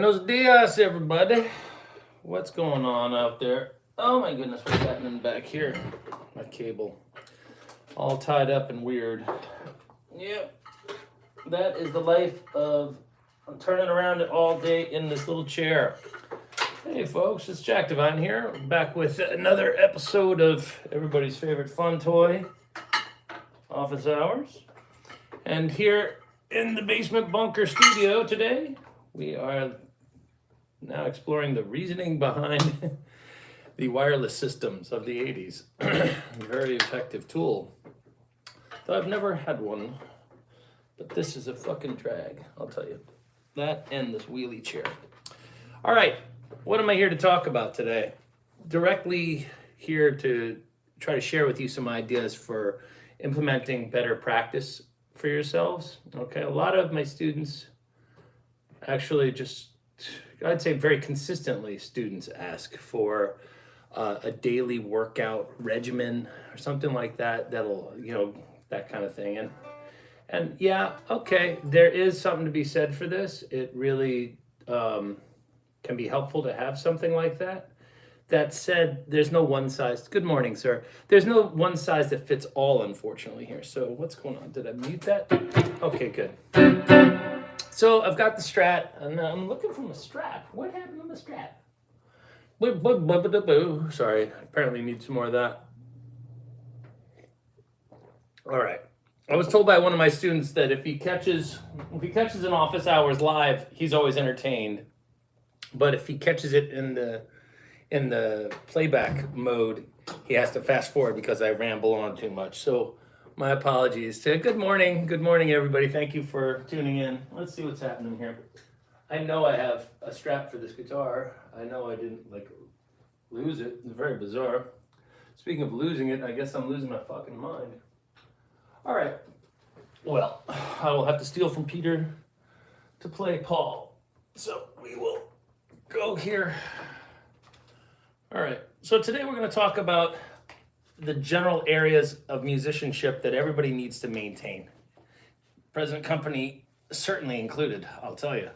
Buenos dias, everybody. What's going on out there? Oh my goodness, what's happening back here? My cable. All tied up and weird. Yep. That is the life of I'm turning around all day in this little chair. Hey folks, it's Jack Divine here. Back with another episode of everybody's favorite fun toy, Office Hours. And here in the basement bunker studio today, we are now exploring the reasoning behind the wireless systems of the 80s. Very effective tool. Though I've never had one, but this is a fucking drag, I'll tell you. That and this wheelie chair. All right, what am I here to talk about today? Directly here to try to share with you some ideas for implementing better practice for yourselves. Okay, a lot of my students actually I'd say very consistently, students ask for a daily workout regimen or something like that. That'll, that kind of thing. And yeah, okay, there is something to be said for this. It really can be helpful to have something like that. That said, there's no one size. Good morning, sir. There's no one size that fits all, unfortunately, here. So what's going on? Did I mute that? Okay, good. So I've got the Strat, and I'm looking for the strap. What happened to the strap? Sorry, apparently need some more of that. All right. I was told by one of my students that if he catches an Office Hours live, he's always entertained. But if he catches it in the playback mode, he has to fast forward because I ramble on too much. So my apologies. Good morning, everybody. Thank you for tuning in. Let's see what's happening here. I know I have a strap for this guitar. I know I didn't lose it. It's very bizarre. Speaking of losing it, I guess I'm losing my fucking mind. All right. Well, I will have to steal from Peter to play Paul. So we will go here. All right. So today we're going to talk about the general areas of musicianship that everybody needs to maintain. Present company certainly included, I'll tell you.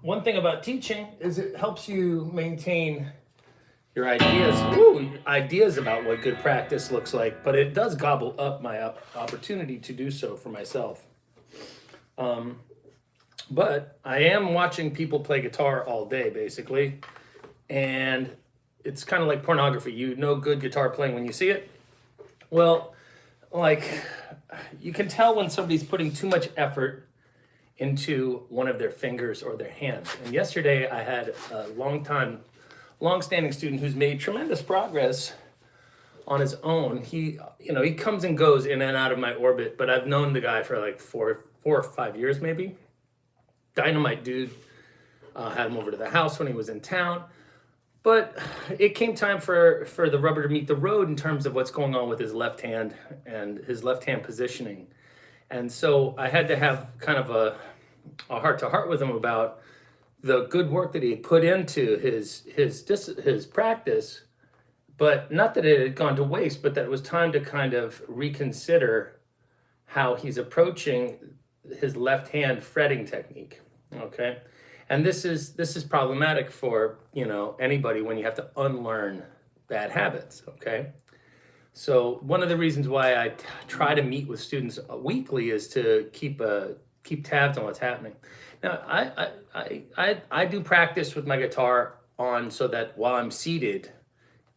One thing about teaching is it helps you maintain your ideas about what good practice looks like, but it does gobble up my opportunity to do so for myself. But I am watching people play guitar all day, basically, and it's kind of like pornography. You know good guitar playing when you see it. Well, you can tell when somebody's putting too much effort into one of their fingers or their hands. And yesterday I had a long-standing student who's made tremendous progress on his own. He comes and goes in and out of my orbit, but I've known the guy for like four or 5 years maybe. Dynamite dude. Had him over to the house when he was in town. But it came time for the rubber to meet the road in terms of what's going on with his left hand and his left hand positioning. And so I had to have kind of a heart-to-heart with him about the good work that he had put into his practice, but not that it had gone to waste, but that it was time to kind of reconsider how he's approaching his left hand fretting technique, okay? And this is problematic for, anybody when you have to unlearn bad habits, okay? So one of the reasons why I try to meet with students weekly is to keep tabs on what's happening. Now, I do practice with my guitar on so that while I'm seated,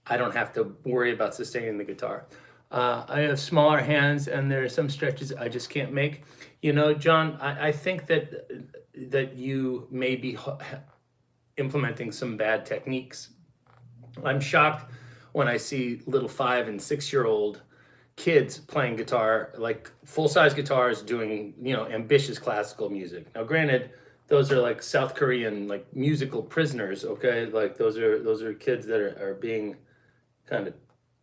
I don't have to worry about sustaining the guitar. I have smaller hands, and there are some stretches I just can't make. John, I think that you may be implementing some bad techniques. I'm shocked when I see little 5 and 6 year old kids playing guitar, like full-size guitars, doing ambitious classical music. Now, granted, those are like South Korean musical prisoners. Okay, those are kids that are being kind of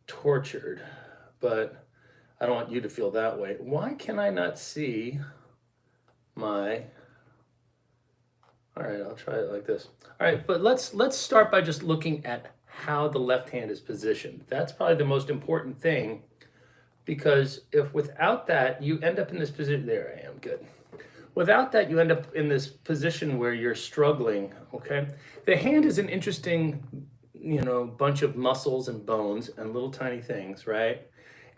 tortured. But I don't want you to feel that way. Why can I not see my... All right, I'll try it like this. All right, but let's start by just looking at how the left hand is positioned. That's probably the most important thing, because if without that, you end up in this position. There I am, good. Without that, you end up in this position where you're struggling, okay? The hand is an interesting, bunch of muscles and bones and little tiny things, right?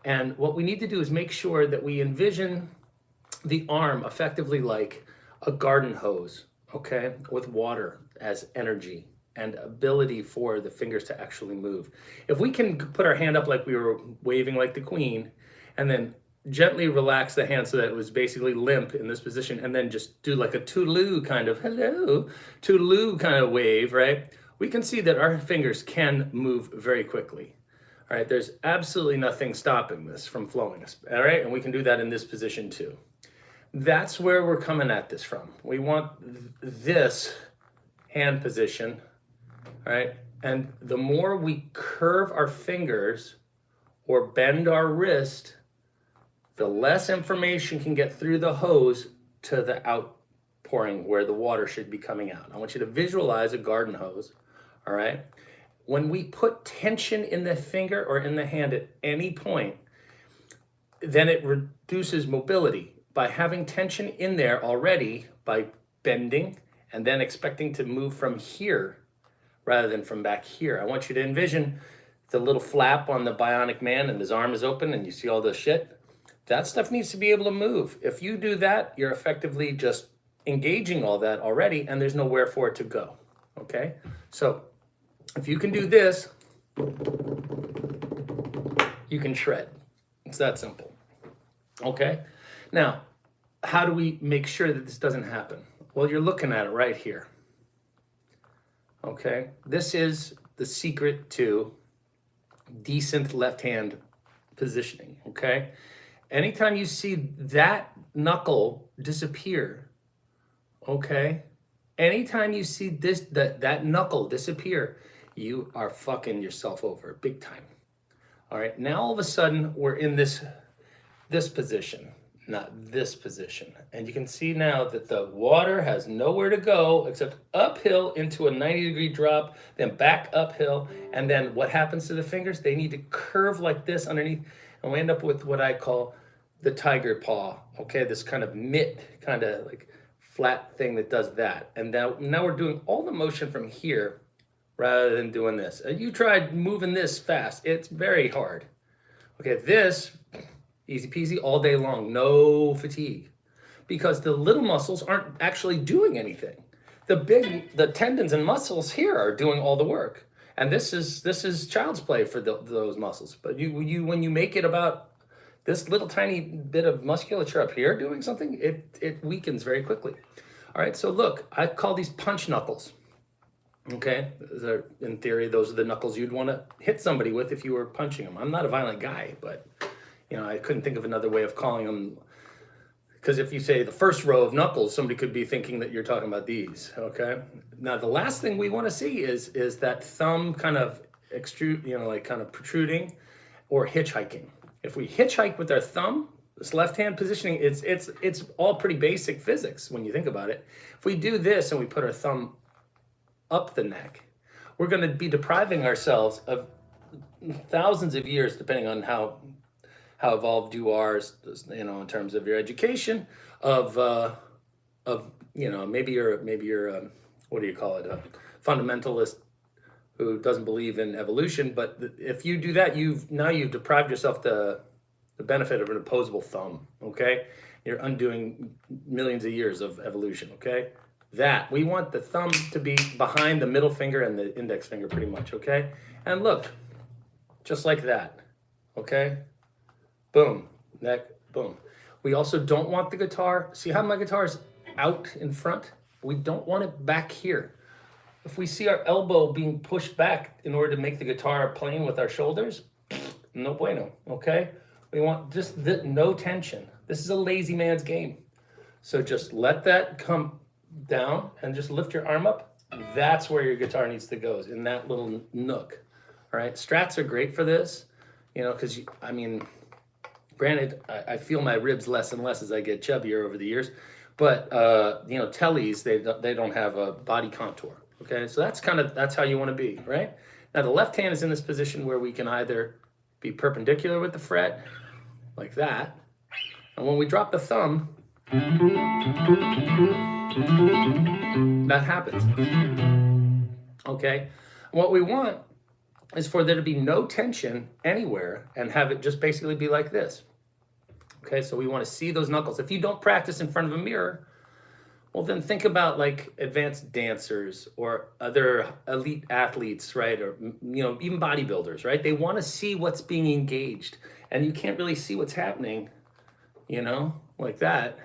And what we need to do is make sure that we envision the arm effectively like a garden hose, okay, with water as energy and ability for the fingers to actually move. If we can put our hand up like we were waving like the queen, and then gently relax the hand so that it was basically limp in this position, and then just do like a toodaloo kind of hello, toodaloo kind of wave, right? We can see that our fingers can move very quickly. All right, there's absolutely nothing stopping this from flowing, all right? And we can do that in this position too. That's where we're coming at this from. We want this hand position, right? And the more we curve our fingers or bend our wrist, the less information can get through the hose to the outpouring where the water should be coming out. I want you to visualize a garden hose, all right? When we put tension in the finger or in the hand at any point, then it reduces mobility. By having tension in there already, by bending and then expecting to move from here rather than from back here. I want you to envision the little flap on the Bionic Man and his arm is open and you see all this shit. That stuff needs to be able to move. If you do that, you're effectively just engaging all that already and there's nowhere for it to go, okay? So if you can do this, you can shred. It's that simple, okay? Now, how do we make sure that this doesn't happen? Well, you're looking at it right here. Okay, this is the secret to decent left hand positioning, okay? Anytime you see that knuckle disappear, okay? Anytime you see that knuckle disappear, you are fucking yourself over big time. All right, now all of a sudden we're in this position, not this position. And you can see now that the water has nowhere to go except uphill into a 90-degree drop, then back uphill. And then what happens to the fingers? They need to curve like this underneath. And we end up with what I call the tiger paw, okay? This kind of mitt, kind of like flat thing that does that. And now we're doing all the motion from here rather than doing this. You tried moving this fast. It's very hard. Okay, this, easy peasy all day long, no fatigue. Because the little muscles aren't actually doing anything. The tendons and muscles here are doing all the work. And this is child's play for those muscles. But when you make it about this little tiny bit of musculature up here doing something, it weakens very quickly. All right, so look, I call these punch knuckles. Okay, in theory, those are the knuckles you'd want to hit somebody with if you were punching them. I'm not a violent guy, but I couldn't think of another way of calling them. Because if you say the first row of knuckles, somebody could be thinking that you're talking about these, okay? Now, the last thing we want to see is that thumb kind of extrude, like kind of protruding, or hitchhiking. If we hitchhike with our thumb, this left-hand positioning, it's all pretty basic physics when you think about it. If we do this and we put our thumb up the neck, we're going to be depriving ourselves of thousands of years, depending on how evolved you are, in terms of your education, of maybe you're what do you call it, a fundamentalist who doesn't believe in evolution. But if you do that, you've deprived yourself the benefit of an opposable thumb. Okay, you're undoing millions of years of evolution. Okay, that we want the thumb to be behind the middle finger and the index finger, pretty much. Okay, and look, just like that. Okay. Boom, neck, boom. We also don't want the guitar. See how my guitar is out in front? We don't want it back here. If we see our elbow being pushed back in order to make the guitar plane with our shoulders, no bueno, okay? We want just no tension. This is a lazy man's game. So just let that come down and just lift your arm up. That's where your guitar needs to go, is in that little nook, all right? Strats are great for this, because, granted, I feel my ribs less and less as I get chubbier over the years, but tellies, they don't have a body contour. Okay, so that's how you want to be, right? Now the left hand is in this position where we can either be perpendicular with the fret, like that, and when we drop the thumb, That happens. Okay? What we want is for there to be no tension anywhere and have it just basically be like this. Okay, so we want to see those knuckles. If you don't practice in front of a mirror, well, then think about like advanced dancers or other elite athletes, right? Or, even bodybuilders, right? They want to see what's being engaged, and you can't really see what's happening, like that.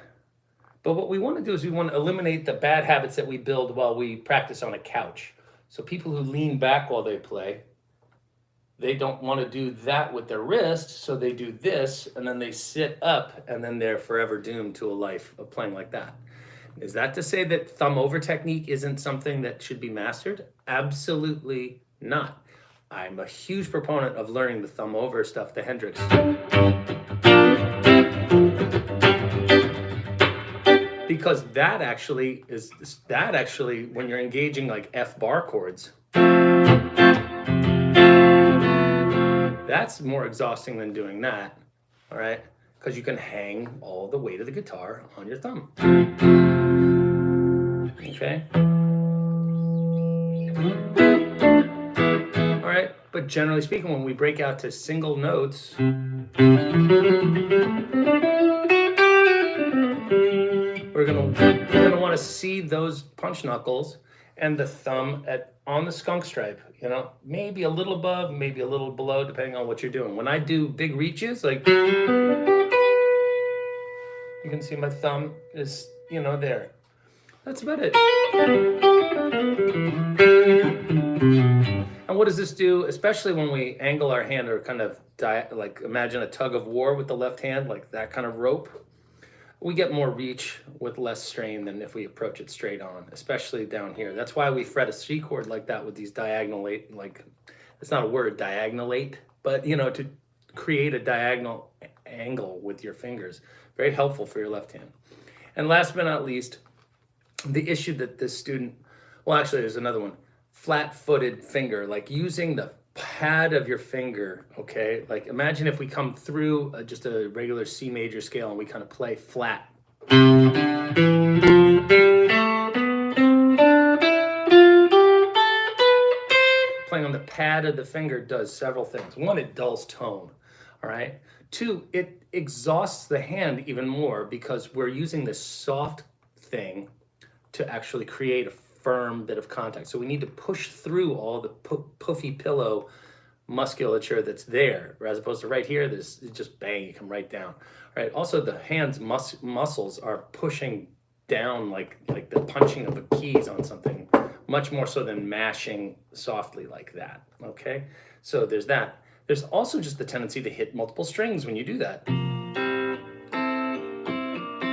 But what we want to do is we want to eliminate the bad habits that we build while we practice on a couch. So people who lean back while they play, they don't want to do that with their wrist, so they do this, and then they sit up, and then they're forever doomed to a life of playing like that. Is that to say that thumb over technique isn't something that should be mastered? Absolutely not. I'm a huge proponent of learning the thumb over stuff, the Hendrix. Because that actually, when you're engaging like F bar chords, that's more exhausting than doing that, all right? Because you can hang all the weight of the guitar on your thumb. Okay? All right, but generally speaking, when we break out to single notes, we're gonna want to see those punch knuckles and the thumb on the skunk stripe, maybe a little above, maybe a little below, depending on what you're doing. When I do big reaches, like you can see my thumb is, there. That's about it. And what does this do, especially when we angle our hand or kind of like imagine a tug of war with the left hand, like that kind of rope? We get more reach with less strain than if we approach it straight on, especially down here. That's why we fret a C chord like that with these diagonalate, like, it's not a word, diagonalate, but to create a diagonal angle with your fingers. Very helpful for your left hand. And last but not least, the issue that this student, well, actually there's another one, flat-footed finger, like using the pad of your finger, okay? Like imagine if we come through just a regular C major scale and we kind of play flat. Playing on the pad of the finger does several things. One, it dulls tone, all right? Two, it exhausts the hand even more because we're using this soft thing to actually create a firm bit of contact. So we need to push through all the puffy pillow musculature that's there, as opposed to right here, this is just bang, you come right down. Right. Also, the hand's muscles are pushing down like the punching of the keys on something, much more so than mashing softly like that. Okay, so there's that. There's also just the tendency to hit multiple strings when you do that.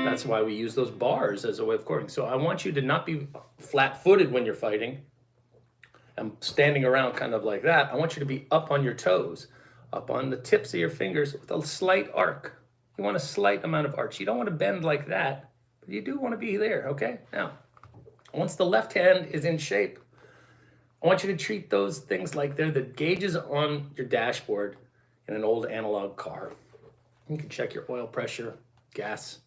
That's why we use those bars as a way of chording. So I want you to not be flat-footed when you're fighting and standing around kind of like that. I want you to be up on your toes, up on the tips of your fingers with a slight arc. You want a slight amount of arch. You don't want to bend like that, but you do want to be there, okay? Now, once the left hand is in shape, I want you to treat those things like they're the gauges on your dashboard in an old analog car. You can check your oil pressure, gas,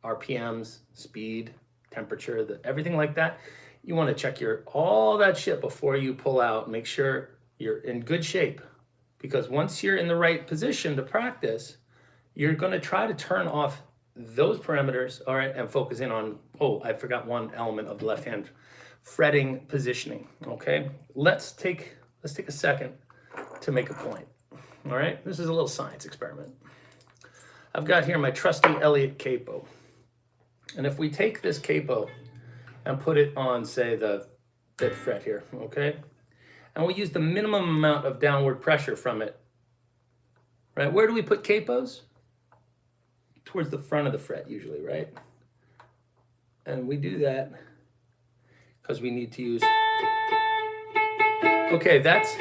RPMs, speed, temperature, everything like that. You want to check all that shit before you pull out. Make sure you're in good shape, because once you're in the right position to practice, you're going to try to turn off those parameters, all right, and focus in on, I forgot one element of the left hand, fretting positioning. Okay, let's take a second to make a point. All right, this is a little science experiment. I've got here my trusty Elliott capo. And if we take this capo and put it on, say, the fifth fret here, okay? And we use the minimum amount of downward pressure from it, right? Where do we put capos? Towards the front of the fret usually, right? And we do that because we need to use, okay, that's,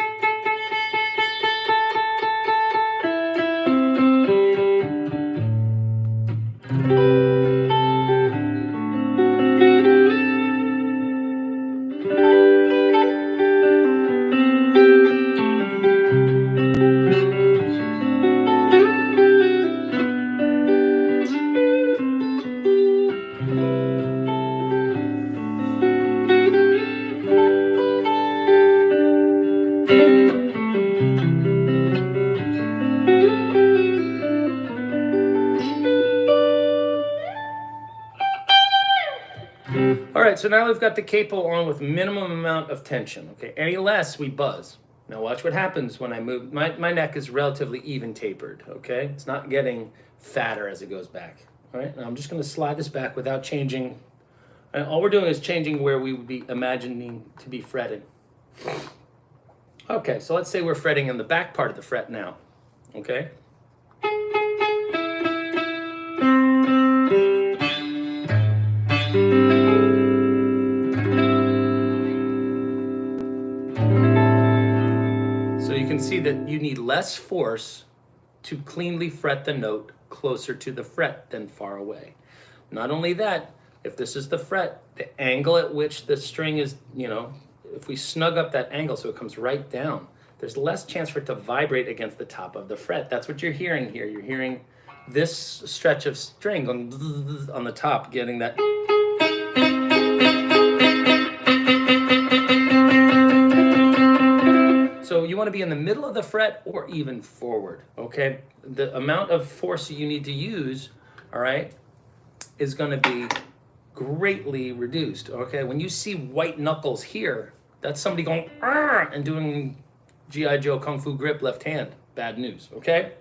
right, so now we've got the capo on with minimum amount of tension. Okay, any less, we buzz. Now watch what happens when I move. My neck is relatively even tapered, okay? It's not getting fatter as it goes back. All right, now I'm just gonna slide this back without changing. And all we're doing is changing where we would be imagining to be fretting. Okay, so let's say we're fretting in the back part of the fret now, okay? So you can see that you need less force to cleanly fret the note closer to the fret than far away. Not only that, if this is the fret, the angle at which the string is, if we snug up that angle so it comes right down, there's less chance for it to vibrate against the top of the fret. That's what you're hearing here. You're hearing this stretch of string on the top, getting that. So you want to be in the middle of the fret or even forward, okay? The amount of force you need to use, all right, is going to be greatly reduced, okay? When you see white knuckles here, that's somebody going and doing G.I. Joe Kung Fu grip left hand. Bad news, okay?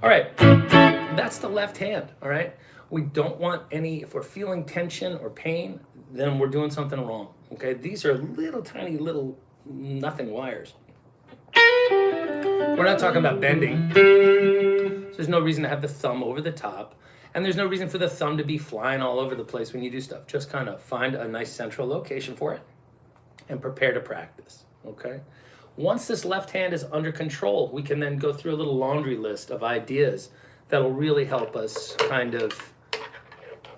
All right, that's the left hand, all right? We don't want any, if we're feeling tension or pain, then we're doing something wrong, okay? These are little tiny little nothing wires. We're not talking about bending. So there's no reason to have the thumb over the top. And there's no reason for the thumb to be flying all over the place when you do stuff. Just kind of find a nice central location for it and prepare to practice, okay? Once this left hand is under control, we can then go through a little laundry list of ideas that'll really help us kind of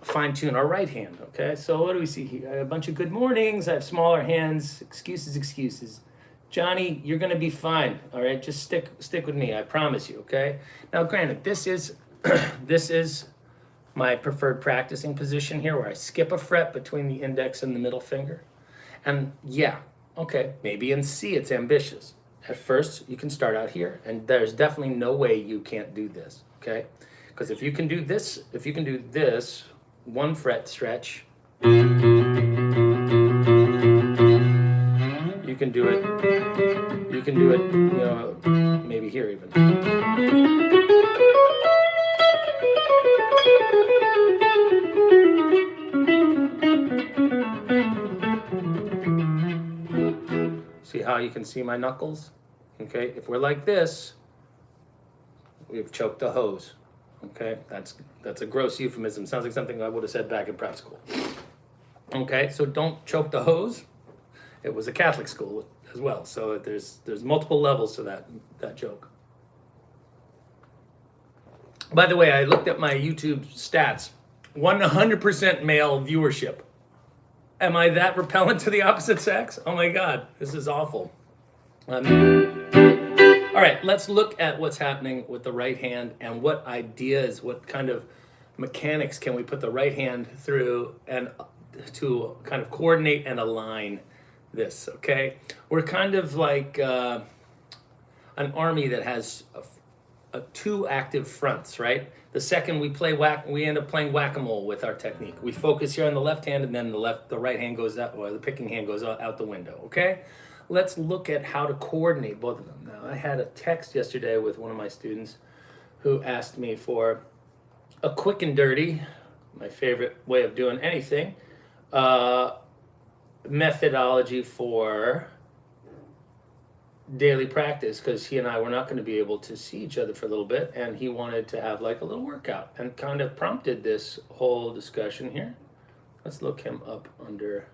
fine-tune our right hand, okay? So what do we see here? I have a bunch of good mornings. I have smaller hands. Excuses. Johnny, you're going to be fine, all right? Just stick with me, I promise you, okay? Now, granted, this is my preferred practicing position here, where I skip a fret between the index and the middle finger. And yeah, okay, maybe in C it's ambitious. At first, you can start out here, and there's definitely no way you can't do this, okay? Because if you can do this, one fret stretch, you can do it, maybe here even. See how you can see my knuckles? Okay, if we're like this, we've choked the hose. Okay, that's a gross euphemism. Sounds like something I would have said back in prep school. Okay, so don't choke the hose. It was a Catholic school as well, so there's multiple levels to that joke. By the way, I looked at my YouTube stats. 100% male viewership. Am I that repellent to the opposite sex? Oh my God, this is awful. All right, let's look at what's happening with the right hand and what ideas, what kind of mechanics can we put the right hand through and to kind of coordinate and align this, okay? We're kind of like an army that has two active fronts, right? The second we end up playing whack-a-mole with our technique. We focus here on the left hand, and then the right hand goes out, or the picking hand goes out the window, okay? Let's look at how to coordinate both of them. Now, I had a text yesterday with one of my students who asked me for a quick and dirty, my favorite way of doing anything, methodology for daily practice, because he and I were not going to be able to see each other for a little bit, and he wanted to have like a little workout, and kind of prompted this whole discussion here. Let's look him up under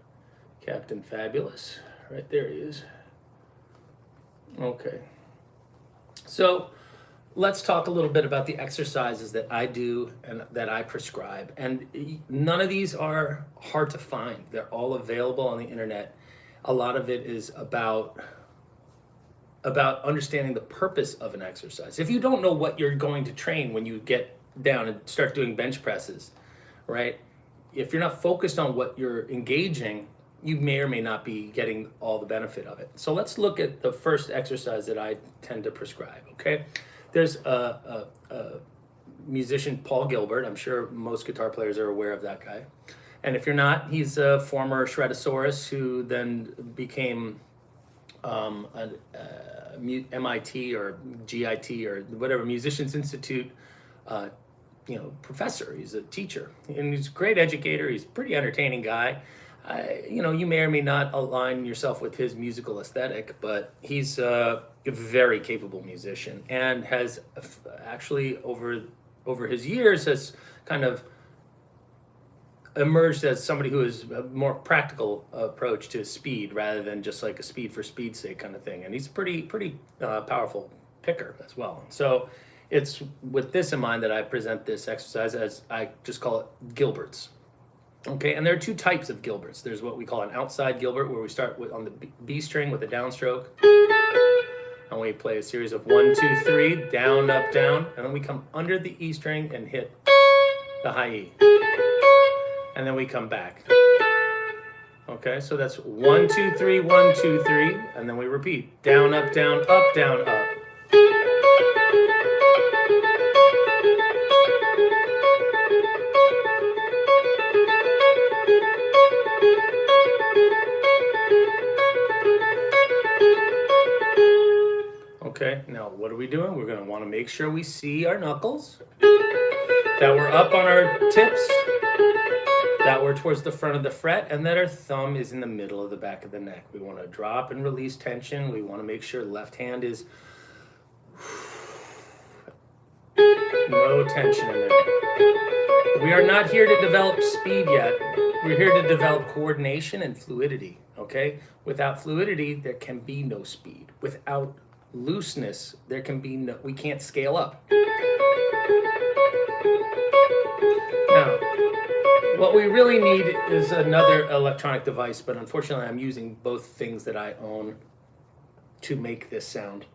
Captain Fabulous. Right there he is. Okay. So let's talk a little bit about the exercises that I do and that I prescribe. And none of these are hard to find. They're all available on the internet. A lot of it is about understanding the purpose of an exercise. If you don't know what you're going to train when you get down and start doing bench presses, right? If you're not focused on what you're engaging, you may or may not be getting all the benefit of it. So let's look at the first exercise that I tend to prescribe, okay? There's musician Paul Gilbert. I'm sure most guitar players are aware of that guy. And if you're not, he's a former Shredosaurus who then became an MIT or GIT or whatever, Musicians Institute, professor. He's a teacher, and he's a great educator. He's a pretty entertaining guy. You may or may not align yourself with his musical aesthetic, but he's a very capable musician and has actually over his years has kind of emerged as somebody who is a more practical approach to speed rather than just like a speed for speed's sake kind of thing. And he's pretty powerful picker as well. So it's with this in mind that I present this exercise as I just call it Gilberts. Okay, and there are two types of Gilberts. There's what we call an outside Gilbert, where we start on the B string with a downstroke, and we play a series of 1, 2, 3, down, up, down, and then we come under the E string and hit the high E, and then we come back. Okay, so that's 1, 2, 3, 1, 2, 3, and then we repeat down, up, down, up, down, up. Okay, now what are we doing? We're going to want to make sure we see our knuckles, that we're up on our tips, that we're towards the front of the fret, and that our thumb is in the middle of the back of the neck. We want to drop and release tension. We want to make sure left hand is no tension in there. We are not here to develop speed yet. We're here to develop coordination and fluidity, okay? Without fluidity, there can be no speed. Without looseness, there can be no, we can't scale up. Now, what we really need is another electronic device, but unfortunately I'm using both things that I own to make this sound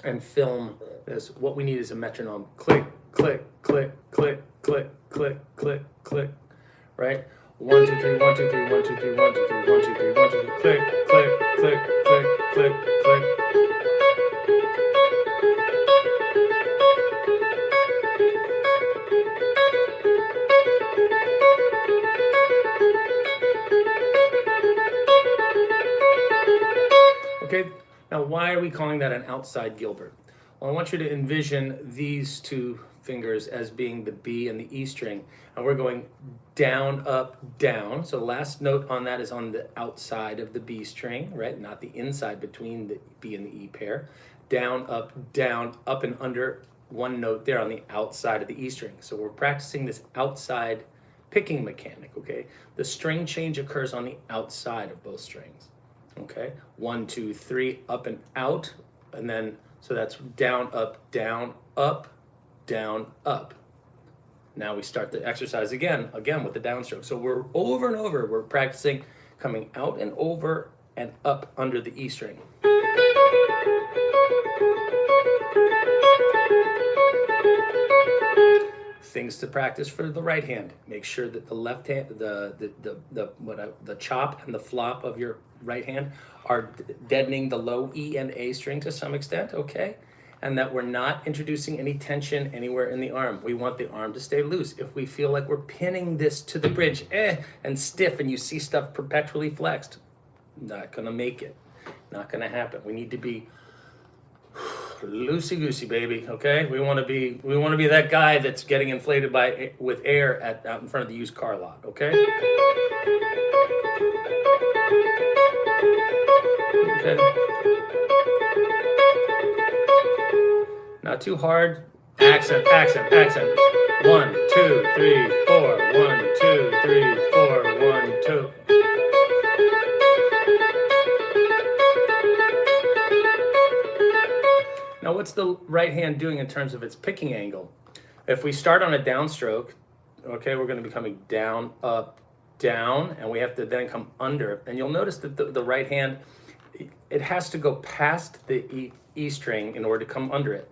and film this. What we need is a metronome. Click, click, click, click, click, click, click, click, right? 1, 2, 3, 1, 2, 3, 1, 2, 3, 1, 2, 3, 1, 2, 3, 1, 2, 3, click, click, click, click, click, click. Okay, now why are we calling that an outside Gilbert? Well, I want you to envision these two fingers as being the B and the E string, and we're going down, up, down. So the last note on that is on the outside of the B string, right? Not the inside between the B and the E pair. Down, up, and under, one note there on the outside of the E string. So we're practicing this outside picking mechanic, okay? The string change occurs on the outside of both strings. Okay, 1, 2, 3, up and out, and then, so that's down, up, up, down, up. Now we start the exercise again with the downstroke. So we're over and over, we're practicing coming out and over and up under the E string. Things to practice for the right hand. Make sure that the left hand, the chop and the flop of your right hand are deadening the low E and A string to some extent, okay? And that we're not introducing any tension anywhere in the arm. We want the arm to stay loose. If we feel like we're pinning this to the bridge and stiff and you see stuff perpetually flexed, not gonna make it, not gonna happen. We need to be loosey-goosey, baby, okay? We want to be that guy that's getting inflated with air out in front of the used car lot, okay? Okay. Not too hard. Accent. 1, 2, 3, 4. 1, 2, 3, 4. 1, 2. Now, what's the right hand doing in terms of its picking angle? If we start on a downstroke, okay, we're going to be coming down, up, down, and we have to then come under. And you'll notice that the right hand, it has to go past the E string in order to come under it.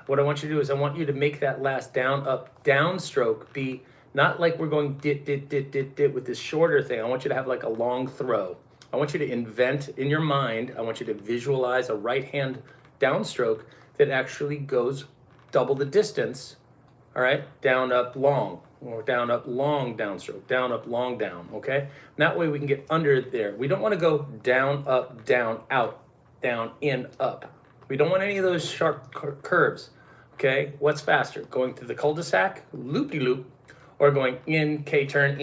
What I want you to do is I want you to make that last down, up, down stroke be not like we're going dit, dit, dit, dit, dit with this shorter thing. I want you to have like a long throw. I want you to invent in your mind, I want you to visualize a right hand downstroke that actually goes double the distance All right, down, up, long, or down, up, long, downstroke, down, up, long, down, okay? And that way we can get under there. We don't want to go down, up, down, out, down, in, up. We don't want any of those sharp curves, okay? What's faster, going through the cul-de-sac, loop-de-loop, or going in, K-turn,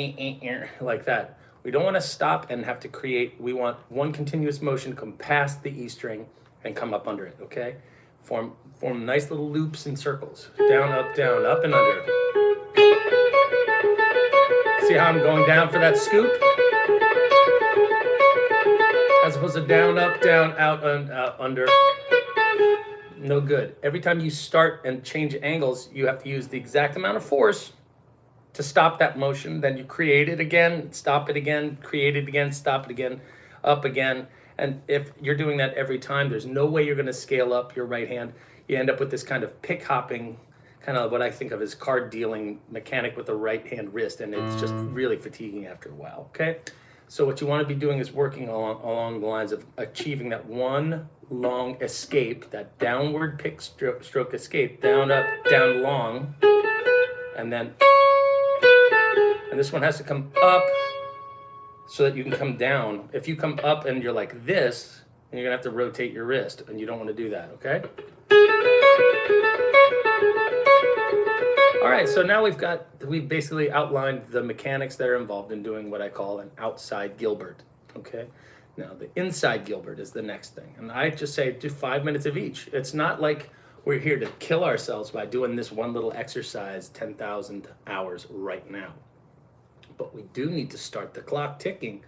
like that? We don't want to stop and have to create, we want one continuous motion to come past the E string and come up under it, okay? Form nice little loops and circles. Down, up, and under. See how I'm going down for that scoop? As opposed to down, up, down, out, under. No good. Every time you start and change angles, you have to use the exact amount of force to stop that motion. Then you create it again, stop it again, create it again, stop it again, up again. And if you're doing that every time, there's no way you're going to scale up your right hand. You end up with this kind of pick hopping, kind of what I think of as card dealing mechanic with the right hand wrist, and it's just really fatiguing after a while, okay? So what you want to be doing is working along the lines of achieving that one long escape, that downward pick stroke escape, down, up, down, long, and then, and this one has to come up so that you can come down. If you come up and you're like this, then you're gonna have to rotate your wrist, and you don't want to do that, okay? All right, so now we've basically outlined the mechanics that are involved in doing what I call an outside Gilbert, okay? Now, the inside Gilbert is the next thing, and I just say do 5 minutes of each. It's not like we're here to kill ourselves by doing this one little exercise 10,000 hours right now. But we do need to start the clock ticking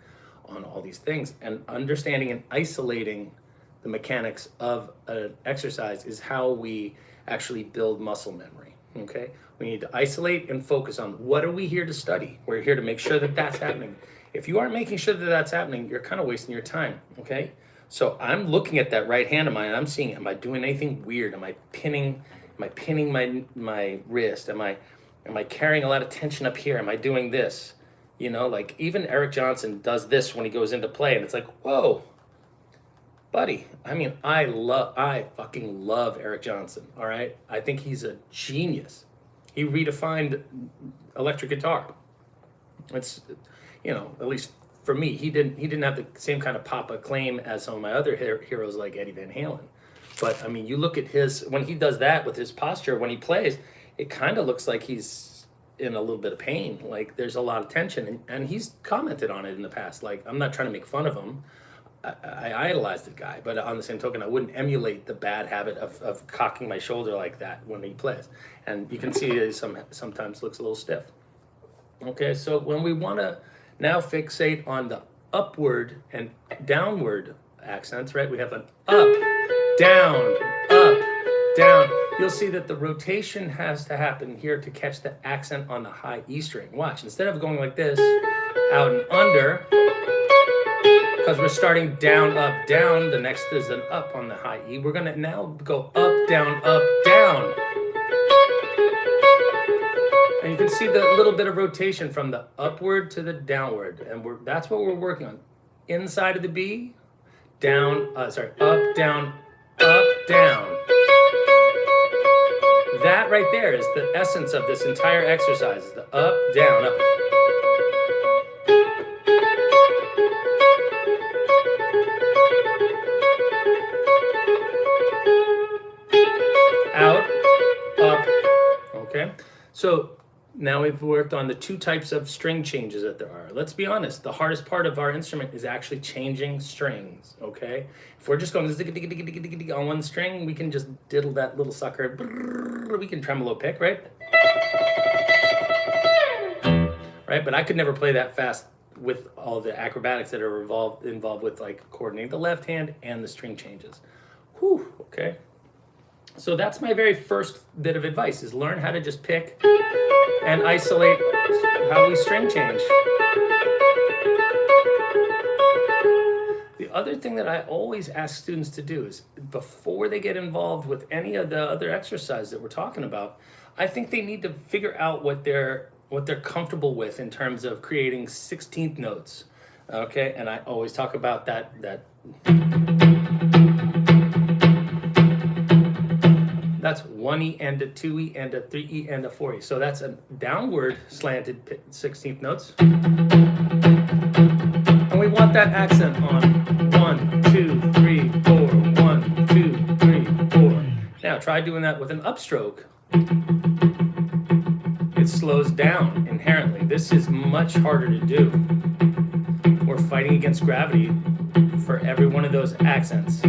on all these things, and understanding and isolating the mechanics of an exercise is how we actually build muscle memory, okay? We need to isolate and focus on what are we here to study. We're here to make sure that that's happening. If you aren't making sure that that's happening, you're kind of wasting your time, okay? So I'm looking at that right hand of mine and I'm seeing, am I doing anything weird? Am I pinning my wrist? Am I carrying a lot of tension up here? Am I doing this? You know, like even Eric Johnson does this when he goes into play, and it's like, whoa, buddy. I mean, I fucking love Eric Johnson, all right? I think he's a genius. He redefined electric guitar. It's, you know, at least for me, he didn't have the same kind of pop acclaim as some of my other heroes like Eddie Van Halen. But I mean, you look at when he does that with his posture, when he plays, it kind of looks like he's in a little bit of pain. Like there's a lot of tension, and he's commented on it in the past. Like, I'm not trying to make fun of him. I idolize the guy, but on the same token, I wouldn't emulate the bad habit of cocking my shoulder like that when he plays. And you can see he sometimes looks a little stiff. Okay, so when we want to now fixate on the upward and downward accents, right? We have an up, down, you'll see that the rotation has to happen here to catch the accent on the high E string. Watch, instead of going like this, out and under, because we're starting down, the next is an up on the high E. We're gonna now go up, down, and you can see the little bit of rotation from the upward to the downward, and that's what we're working on. Inside of the B, down, up, down, up, down. That right there is the essence of this entire exercise, is the up, down, up. Out, up, okay? So now we've worked on the two types of string changes that there are. Let's be honest, the hardest part of our instrument is actually changing strings, okay? If we're just going zig-a-dig-a-dig-a-dig-a-dig on one string, we can just diddle that little sucker. We can tremolo pick, right? Right, but I could never play that fast with all the acrobatics that are involved with like coordinating the left hand and the string changes. Whew, okay. So that's my very first bit of advice, is learn how to just pick and isolate how we string change. The other thing that I always ask students to do is, before they get involved with any of the other exercises that we're talking about, I think they need to figure out what they're comfortable with in terms of creating 16th notes. Okay, and I always talk about that That's 1E and a 2E and a 3E and a 4E. So that's a downward slanted 16th notes. And we want that accent on 1, 2, 3, 4, 1, 2, 3, 4. Now try doing that with an upstroke. It slows down inherently. This is much harder to do. We're fighting against gravity for every one of those accents,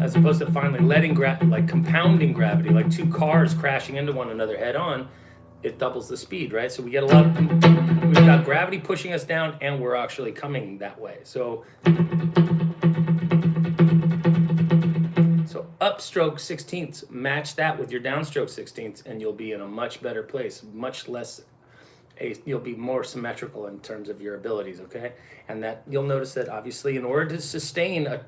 as opposed to finally letting like compounding gravity, like two cars crashing into one another head on. It doubles the speed, right? So we get we've got gravity pushing us down, and we're actually coming that way. So upstroke 16ths, match that with your downstroke 16ths, and you'll be in a much better place, much less. You'll be more symmetrical in terms of your abilities, okay? And that you'll notice that obviously in order to sustain an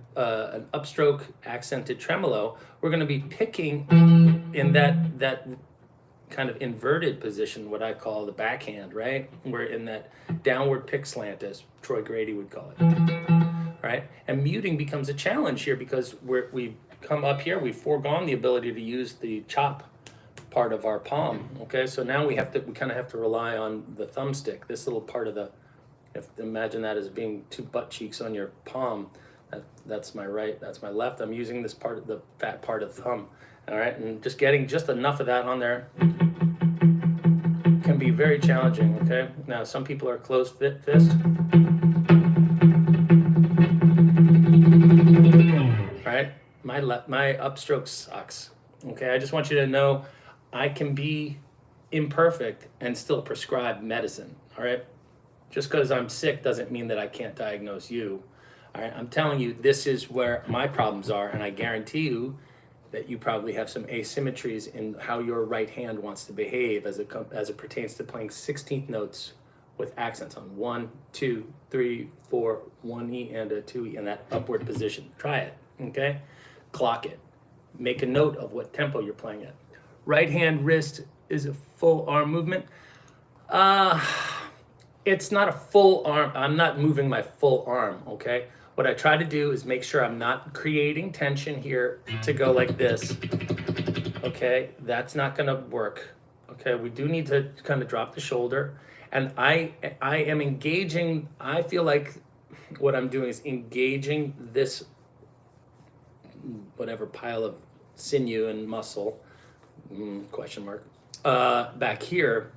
upstroke accented tremolo, we're going to be picking in that kind of inverted position, what I call the backhand, right? We're in that downward pick slant, as Troy Grady would call it, right? And muting becomes a challenge here because we come up here, we've foregone the ability to use the chop part of our palm, okay? So now we kind of have to rely on the thumbstick, this little part of imagine that as being two butt cheeks on your palm. That's my right, that's my left. I'm using this part of the fat part of the thumb, all right? And just getting just enough of that on there can be very challenging, okay? Now, some people are closed fist. Right? My upstroke sucks, okay? I just want you to know I can be imperfect and still prescribe medicine, all right? Just because I'm sick doesn't mean that I can't diagnose you, all right? I'm telling you, this is where my problems are, and I guarantee you that you probably have some asymmetries in how your right hand wants to behave as it pertains to playing 16th notes with accents on 1, 2, 3, 4, 1E and a 2E in that upward position. Try it, okay? Clock it. Make a note of what tempo you're playing at. Right hand wrist is a full arm movement. It's not a full arm. I'm not moving my full arm, okay? What I try to do is make sure I'm not creating tension here to go like this, okay? That's not gonna work, okay? We do need to kind of drop the shoulder. And I am engaging, I feel like what I'm doing is engaging this, whatever pile of sinew and muscle, question mark, back here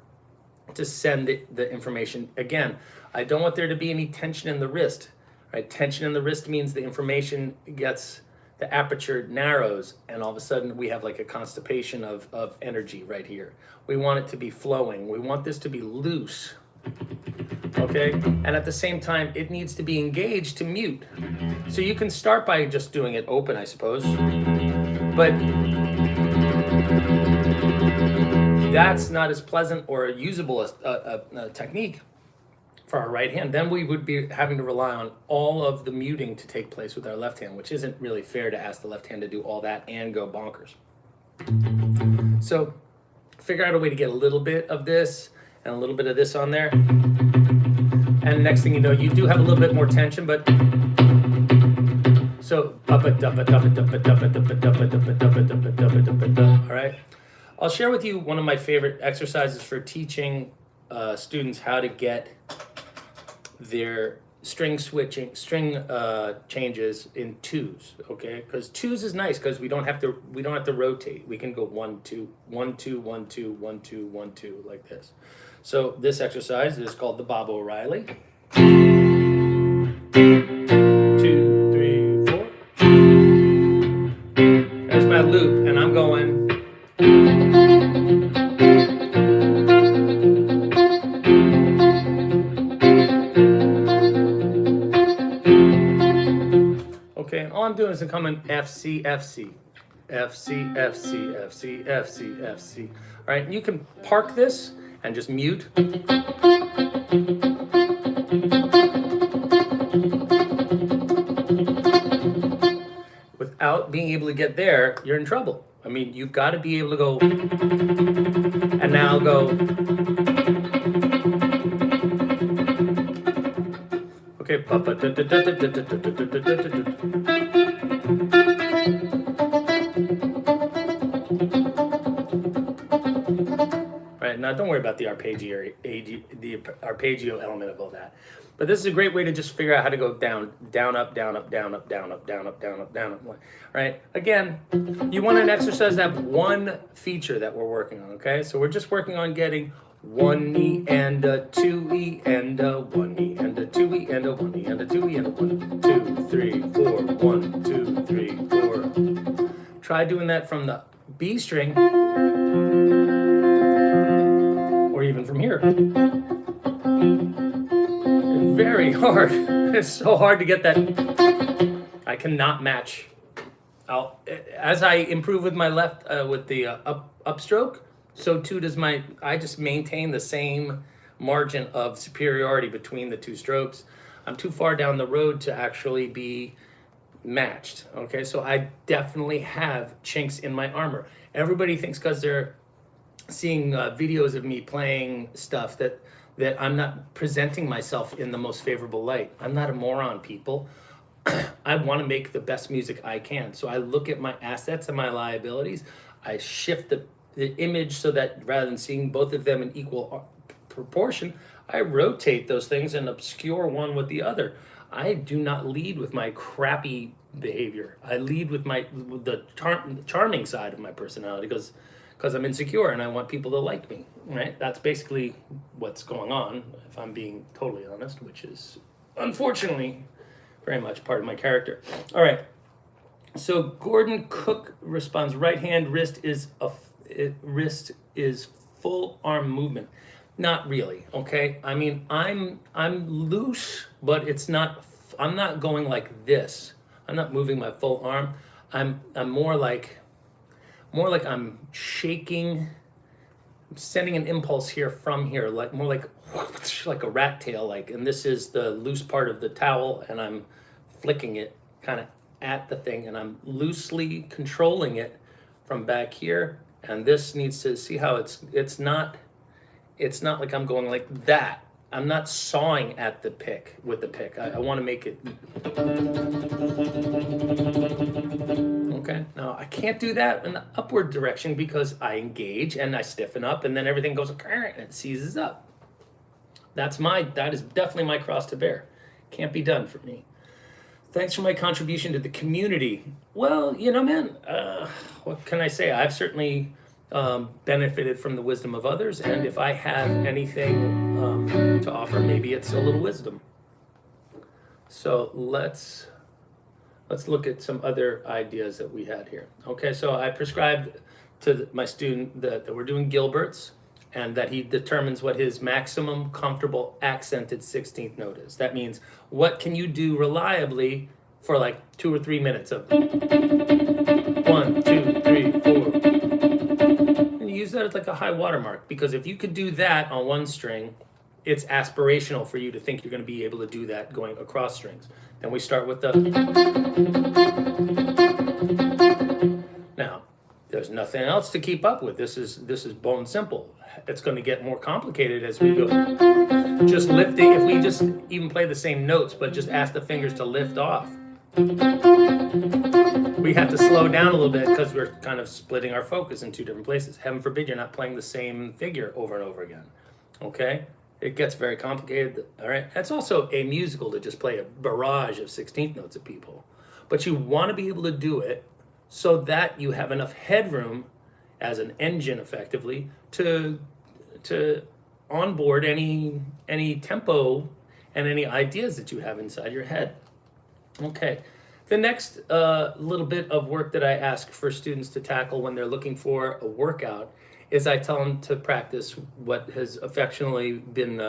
to send the information. Again, I don't want there to be any tension in the wrist, right? Tension in the wrist means the information gets, the aperture narrows, and all of a sudden we have like a constipation of energy right here. We want it to be flowing. We want this to be loose, okay? And at the same time, it needs to be engaged to mute. So you can start by just doing it open, I suppose, but that's not as pleasant or usable as a technique for our right hand. Then we would be having to rely on all of the muting to take place with our left hand, which isn't really fair to ask the left hand to do all that and go bonkers. So figure out a way to get a little bit of this and a little bit of this on there. And next thing you know, you do have a little bit more tension, but so all right. I'll share with you one of my favorite exercises for teaching students how to get their string changes in twos, okay? Because twos is nice because we don't have to rotate. We can go 1 2 1 2 1 2 1 2 1 2 like this. So this exercise is called the Bob O'Reilly. 2 3 4. There's my loop, and I'm going. Okay, and all I'm doing is I'm coming F C F C, F C F C F C F C F C. All right, and you can park this and just mute. Without being able to get there, you're in trouble. I mean, you've got to be able to go, and now go. Okay. Now, don't worry about the arpeggio element of all that. But this is a great way to just figure out how to go down, down, up, down, up, down, up, down, up, down, up, down, up, down, up. Right? Again, you want an exercise that have one feature that we're working on, okay? So we're just working on getting 1E and a 2E and a 1E and a 2E and a 1E and a 2E and a 1, 2, 3, 4, 1, 2, 3, 4. Try doing that from the B string or even from here. It's very hard. It's so hard to get that. I cannot match. As I improve with my left, with the upstroke, so too does I just maintain the same margin of superiority between the two strokes. I'm too far down the road to actually be matched, okay? So I definitely have chinks in my armor. Everybody thinks because they're seeing videos of me playing stuff that I'm not presenting myself in the most favorable light. I'm not a moron, people. I want to make the best music I can. So I look at my assets and my liabilities. I shift the image so that rather than seeing both of them in equal proportion, I rotate those things and obscure one with the other. I do not lead with my crappy behavior. I lead with the charming side of my personality because I'm insecure and I want people to like me, right? That's basically what's going on, if I'm being totally honest, which is unfortunately very much part of my character. All right. So Gordon Cook responds, right hand wrist is full arm movement. Not really, okay? I mean, I'm loose, but it's not. I'm not going like this. I'm not moving my full arm. I'm more like I'm shaking. I'm sending an impulse here from here, like more like a rat tail, like. And this is the loose part of the towel, and I'm flicking it kind of at the thing, and I'm loosely controlling it from back here. And this needs to see how it's not like I'm going like that. I'm not sawing at the pick with the pick. I want to make it. Okay, now I can't do that in the upward direction because I engage and I stiffen up and then everything goes and it seizes up. That is definitely my cross to bear. Can't be done for me. Thanks for my contribution to the community. Well, man, what can I say? I've certainly benefited from the wisdom of others, and if I have anything to offer, maybe it's a little wisdom. So let's look at some other ideas that we had here. Okay, so I prescribed to my student that we're doing Gilbert's, and that he determines what his maximum comfortable accented 16th note is. That means what can you do reliably for like 2 or 3 minutes of 1, 2, 3, 4. And you use that as like a high watermark, because if you could do that on one string, it's aspirational for you to think you're going to be able to do that going across strings. Then we start with the. Now, there's nothing else to keep up with. This is bone simple. It's going to get more complicated as we go. Just lifting, if we just even play the same notes, but just ask the fingers to lift off. We have to slow down a little bit because we're kind of splitting our focus in 2 different places. Heaven forbid you're not playing the same figure over and over again. Okay? It gets very complicated. All right? That's also a musical to just play a barrage of 16th notes at people. But you want to be able to do it so that you have enough headroom as an engine, effectively, to onboard any tempo and any ideas that you have inside your head. Okay, the next little bit of work that I ask for students to tackle when they're looking for a workout is I tell them to practice what has affectionately been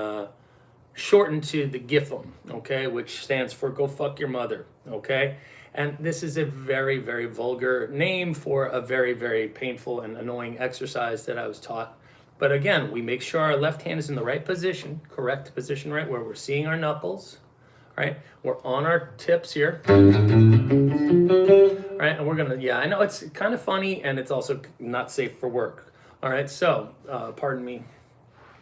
shortened to the GIFAM, okay, which stands for Go Fuck Your Mother, okay? And this is a very, very vulgar name for a very, very painful and annoying exercise that I was taught. But again, we make sure our left hand is in the right position, correct position, right, where we're seeing our knuckles, right? We're on our tips here. All right, and we're gonna, I know it's kind of funny and it's also not safe for work. All right, so, pardon me.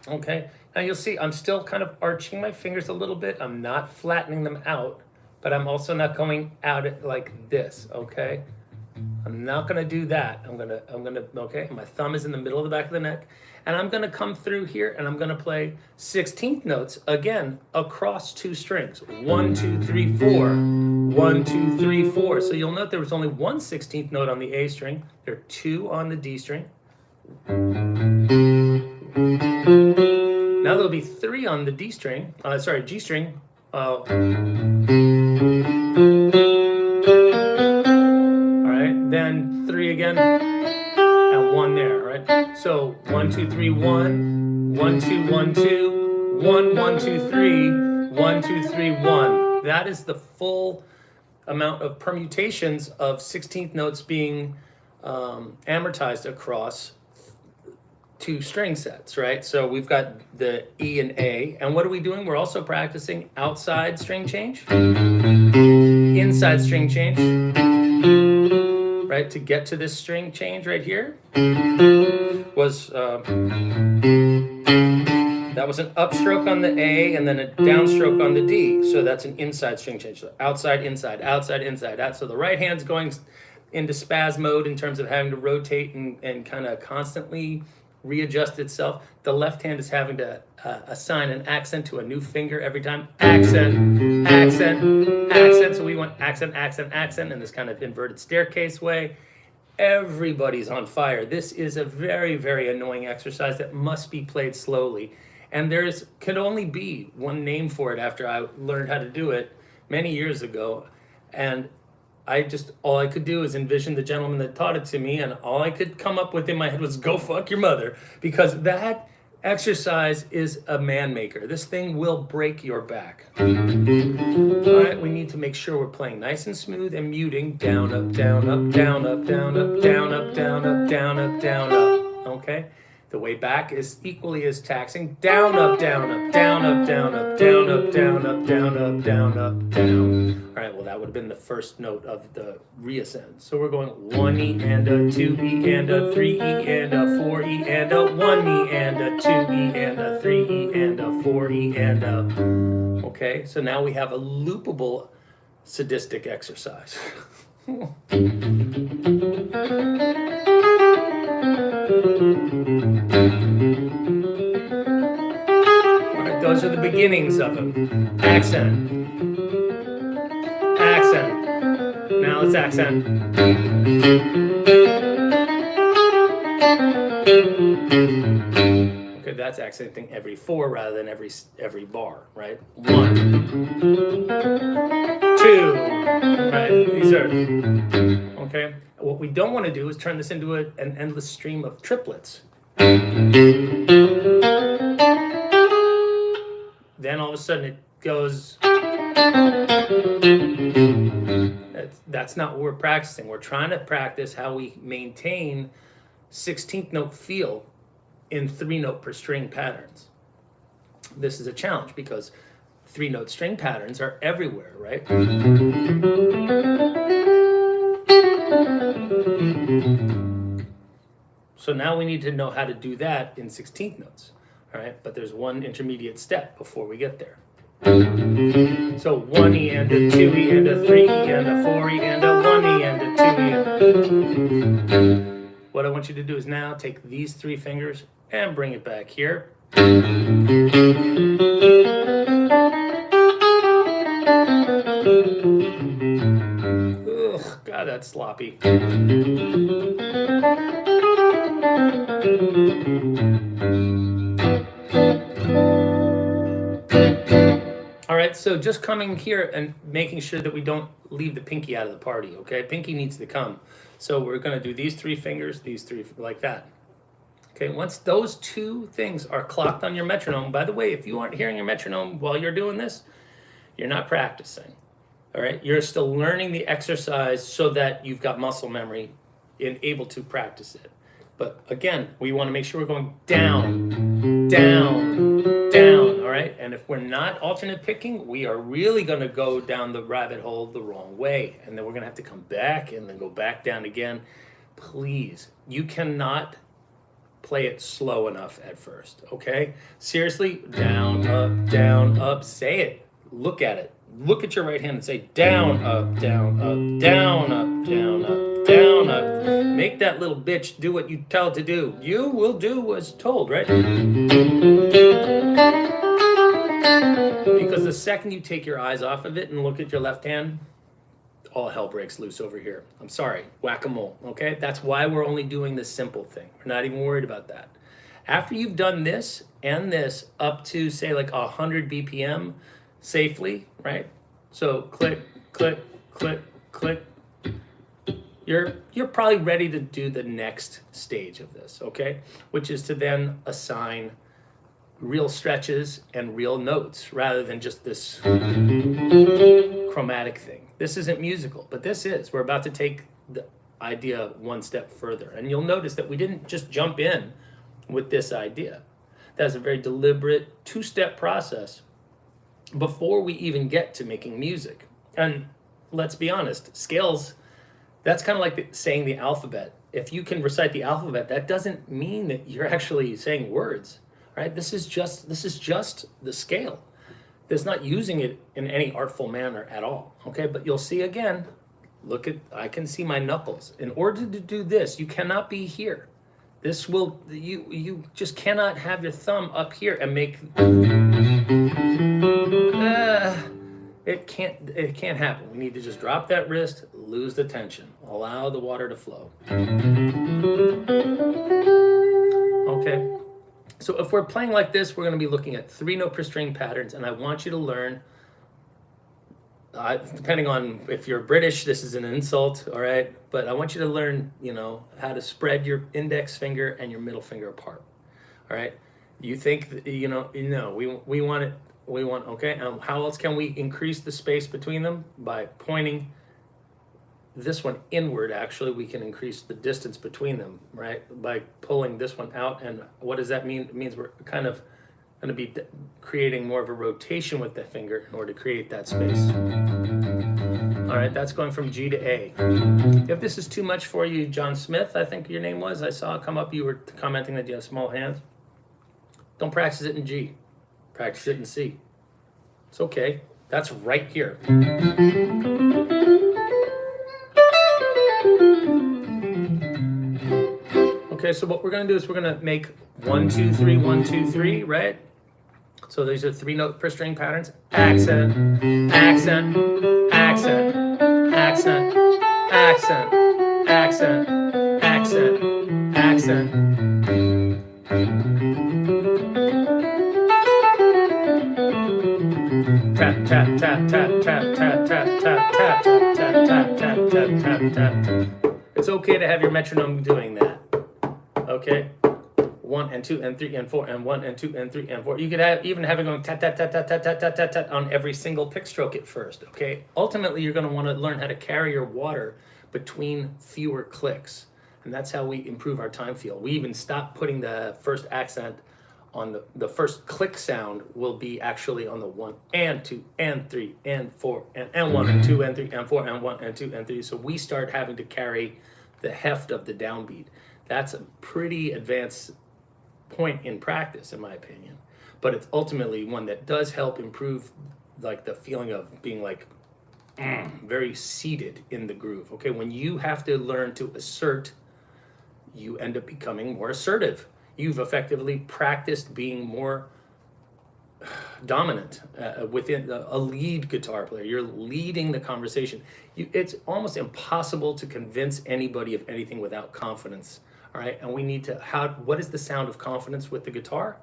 Okay, now you'll see I'm still kind of arching my fingers a little bit. I'm not flattening them out, but I'm also not going out it like this, okay? I'm not gonna do that. Okay, my thumb is in the middle of the back of the neck, and I'm gonna come through here and I'm gonna play 16th notes again across 2 strings. 1, 2, 3, 4. 1, 2, 3, 4. So you'll note there was only one 16th note on the A string. There are 2 on the D string. Now there'll be 3 on the D string. G string. Then 3 again, and 1 there, right? So 1, 2, 3, 1, 1, 2, 1, 2, 1, 1, 2, 3, 1, 2, 3, 1. That is the full amount of permutations of 16th notes being amortized across 2 string sets, right? So we've got the E and A, and what are we doing? We're also practicing outside string change, inside string change, right? To get to this string change right here was that was an upstroke on the A and then a downstroke on the D. So that's an inside string change. So outside, inside, outside, inside, out. So the right hand's going into spaz mode in terms of having to rotate and kind of constantly readjust itself. The left hand is having to assign an accent to a new finger every time. Accent, accent, accent. So we went accent, accent, accent in this kind of inverted staircase way. Everybody's on fire. This is a very, very annoying exercise that must be played slowly. And could only be one name for it after I learned how to do it many years ago. And all I could do is envision the gentleman that taught it to me, and all I could come up with in my head was go fuck your mother, because that exercise is a man maker. This thing will break your back. All right, we need to make sure we're playing nice and smooth and muting down, up, down, up, down, up, down, up, down, up, down, up, down, up, down, up. Okay? The way back is equally as taxing. Down, up, down, up, down, up, down, up, down, up, down, up, down, up, down, up, down. All right, well, that would have been the first note of the reascend. So we're going 1 E and a 2 E and a 3 E and a 4 E and a 1 E and a 2 E and a 3 E and a 4 E and a... Okay, so now we have a loopable sadistic exercise. Those are the beginnings of them. Accent. Accent. Now let's accent. Okay, that's accenting every 4 rather than every bar, right? 1, 2, right? These are, okay? What we don't want to do is turn this into an endless stream of triplets. Then all of a sudden it goes. That's not what we're practicing. We're trying to practice how we maintain 16th note feel in 3-note per string patterns. This is a challenge because 3-note string patterns are everywhere, right? So now we need to know how to do that in 16th notes. All right, but there's one intermediate step before we get there. So 1 E and a 2 E and a 3 E and a 4 E and a 1 E and a 2 E. What I want you to do is now take these 3 fingers and bring it back here. Ugh, God, that's sloppy. All right, so just coming here and making sure that we don't leave the pinky out of the party, okay? Pinky needs to come. So we're going to do these 3 fingers, these 3, like that. Okay, once those 2 things are clocked on your metronome, by the way, if you aren't hearing your metronome while you're doing this, you're not practicing, all right? You're still learning the exercise so that you've got muscle memory and able to practice it. But again, we want to make sure we're going down, down, down, all right? And if we're not alternate picking, we are really going to go down the rabbit hole the wrong way. And then we're going to have to come back and then go back down again. Please, you cannot play it slow enough at first, okay? Seriously, down, up, say it. Look at it. Look at your right hand and say down, up, down, up, down, up, down, up. down, up. Make that little bitch do what you tell it to do. You will do as told, right? Because the second you take your eyes off of it and look at your left hand, all hell breaks loose over here. I'm sorry, whack-a-mole, okay? That's why we're only doing this simple thing. We're not even worried about that. After you've done this and this up to, say, like 100 BPM safely, right? So click, click, click, click. You're probably ready to do the next stage of this, okay? Which is to then assign real stretches and real notes rather than just this chromatic thing. This isn't musical, but this is. We're about to take the idea one step further. And you'll notice that we didn't just jump in with this idea. That's a very deliberate two-step process before we even get to making music. And let's be honest, scales, that's kind of like saying the alphabet. If you can recite the alphabet, that doesn't mean that you're actually saying words, right? This is just the scale. That's not using it in any artful manner at all, okay? But you'll see again, I can see my knuckles. In order to do this, you cannot be here. This will, you just cannot have your thumb up here and make, it can't happen. We need to just drop that wrist, lose the tension, allow the water to flow. Okay. So if we're playing like this, we're going to be looking at 3-note per string patterns, and I want you to learn, depending on if you're British, this is an insult, all right? But I want you to learn, how to spread your index finger and your middle finger apart, all right? You think, we want it, okay? How else can we increase the space between them? By pointing this one inward. Actually, we can increase the distance between them, right? By pulling this one out. And what does that mean? It means we're kind of going to be creating more of a rotation with the finger in order to create that space. All right, that's going from G to A. If this is too much for you, John Smith, I think your name was, I saw it come up, you were commenting that you have small hands. Don't practice it in G. Practice it in C. It's okay. That's right here. Okay, so what we're going to do is we're going to make 1, 2, 3, 1, 2, 3, right? So these are 3-note per string patterns. Accent, accent, accent, accent, accent, accent, accent, accent. Tap, tap, tap, tap, tap, tap, tap, tap, tap, tap, tap, tap, tap, tap, tap, tap. It's okay to have your metronome doing that. Okay, 1 and 2 and 3 and 4 and 1 and 2 and 3 and 4. You could even have it going tat tat tat tat tat tat tat tat tat on every single pick stroke at first. Okay, ultimately you're going to want to learn how to carry your water between fewer clicks, and that's how we improve our time feel. We even stop putting the first accent on the first click sound will be actually on the 1 and 2 and 3 and 4 and 1 and 2 and 3 and 4 and 1 and 2 and 3. So we start having to carry the heft of the downbeat. That's a pretty advanced point in practice, in my opinion. But it's ultimately one that does help improve like the feeling of being like very seated in the groove. Okay, when you have to learn to assert, you end up becoming more assertive. You've effectively practiced being more dominant within a lead guitar player. You're leading the conversation. It's almost impossible to convince anybody of anything without confidence. All right, and we need to, what is the sound of confidence with the guitar?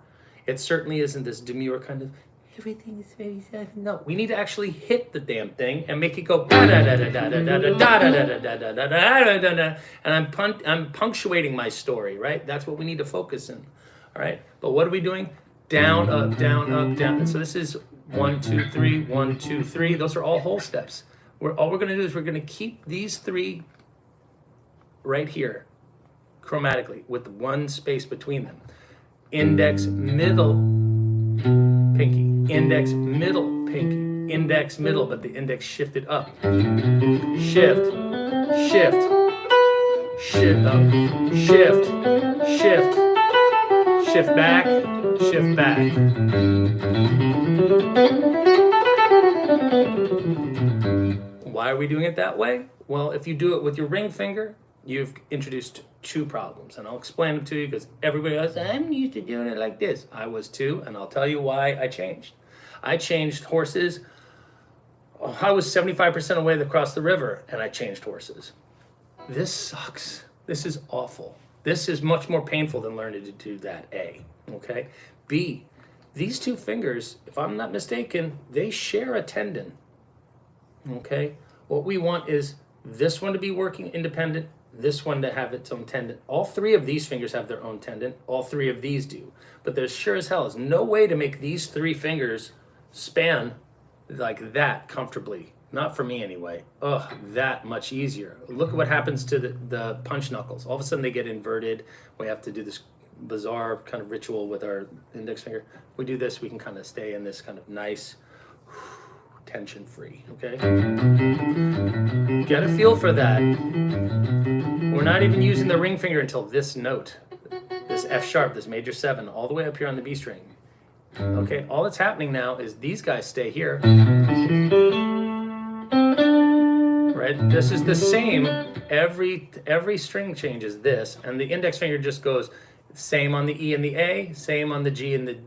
It certainly isn't this demure kind of, everything is very safe. No, we need to actually hit the damn thing and make it go da da da da da da da da da da da da da da da. And I'm punctuating my story, right? That's what we need to focus in. All right, but what are we doing? Down, up, down, up, down. And so this is 1, 2, 3, 1, 2, 3. Those are all whole steps. All we're going to do is we're going to keep these 3 right here, chromatically, with 1 space between them. Index, middle, pinky. Index, middle, pinky. Index, middle, but the index shifted up. Shift, shift, shift up, shift, shift, shift back, shift back. Why are we doing it that way? Well, if you do it with your ring finger, you've introduced two problems, and I'll explain them to you because everybody else, I'm used to doing it like this. I was too, and I'll tell you why I changed. I changed horses. I was 75% away across the river, and I changed horses. This sucks. This is awful. This is much more painful than learning to do that, A, okay? B, these two fingers, if I'm not mistaken, they share a tendon, okay? What we want is this one to be working independent, this one to have its own tendon. All three of these fingers have their own tendon. All three of these do. But there sure as hell is no way to make these three fingers span like that comfortably. Not for me anyway. Ugh, that much easier. Look at what happens to the punch knuckles. All of a sudden they get inverted. We have to do this bizarre kind of ritual with our index finger. If we do this, we can kind of stay in this kind of nice tension free, okay? Get a feel for that. We're not even using the ring finger until this note, this F sharp, this major 7, all the way up here on the B string. Okay, all that's happening now is these guys stay here. Right? This is the same, every string changes this, and the index finger just goes same on the E and the A, same on the G and the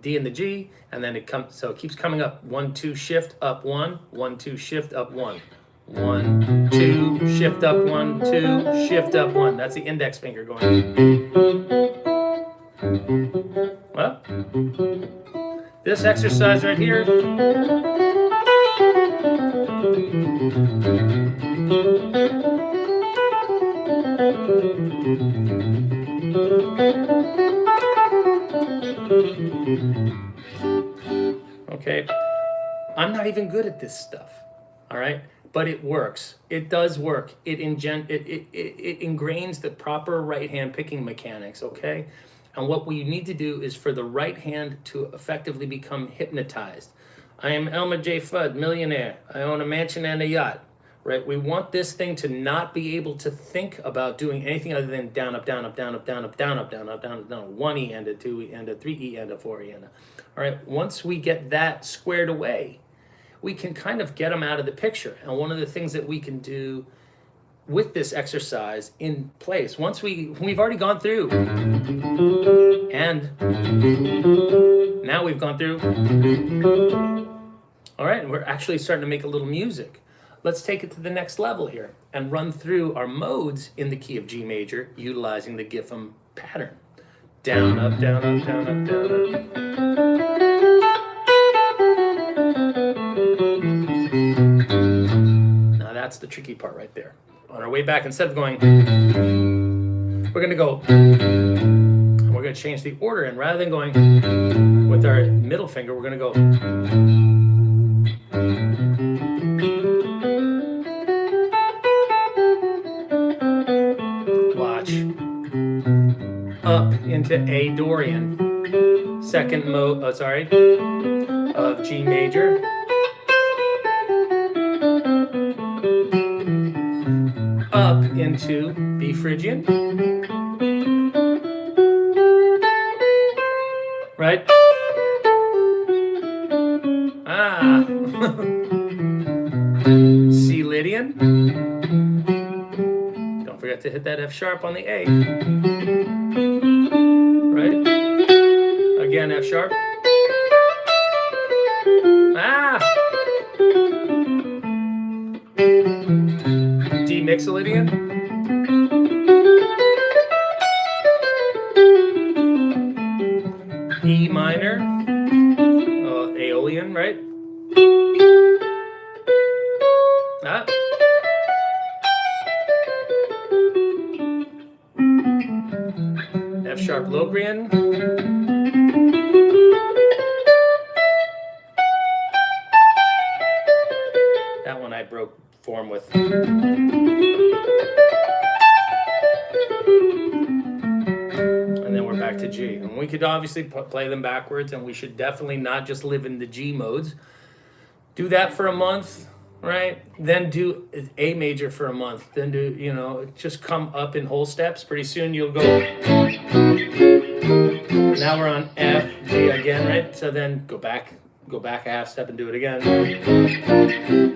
D and the G, and then it comes, so it keeps coming up. 1, 2, shift up 1, 1, 2, shift up 1, 1, 2, shift up 1, 2, shift up 1. That's the index finger going. Well, this exercise right here. Okay, I'm not even good at this stuff, all right? But it works. It does work. It ingrains the proper right hand picking mechanics, okay? And what we need to do is for the right hand to effectively become hypnotized. I am Elmer J. Fudd, millionaire. I own a mansion and a yacht, right? We want this thing to not be able to think about doing anything other than down, up, down, up, down, up, down, up, down, up, down, up, down, up, down, 1 E and a 2 E and a 3 E and a 4 E and a. All right, once we get that squared away, we can kind of get them out of the picture. And one of the things that we can do with this exercise in place, once we've already gone through, and now we've gone through, all right, and we're actually starting to make a little music. Let's take it to the next level here and run through our modes in the key of G major utilizing the GIFAM pattern. Down, up, down, up, down, up, down, up. Now that's the tricky part right there. On our way back, instead of going, we're going to go, and we're going to change the order, and rather than going with our middle finger, we're going to go. Watch. Up into A Dorian. Second mode, of G major. Up into B Phrygian. Right? Ah. C Lydian. Don't forget to hit that F sharp on the A. Right? Again, F sharp. Ah. D Mixolydian. E minor. Aeolian, right? Ah. F sharp Locrian. That one I broke form with. And then we're back to G. And we could obviously play them backwards, and we should definitely not just live in the G modes. Do that for a month, right? Then do A major for a month. Then do, just come up in whole steps. Pretty soon you'll go. Now we're on F, G again, right? So then go back go back a half step and do it again.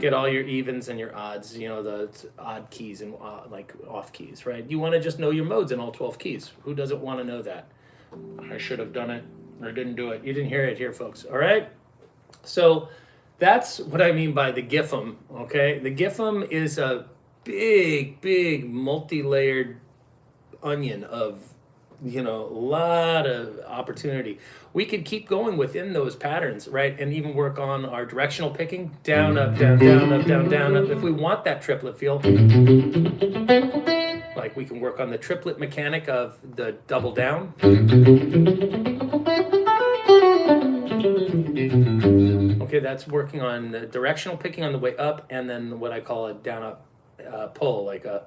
Get all your evens and your odds, you know, the odd keys and like off keys, right? You want to just know your modes in all 12 keys. Who doesn't want to know that? I should have done it or didn't do it. You didn't hear it here, folks. All right. So that's what I mean by the GIFAM. Okay. The GIFAM is a big, multi-layered onion of, you know, a lot of opportunity. We could keep going within those patterns, right? And even work on our directional picking, down, up, down, down, up, down, down, up. If we want that triplet feel, like we can work on the triplet mechanic of the double down. Okay, that's working on the directional picking on the way up, and then what I call a down up pull, like a.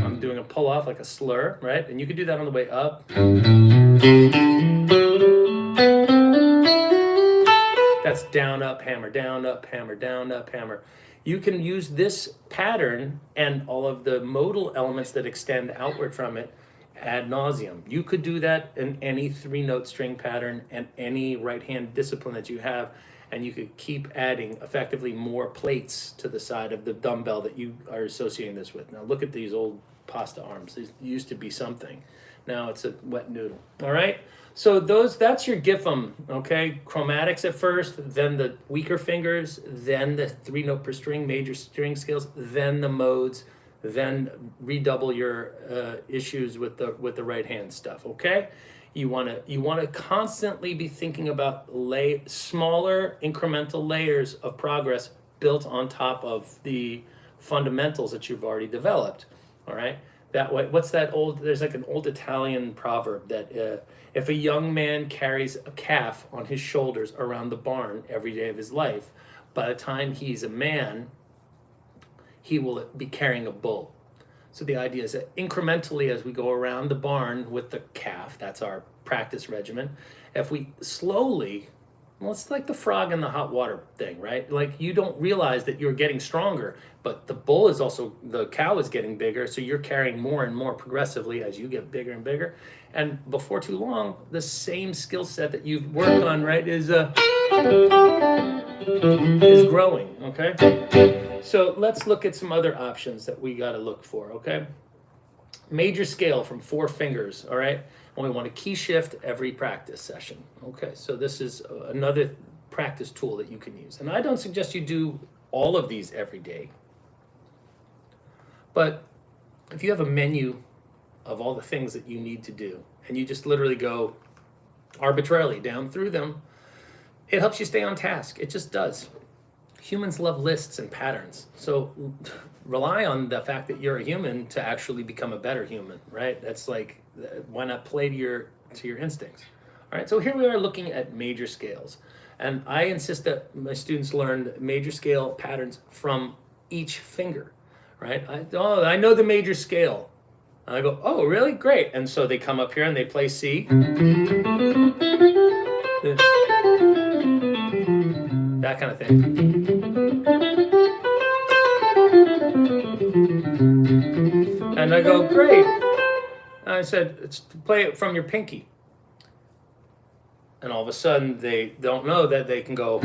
I'm doing a pull off like a slur, right? And you could do that on the way up. That's down, up, hammer, down, up, hammer, down, up, hammer. You can use this pattern and all of the modal elements that extend outward from it ad nauseum. You could do that in any 3-note string pattern and any right hand discipline that you have, and you could keep adding effectively more plates to the side of the dumbbell that you are associating this with. Now look at these old pasta arms. These used to be something. Now it's a wet noodle. All right? So that's your GIFAM, okay? Chromatics at first, then the weaker fingers, then the 3-note per string, major string scales, then the modes, then redouble your issues with the right hand stuff, okay? You want to constantly be thinking about smaller incremental layers of progress built on top of the fundamentals that you've already developed. All right. That way, there's like an old Italian proverb that if a young man carries a calf on his shoulders around the barn every day of his life, by the time he's a man, he will be carrying a bull. So the idea is that incrementally as we go around the barn with the calf, that's our practice regimen, if we slowly, well, it's like the frog in the hot water thing, right? Like you don't realize that you're getting stronger, but the cow is getting bigger, so you're carrying more and more progressively as you get bigger and bigger. And before too long, the same skill set that you've worked on, right, is growing, okay? So let's look at some other options that we got to look for, okay? Major scale from 4 fingers, all right? And we want to key shift every practice session. Okay, so this is another practice tool that you can use. And I don't suggest you do all of these every day. But if you have a menu of all the things that you need to do, and you just literally go arbitrarily down through them, it helps you stay on task. It just does. Humans love lists and patterns. So rely on the fact that you're a human to actually become a better human, right? That's like, why not play to your instincts? All right, so here we are looking at major scales. And I insist that my students learn major scale patterns from each finger, right? I know the major scale. And I go, oh, really? Great. And so they come up here and they play C. That kind of thing. And I go, great. And I said, play it from your pinky. And all of a sudden, they don't know that they can go,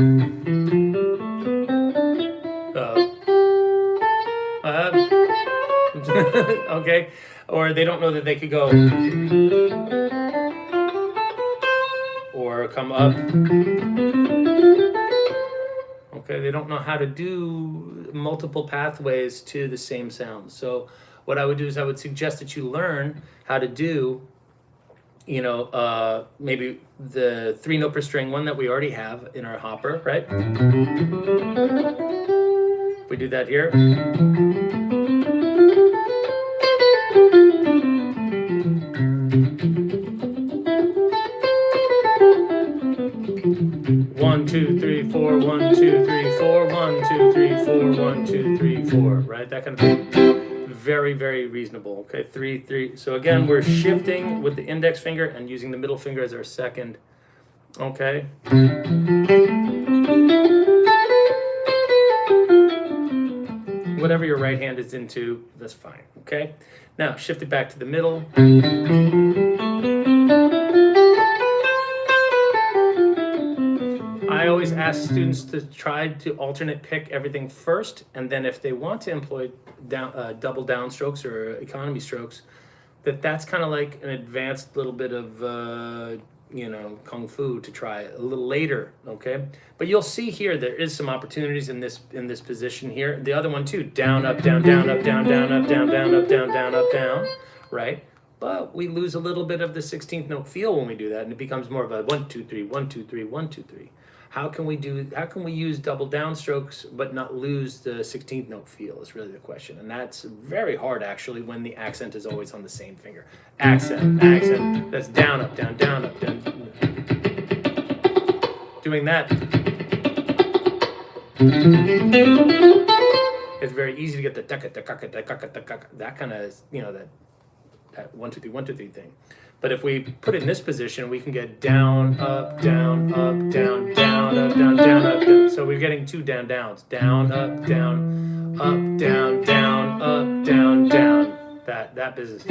okay? Or they don't know that they could go, or come up. Okay, they don't know how to do multiple pathways to the same sound. So what I would do is I would suggest that you learn how to do, maybe the 3-note per string one that we already have in our hopper, right? If we do that here. 1, 2, 3, 4, 1, 2, 3, 4, 1, 2, 3, 4, 1, 2, 3, 4, right? That kind of thing. Very, very reasonable. Okay, 3, 3. So again, we're shifting with the index finger and using the middle finger as our second. Okay. Whatever your right hand is into, that's fine. Okay. Now shift it back to the middle. ask students to try to alternate pick everything first, and then if they want to employ double downstrokes or economy strokes, that's kind of like an advanced little bit of kung fu to try a little later, okay? But you'll see here there is some opportunities in this position here. The other one too, down, up, down, down, up, down, down, up, down, down, up, down, down, up, down, right? But we lose a little bit of the 16th note feel when we do that, and it becomes more of a 1, 2, 3, 1, 2, 3, 1, 2, 3. How can we use double downstrokes but not lose the 16th note feel is really the question. And that's very hard actually when the accent is always on the same finger. Accent, accent, that's down, up, down, down, up, down. Doing that, it's very easy to get the that kind of, that 1, 2, 3, 1, 2, 3 thing. But if we put it in this position, we can get down, up, down, up, down, down, up, down, down, up, down. So we're getting 2 down, downs. Down, up, down, up, down, down, up, down, down. That business.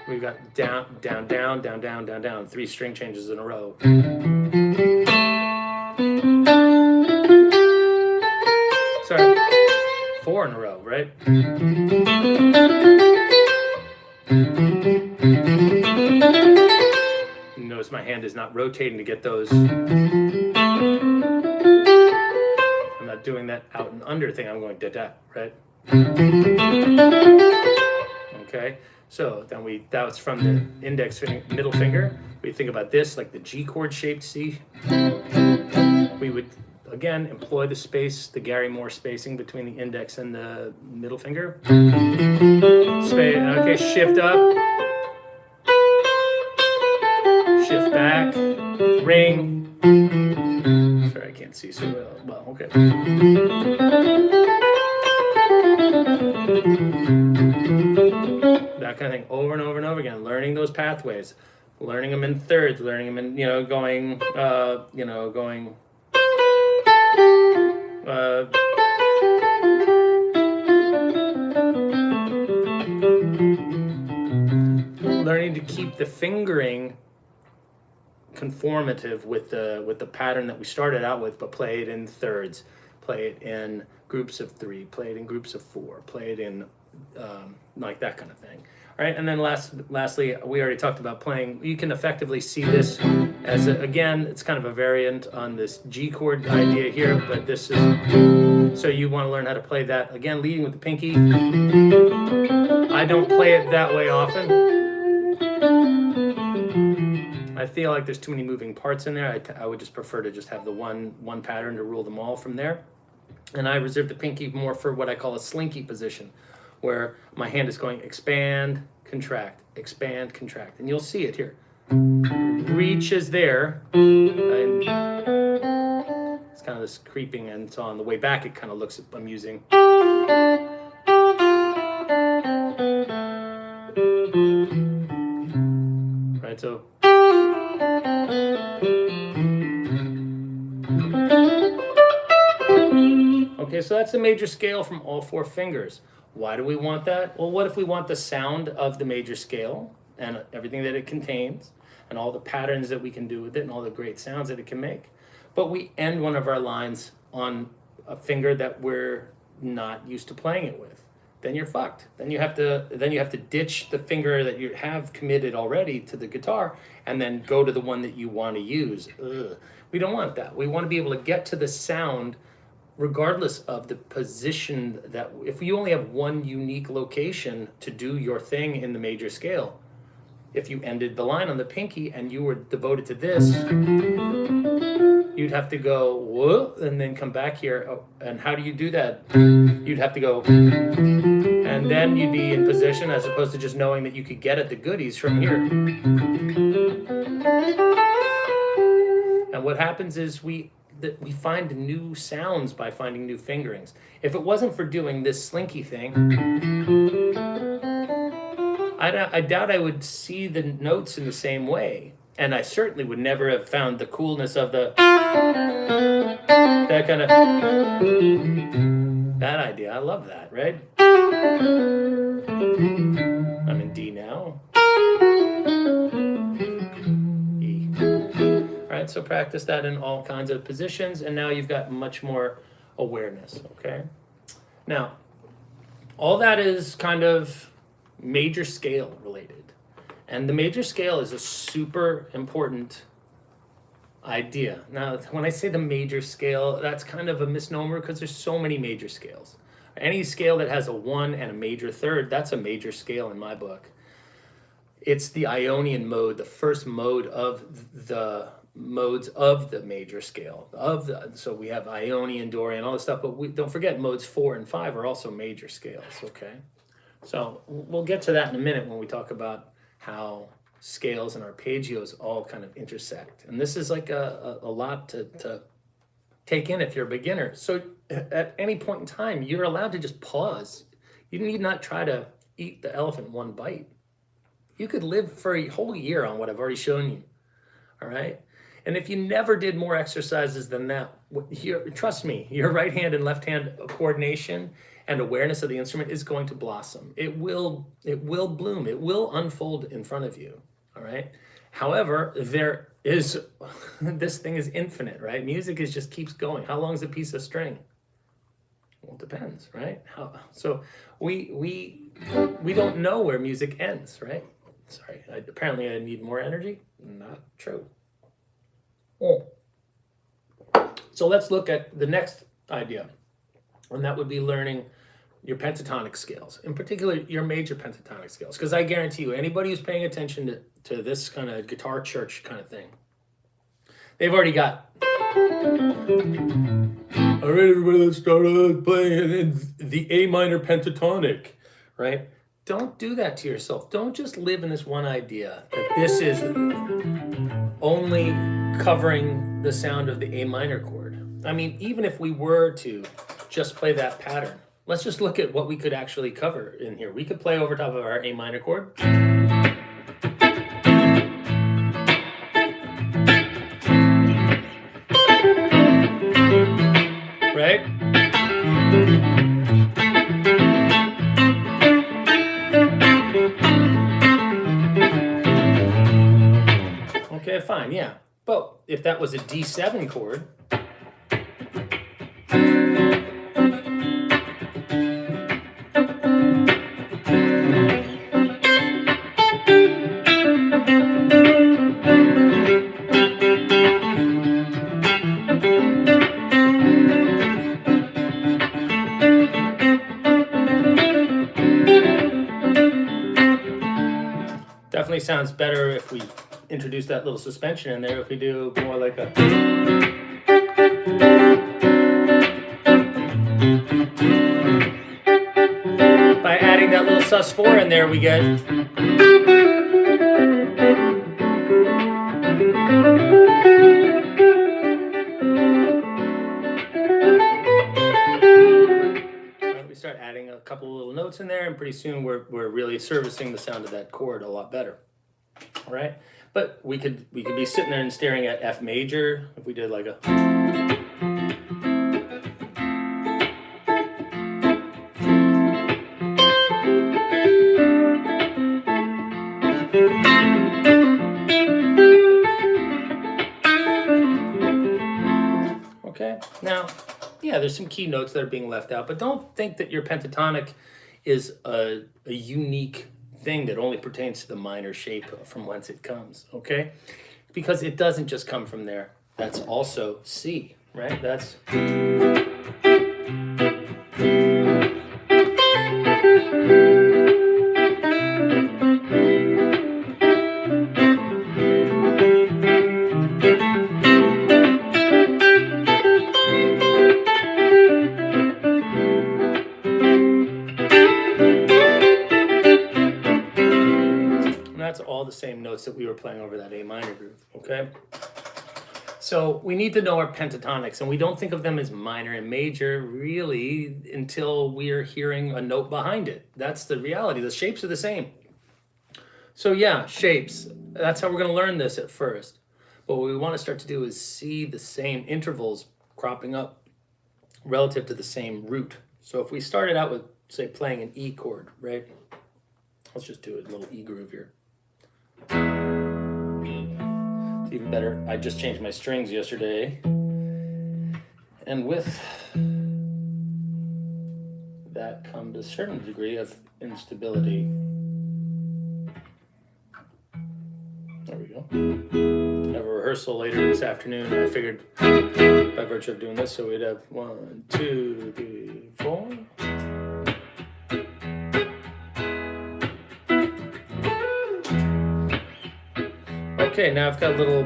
We've got down, down, down, down, down, down, down. 3 string changes in a row. Sorry, 4 in a row, right? Notice my hand is not rotating to get those. I'm not doing that out and under thing. I'm going da-da, right? Okay, so then that was from the index finger, middle finger. We think about this like the G chord shaped C. We would again employ the space, the Gary Moore spacing between the index and the middle finger. Okay, shift up. Shift back, ring. Sorry, I can't see so well. Okay. That kind of thing over and over and over again. Learning those pathways, learning them in thirds, learning them in going. Learning to keep the fingering conformative with the pattern that we started out with, but play it in thirds, play it in groups of 3, play it in groups of 4, play it in like that kind of thing. All right, and then lastly, we already talked about playing. You can effectively see this as again, it's kind of a variant on this G chord idea here, but this is so you want to learn how to play that again, leading with the pinky. I don't play it that way often. I feel like there's too many moving parts in there. I would just prefer to just have the one pattern to rule them all from there. And I reserve the pinky more for what I call a slinky position, where my hand is going expand, contract, expand, contract. And you'll see it here. Reach is there. And it's kind of this creeping, and so on the way back it kind of looks amusing. Right, so okay, so that's the major scale from all 4 fingers. Why do we want that? Well, what if we want the sound of the major scale and everything that it contains and all the patterns that we can do with it and all the great sounds that it can make? But we end one of our lines on a finger that we're not used to playing it with. Then you're fucked. Then you have to ditch the finger that you have committed already to the guitar and then go to the one that you want to use. Ugh. We don't want that. We want to be able to get to the sound regardless of the position. That if you only have one unique location to do your thing in the major scale, if you ended the line on the pinky and you were devoted to this, you'd have to go whoa and then come back here. Oh, and how do you do that? You'd have to go and then you'd be in position, as opposed to just knowing that you could get at the goodies from here. And what happens is we find new sounds by finding new fingerings. If it wasn't for doing this slinky thing, I doubt I would see the notes in the same way. And I certainly would never have found the coolness of that kind of, that idea. I love that, right? I'm in D now. E. All right, right? So practice that in all kinds of positions, and now you've got much more awareness, okay? Now, all that is kind of major scale related. And the major scale is a super important idea. Now, when I say the major scale, that's kind of a misnomer because there's so many major scales. Any scale that has a 1 and a major third, that's a major scale in my book. It's the Ionian mode, the first mode of the modes of the major scale. So we have Ionian, Dorian, all this stuff, but we don't forget modes 4 and 5 are also major scales, okay? So we'll get to that in a minute when we talk about how scales and arpeggios all kind of intersect. And this is like a lot to take in if you're a beginner. So at any point in time, you're allowed to just pause. You need not try to eat the elephant in one bite. You could live for a whole year on what I've already shown you, all right? And if you never did more exercises than that, trust me, your right hand and left hand coordination and awareness of the instrument is going to blossom. It will bloom. It will unfold in front of you, all right? However, this thing is infinite, right? Music just keeps going. How long is a piece of string? Well, it depends, right? So we don't know where music ends, right? Sorry, apparently I need more energy. Not true. So let's look at the next idea, and that would be learning your pentatonic scales, in particular your major pentatonic scales, because I guarantee you, anybody who's paying attention to this kind of guitar church kind of thing, they've already got, all right, everybody, let's start playing the A minor pentatonic, right? Don't do that to yourself. Don't just live in this one idea that this is only covering the sound of the A minor chord. I mean, even if we were to just play that pattern, let's just look at what we could actually cover in here. We could play over top of our A minor chord. Right? Okay, fine, yeah. But if that was a D7 chord, definitely sounds better if we introduce that little suspension in there. If we do more like a, by adding that little sus4 in there, we get, we start adding a couple of little notes in there, and pretty soon we're really servicing the sound of that chord a lot better. All right, but we could be sitting there and staring at F major if we did like a, okay. Now, yeah, there's some key notes that are being left out, but don't think that your pentatonic is a unique thing that only pertains to the minor shape from whence it comes, okay? Because it doesn't just come from there. That's also C, right? That's, all the same notes that we were playing over that A minor groove, okay? So we need to know our pentatonics, and we don't think of them as minor and major really until we're hearing a note behind it. That's the reality. The shapes are the same. So yeah, shapes. That's how we're going to learn this at first. But what we want to start to do is see the same intervals cropping up relative to the same root. So if we started out with, say, playing an E chord, right? Let's just do a little E groove here. So even better, I just changed my strings yesterday. And with that comes a certain degree of instability. There we go. I have a rehearsal later this afternoon. I figured by virtue of doing this, so we'd have 1, 2, 3, 4. Okay, now I've got a little.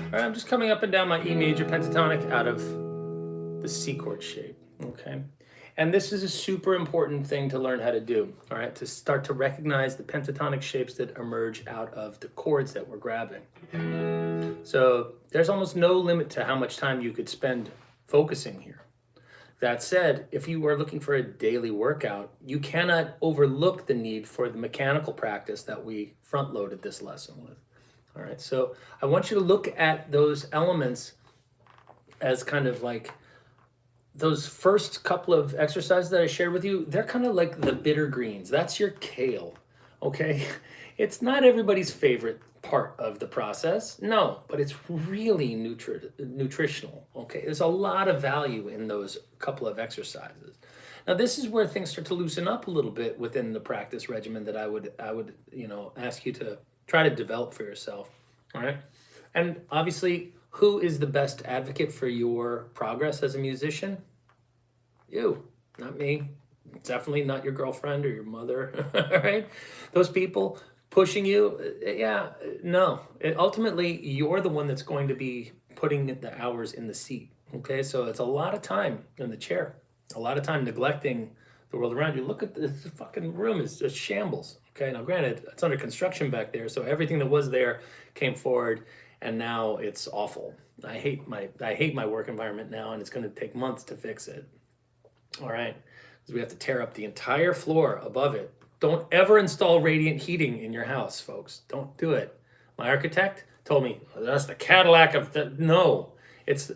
Alright, I'm just coming up and down my E major pentatonic out of the C chord shape, okay? And this is a super important thing to learn how to do, all right? To start to recognize the pentatonic shapes that emerge out of the chords that we're grabbing. So there's almost no limit to how much time you could spend focusing here. That said, if you are looking for a daily workout, you cannot overlook the need for the mechanical practice that we front-loaded this lesson with. All right, so I want you to look at those elements as kind of like those first couple of exercises that I shared with you. They're kind of like the bitter greens. That's your kale, okay? It's not everybody's favorite part of the process, no, but it's really nutritional, okay? There's a lot of value in those couple of exercises. Now, this is where things start to loosen up a little bit within the practice regimen that I would ask you to try to develop for yourself, all right? And obviously, who is the best advocate for your progress as a musician? You, not me. Definitely not your girlfriend or your mother, all right? Those people pushing you, yeah, no. Ultimately, you're the one that's going to be putting the hours in the seat, okay? So it's a lot of time in the chair, a lot of time neglecting the world around you. Look at this fucking room, it's just shambles, okay? Now, granted, it's under construction back there, so everything that was there came forward, and now it's awful. I hate my work environment now, and it's gonna take months to fix it, all right? Because we have to tear up the entire floor above it. Don't ever install radiant heating in your house, folks. Don't do it. My architect told me, oh, that's the Cadillac of the, no. It's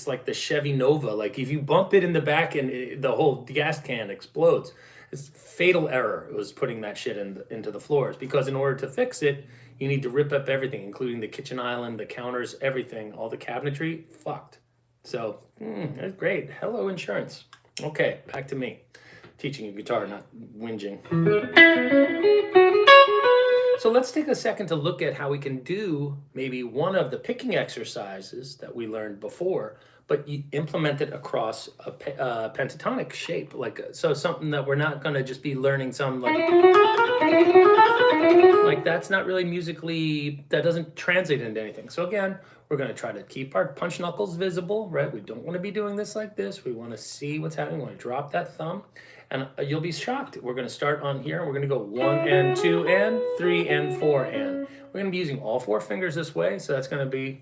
like the Chevy Nova. Like if you bump it in the back and the whole gas can explodes. It's fatal error. It was putting that shit into the floors, because in order to fix it, you need to rip up everything, including the kitchen island, the counters, everything, all the cabinetry, fucked. So, that's great. Hello, insurance. Okay, back to me. Teaching you guitar, not whinging. So let's take a second to look at how we can do maybe one of the picking exercises that we learned before, but you implement it across a pentatonic shape. So something that we're not gonna just be learning some like that's not really musically, that doesn't translate into anything. So again, we're gonna try to keep our punch knuckles visible, right? We don't wanna be doing this like this. We wanna see what's happening. We wanna drop that thumb. And you'll be shocked. We're gonna start on here. We're gonna go 1 and 2 and 3 and 4 and. We're gonna be using all 4 fingers this way, so that's gonna be,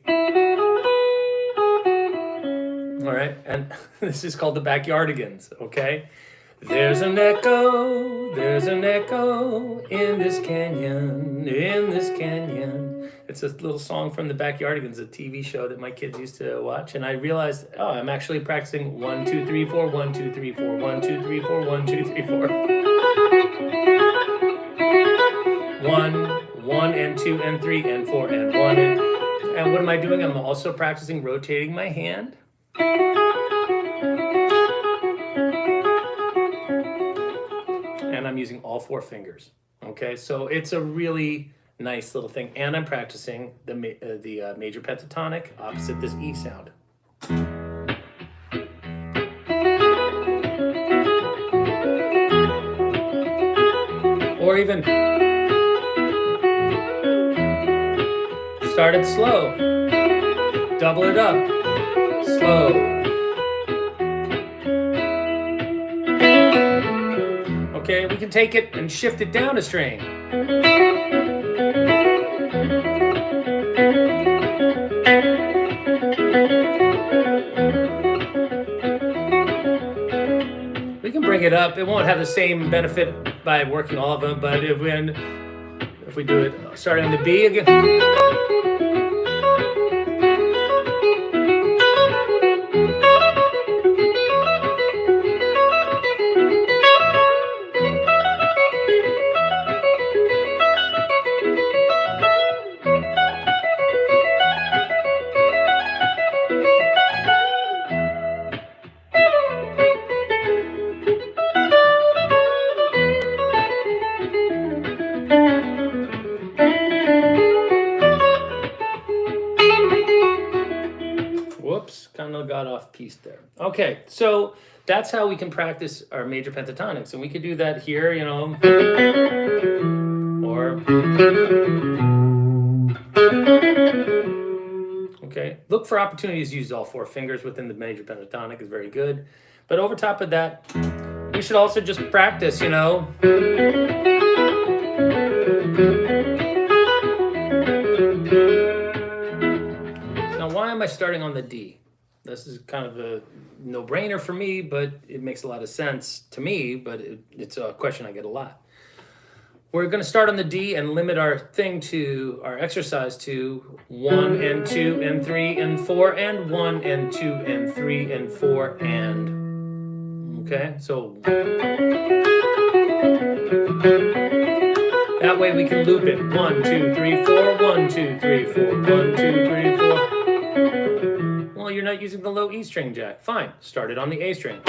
all right, and this is called the backyardigans, okay? There's an echo in this canyon, in this canyon. It's a little song from the Backyardigans, a TV show that my kids used to watch, and I realized, oh, I'm actually practicing 1, 2, 3, 4, 1, 2, 3, 4, 1, 2, 3, 4, 1, 2, 3, 4. 1 and 2 and 3 and 4 and 1 and what am I doing? I'm also practicing rotating my hand. And I'm using all 4 fingers, okay? So it's a really nice little thing. And I'm practicing the major pentatonic opposite this E sound. Or even start it slow, double it up, slow. Okay, we can take it and shift it down a string. We can bring it up. It won't have the same benefit by working all of them, but if we do it starting on the B again. Whoops, kind of got off piece there. Okay, so that's how we can practice our major pentatonics, and we could do that here, you know, or okay. Look for opportunities to use all 4 fingers within the major pentatonic is very good, but over top of that, we should also just practice, you know. Now, why am I starting on the D? This is kind of a no-brainer for me, but it makes a lot of sense to me, but it's a question I get a lot. We're going to start on the D and limit our exercise to 1 and 2 and 3 and 4 and 1 and 2 and 3 and 4 and, okay? So that way we can loop it. 1, 2, 3, 4, 1, 2, 3, 4, 1, 2, 3, 4. Well, you're not using the low E string, Jack. Fine, start it on the A string.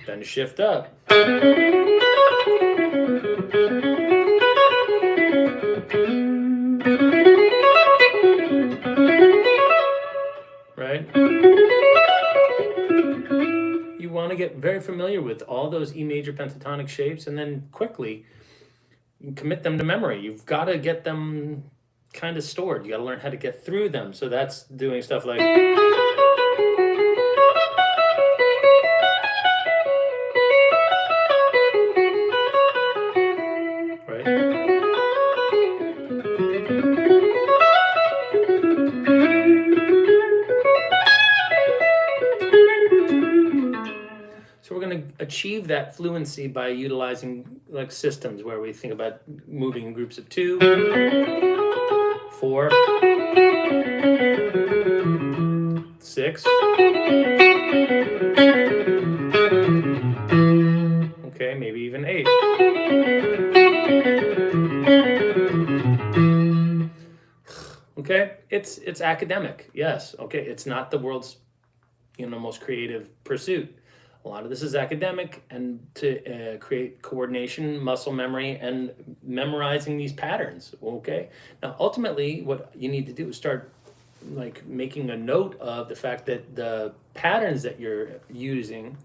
Then shift up. Right? You want to get very familiar with all those E major pentatonic shapes, and then quickly you commit them to memory. You've got to get them kind of stored. You got to learn how to get through them. So that's doing stuff like, achieve that fluency by utilizing like systems where we think about moving in groups of 2, 4, 6, okay, maybe even 8. Okay, it's academic, yes. Okay, it's not the world's most creative pursuit. A lot of this is academic, and to create coordination, muscle memory, and memorizing these patterns, okay? Now, ultimately, what you need to do is start like making a note of the fact that the patterns that you're using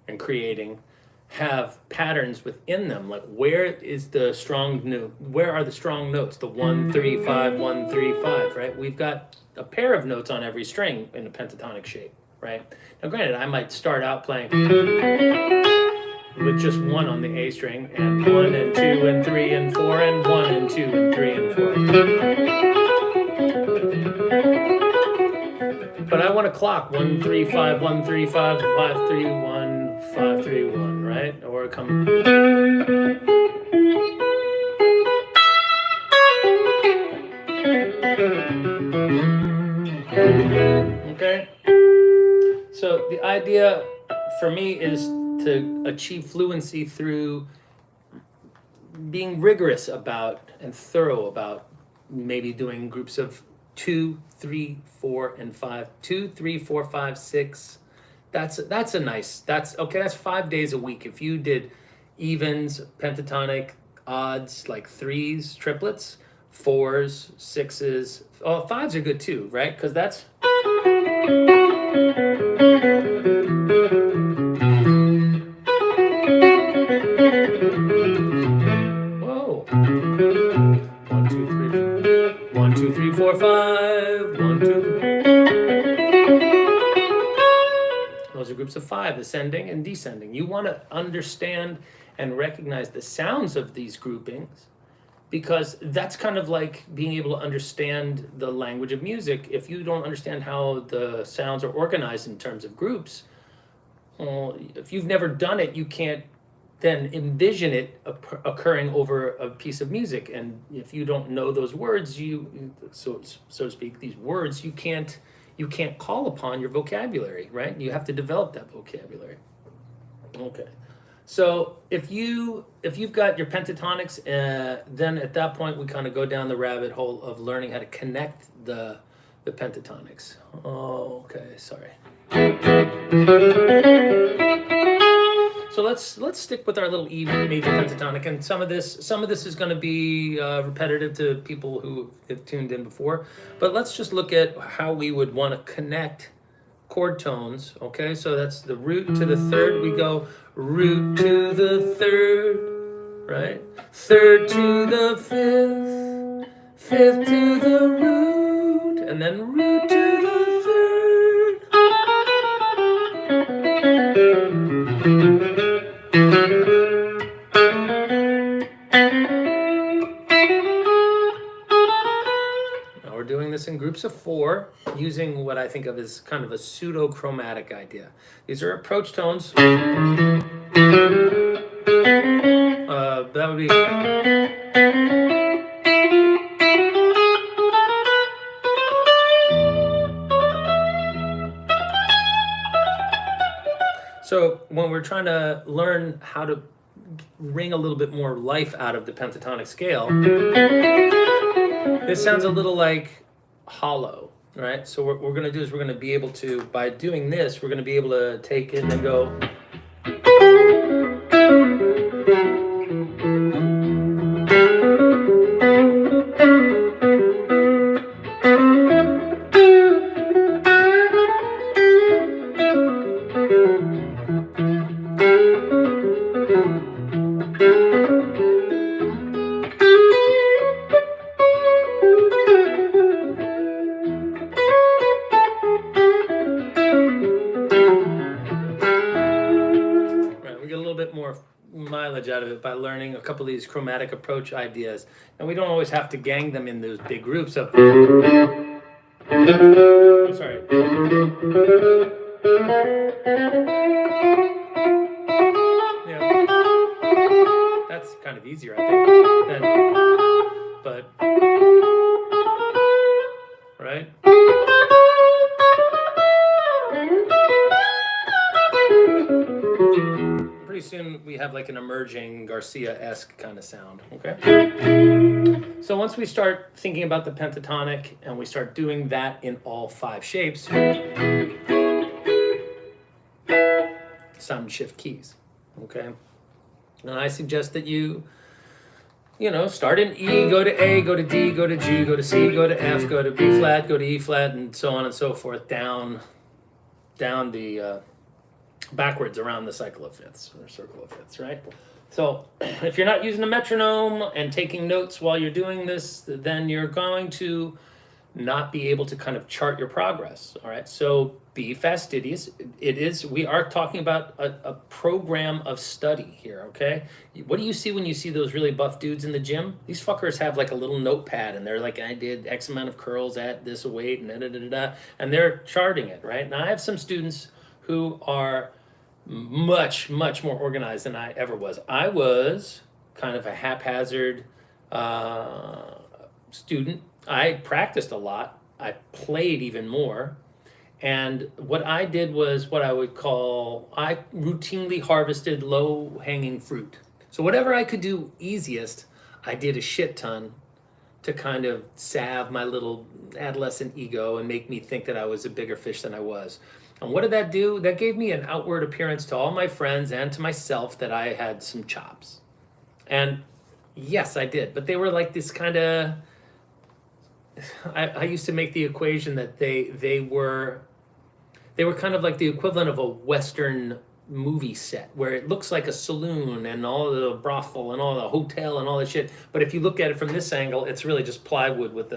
and creating have patterns within them. Like, where is the strong note? Where are the strong notes? The 1, 3, 5, 1, 3, 5, right? We've got a pair of notes on every string in a pentatonic shape. Right? Now, granted, I might start out playing with just 1 on the A string, and 1 and 2 and 3 and 4 and 1 and 2 and 3 and 4. But I want to clock 1, 3, 5, 1, 3, 5, 5, 3, 1, 5, 3, 1, right? Or come. Okay? So the idea for me is to achieve fluency through being rigorous about and thorough about maybe doing groups of 2, 3, 4, and 5. 2, 3, 4, 5, 6. That's a nice, that's 5 days a week. If you did evens, pentatonic, odds, like 3s, triplets, 4s, 6s, 5s are good too, right? Because that's. Whoa. 1, 2, 3. 1, 2, 3, 4, 5. 1, 2. Those are groups of 5, ascending and descending. You want to understand and recognize the sounds of these groupings, because that's kind of like being able to understand the language of music. If you don't understand how the sounds are organized in terms of groups, well, if you've never done it, you can't then envision it occurring over a piece of music. And if you don't know those words, so to speak, these words, you can't call upon your vocabulary, right? You have to develop that vocabulary. Okay. So if you've got your pentatonics, then at that point we kind of go down the rabbit hole of learning how to connect the pentatonics. Oh, okay, sorry. So let's stick with our little E major pentatonic, and some of this is going to be repetitive to people who have tuned in before, but let's just look at how we would want to connect chord tones. Okay, so that's the root to the third. We go root to the third, right? Third to the fifth, fifth to the root, and then root to the third. Now we're doing this in groups of 4, using what I think of as kind of a pseudo-chromatic idea. These are approach tones. That would be... So when we're trying to learn how to wring a little bit more life out of the pentatonic scale, this sounds a little like hollow, right? So what we're going to do is we're going to be able to, by doing this, we're going to be able to take it and go... mileage out of it by learning a couple of these chromatic approach ideas. And we don't always have to gang them in those big groups of... Sorry. Yeah. That's kind of easier, I think. But... Right? Pretty soon we have like an emerging Garcia-esque kind of sound, okay? So once we start thinking about the pentatonic and we start doing that in all 5 shapes, sound shift keys, okay? And I suggest that you know, start in E, go to A, go to D, go to G, go to C, go to F, go to B flat, go to E flat, and so on and so forth, down the... backwards around the cycle of fifths or circle of fifths, right? So if you're not using a metronome and taking notes while you're doing this, then you're going to not be able to kind of chart your progress, all right? So be fastidious. We are talking about a program of study here, okay? What do you see when you see those really buff dudes in the gym? These fuckers have like a little notepad and they're like, I did X amount of curls at this weight and and they're charting it, right? Now I have some students who are much more organized than I ever was. I was kind of a haphazard student. I practiced a lot. I played even more. And what I did was what I would call, I routinely harvested low-hanging fruit. So whatever I could do easiest, I did a shit ton to kind of salve my little adolescent ego and make me think that I was a bigger fish than I was. And what did that do? That gave me an outward appearance to all my friends and to myself that I had some chops. And yes, I did. But they were like this kind of... I used to make the equation that they were kind of like the equivalent of a Western movie set where it looks like a saloon and all the brothel and all the hotel and all that shit. But if you look at it from this angle, it's really just plywood with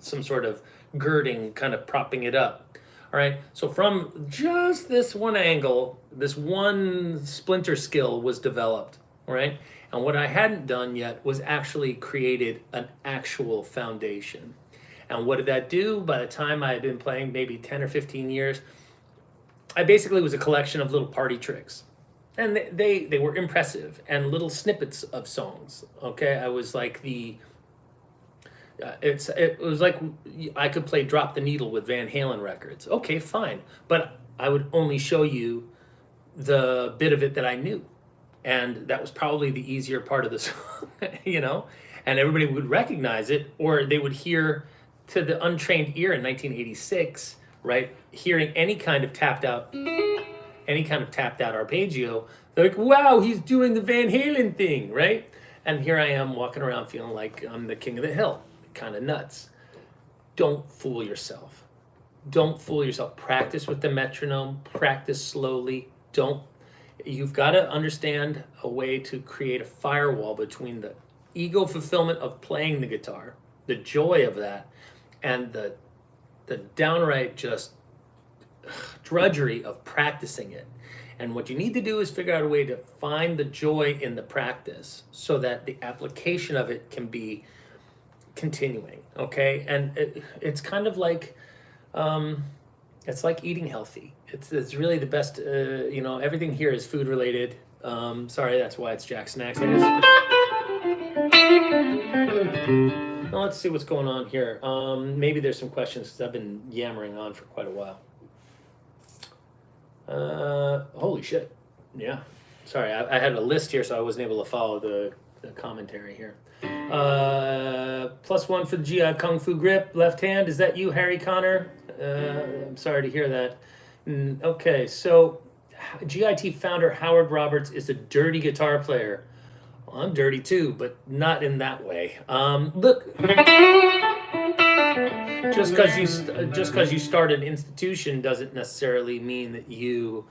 some sort of girding kind of propping it up. All right, so from just this one angle, this one splinter skill was developed, all right? And what I hadn't done yet was actually created an actual foundation. And what did that do? By the time I had been playing maybe 10 or 15 years, I basically was a collection of little party tricks. And they were impressive and little snippets of songs, okay? I was like it was like I could play Drop the Needle with Van Halen records. Okay, fine. But I would only show you the bit of it that I knew. And that was probably the easier part of the song, you know? And everybody would recognize it, or they would hear, to the untrained ear in 1986, right? Hearing any kind of tapped out arpeggio, Like, wow, he's doing the Van Halen thing, right? And here I am walking around feeling like I'm the king of the hill, kind of nuts. Don't fool yourself. Don't fool yourself. Practice with the metronome, practice slowly. You've got to understand a way to create a firewall between the ego fulfillment of playing the guitar, the joy of that, and the downright just drudgery of practicing it. And what you need to do is figure out a way to find the joy in the practice so that the application of it can be continuing, okay? And it's kind of like, it's like eating healthy. It's really the best, everything here is food related. Sorry, that's why it's Jacksnax, I guess. Now let's see what's going on here. Maybe there's some questions because I've been yammering on for quite a while. Holy shit. Yeah. Sorry, I had a list here, so I wasn't able to follow the commentary here. +1 for the GI Kung Fu grip, left hand. Is that you, Harry Connor? I'm sorry to hear that. Okay, so GIT founder Howard Roberts is a dirty guitar player. Well, I'm dirty too, but not in that way. Look, just because you start an institution doesn't necessarily mean that you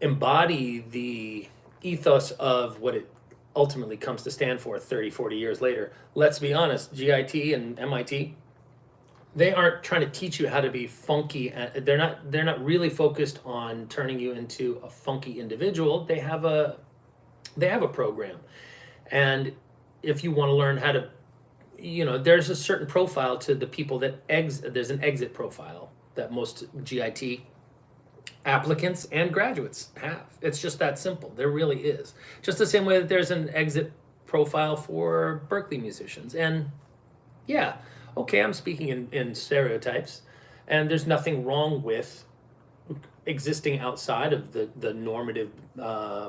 embody the ethos of what it ultimately comes to stand for 30, 40 years later. Let's be honest, GIT and MIT, they aren't trying to teach you how to be funky. They're not really focused on turning you into a funky individual. They have a program. And if you want to learn how to, there's a certain profile to the people that there's an exit profile that most GIT applicants and graduates have. It's just that simple. There really is. Just the same way that there's an exit profile for Berklee musicians. And yeah, okay, I'm speaking in stereotypes, and there's nothing wrong with existing outside of the normative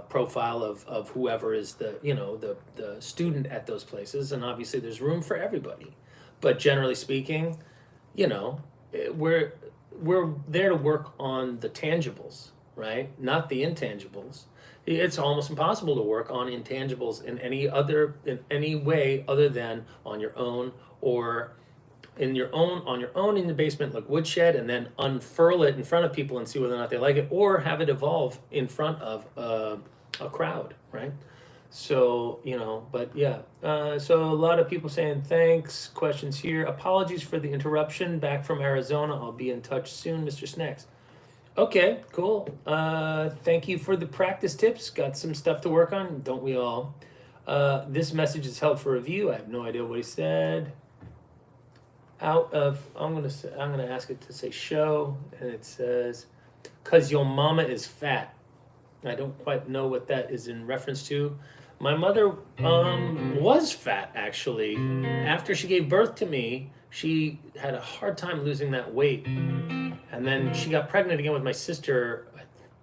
profile of whoever is the student at those places. And obviously there's room for everybody. But generally speaking, we're there to work on the tangibles, right? Not the intangibles. It's almost impossible to work on intangibles in any way other than on your own or on your own in the basement, like woodshed, and then unfurl it in front of people and see whether or not they like it, or have it evolve in front of a crowd, right? So, but yeah. So a lot of people saying thanks, questions here. Apologies for the interruption, back from Arizona. I'll be in touch soon, Mr. Snacks. Okay, cool. Thank you for the practice tips. Got some stuff to work on, don't we all? This message is held for review. I have no idea what he said. I'm gonna ask it to say show, and it says, "'Cause your mama is fat." I don't quite know what that is in reference to. My mother was fat, actually. After she gave birth to me, she had a hard time losing that weight. And then she got pregnant again with my sister.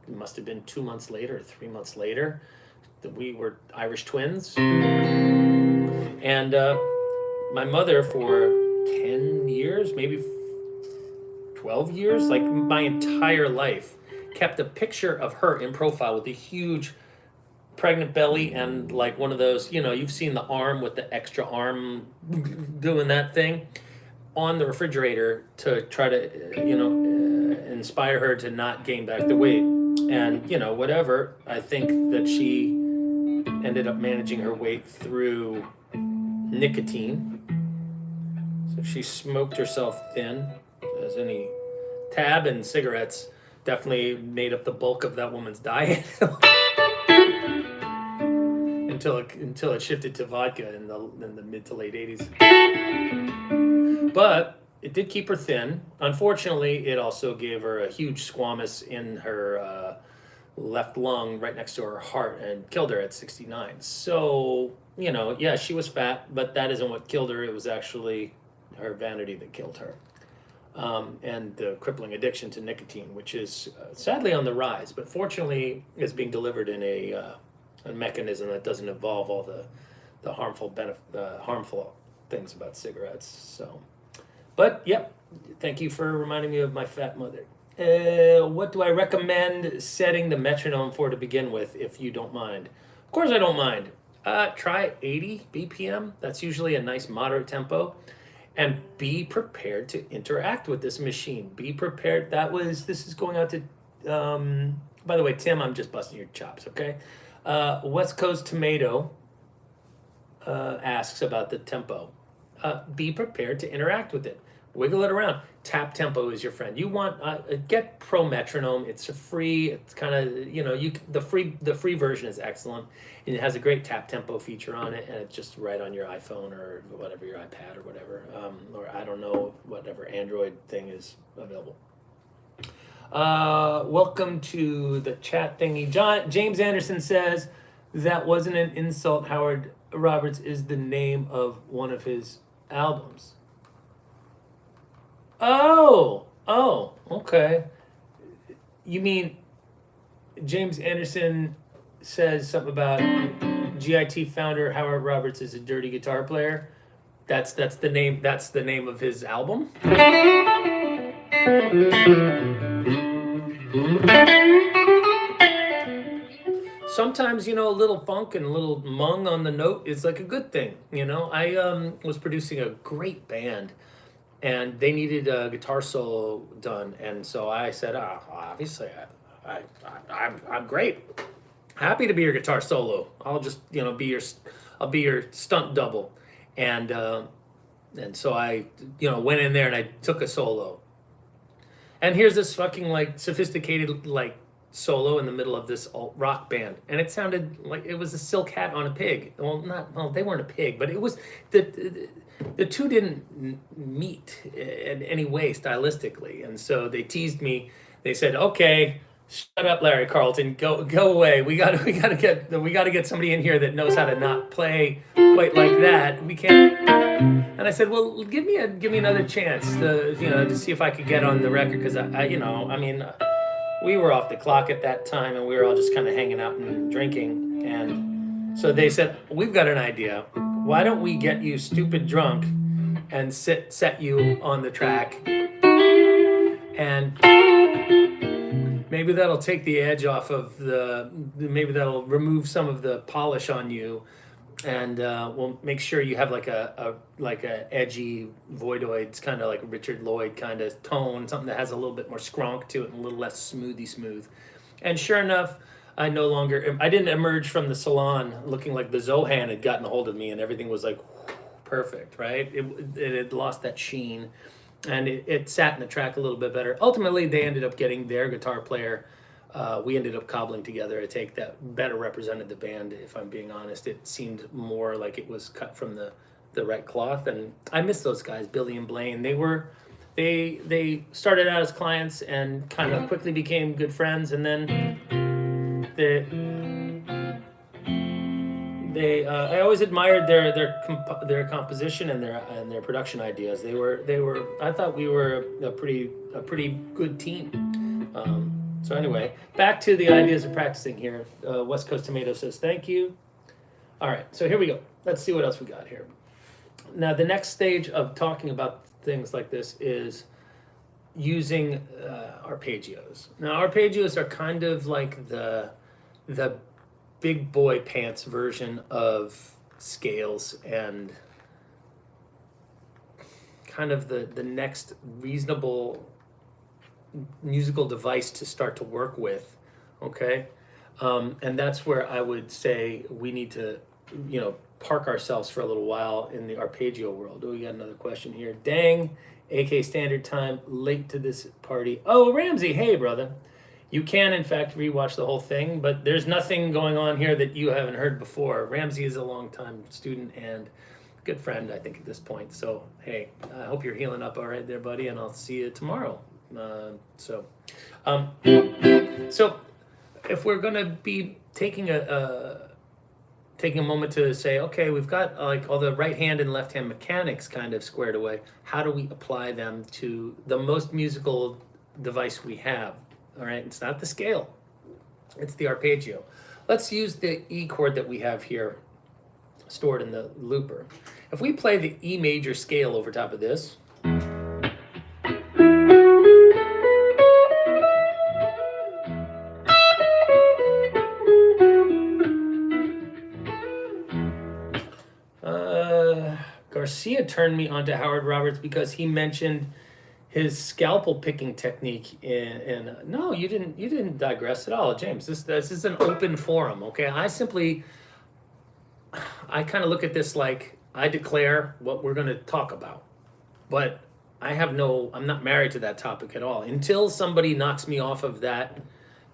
It must have been 2 months later, 3 months later. We were Irish twins. And my mother, for 10 years, maybe 12 years, like my entire life, kept a picture of her in profile with a huge pregnant belly and like one of those, you've seen the arm with the extra arm doing that thing on the refrigerator to try to, inspire her to not gain back the weight. And, whatever, I think that she ended up managing her weight through nicotine. So she smoked herself thin, as any tab and cigarettes definitely made up the bulk of that woman's diet until it shifted to vodka in the mid to late 80s. But it did keep her thin. Unfortunately, it also gave her a huge squamous in her left lung right next to her heart and killed her at 69. So, yeah, she was fat, but that isn't what killed her. It was actually her vanity that killed her. And the crippling addiction to nicotine, which is sadly on the rise, but fortunately is being delivered in a mechanism that doesn't involve all the harmful things about cigarettes. So, but yep, thank you for reminding me of my fat mother. What do I recommend setting the metronome for to begin with, if you don't mind? Of course I don't mind. Try 80 BPM. That's usually a nice moderate tempo. And be prepared to interact with this machine. Be prepared. This is going out to, by the way, Tim, I'm just busting your chops, okay? West Coast Tomato asks about the tempo. Be prepared to interact with it. Wiggle it around. Tap tempo is your friend. You want get Pro Metronome. It's free. It's kind of the free version is excellent, and it has a great tap tempo feature on it, and it's just right on your iPhone or whatever, your iPad or whatever, or I don't know, whatever Android thing is available. Welcome to the chat thingy. James Anderson says that wasn't an insult. Howard Roberts is the name of one of his albums. Oh, okay. You mean James Anderson says something about GIT founder Howard Roberts is a dirty guitar player? That's the name. That's the name of his album. Sometimes, a little funk and a little mung on the note is like a good thing. I was producing a great band, and they needed a guitar solo done, and so I said, obviously, I'm great, happy to be your guitar solo. I'll just I'll be your stunt double, and so I went in there and I took a solo, and here's this fucking like sophisticated like solo in the middle of this alt rock band, and it sounded like it was a silk hat on a pig. Well, they weren't a pig, but it was the two didn't meet in any way stylistically, and so they teased me. They said, "Okay, shut up, Larry Carlton. Go away. We got to get somebody in here that knows how to not play quite like that. We can't." And I said, "Well, give me another chance to see if I could get on the record, because we were off the clock at that time, and we were all just kind of hanging out and drinking." And so they said, "We've got an idea. Why don't we get you stupid drunk and set you on the track, and maybe that'll take the edge off of maybe that'll remove some of the polish on you, and we'll make sure you have like a edgy voidoids, kind of like Richard Lloyd kind of tone, something that has a little bit more skronk to it and a little less smooth." And sure enough, I didn't emerge from the salon looking like the Zohan had gotten a hold of me and everything was like perfect, right? It had lost that sheen, and it sat in the track a little bit better. Ultimately, they ended up getting their guitar player. We ended up cobbling together a take that better represented the band, if I'm being honest. It seemed more like it was cut from the right cloth, and I miss those guys, Billy and Blaine. They started out as clients and kind of quickly became good friends, and then I always admired their composition and their production ideas. I thought we were a pretty good team. So anyway, back to the ideas of practicing here. West Coast Tomato says thank you. All right, so here we go. Let's see what else we got here. Now the next stage of talking about things like this is using arpeggios. Now arpeggios are kind of like the big boy pants version of scales, and kind of the next reasonable musical device to start to work with, okay? And that's where I would say we need to, park ourselves for a little while in the arpeggio world. Oh, we got another question here. Dang, AK Standard Time, late to this party. Oh, Ramsey, hey, brother. You can, in fact, rewatch the whole thing, but there's nothing going on here that you haven't heard before. Ramsey is a longtime student and good friend, I think, at this point. So, hey, I hope you're healing up all right there, buddy, and I'll see you tomorrow. So if we're going to be taking a moment to say, okay, we've got like all the right hand and left hand mechanics kind of squared away, how do we apply them to the most musical device we have? All right, it's not the scale, it's the arpeggio. Let's use the E chord that we have here stored in the looper. If we play the E major scale over top of this, Garcia turned me onto Howard Roberts because he mentioned his scalpel picking technique in no, you didn't digress at all, James. This is an open forum, okay? I kind of look at this like I declare what we're going to talk about, but I'm not married to that topic at all. Until somebody knocks me off of that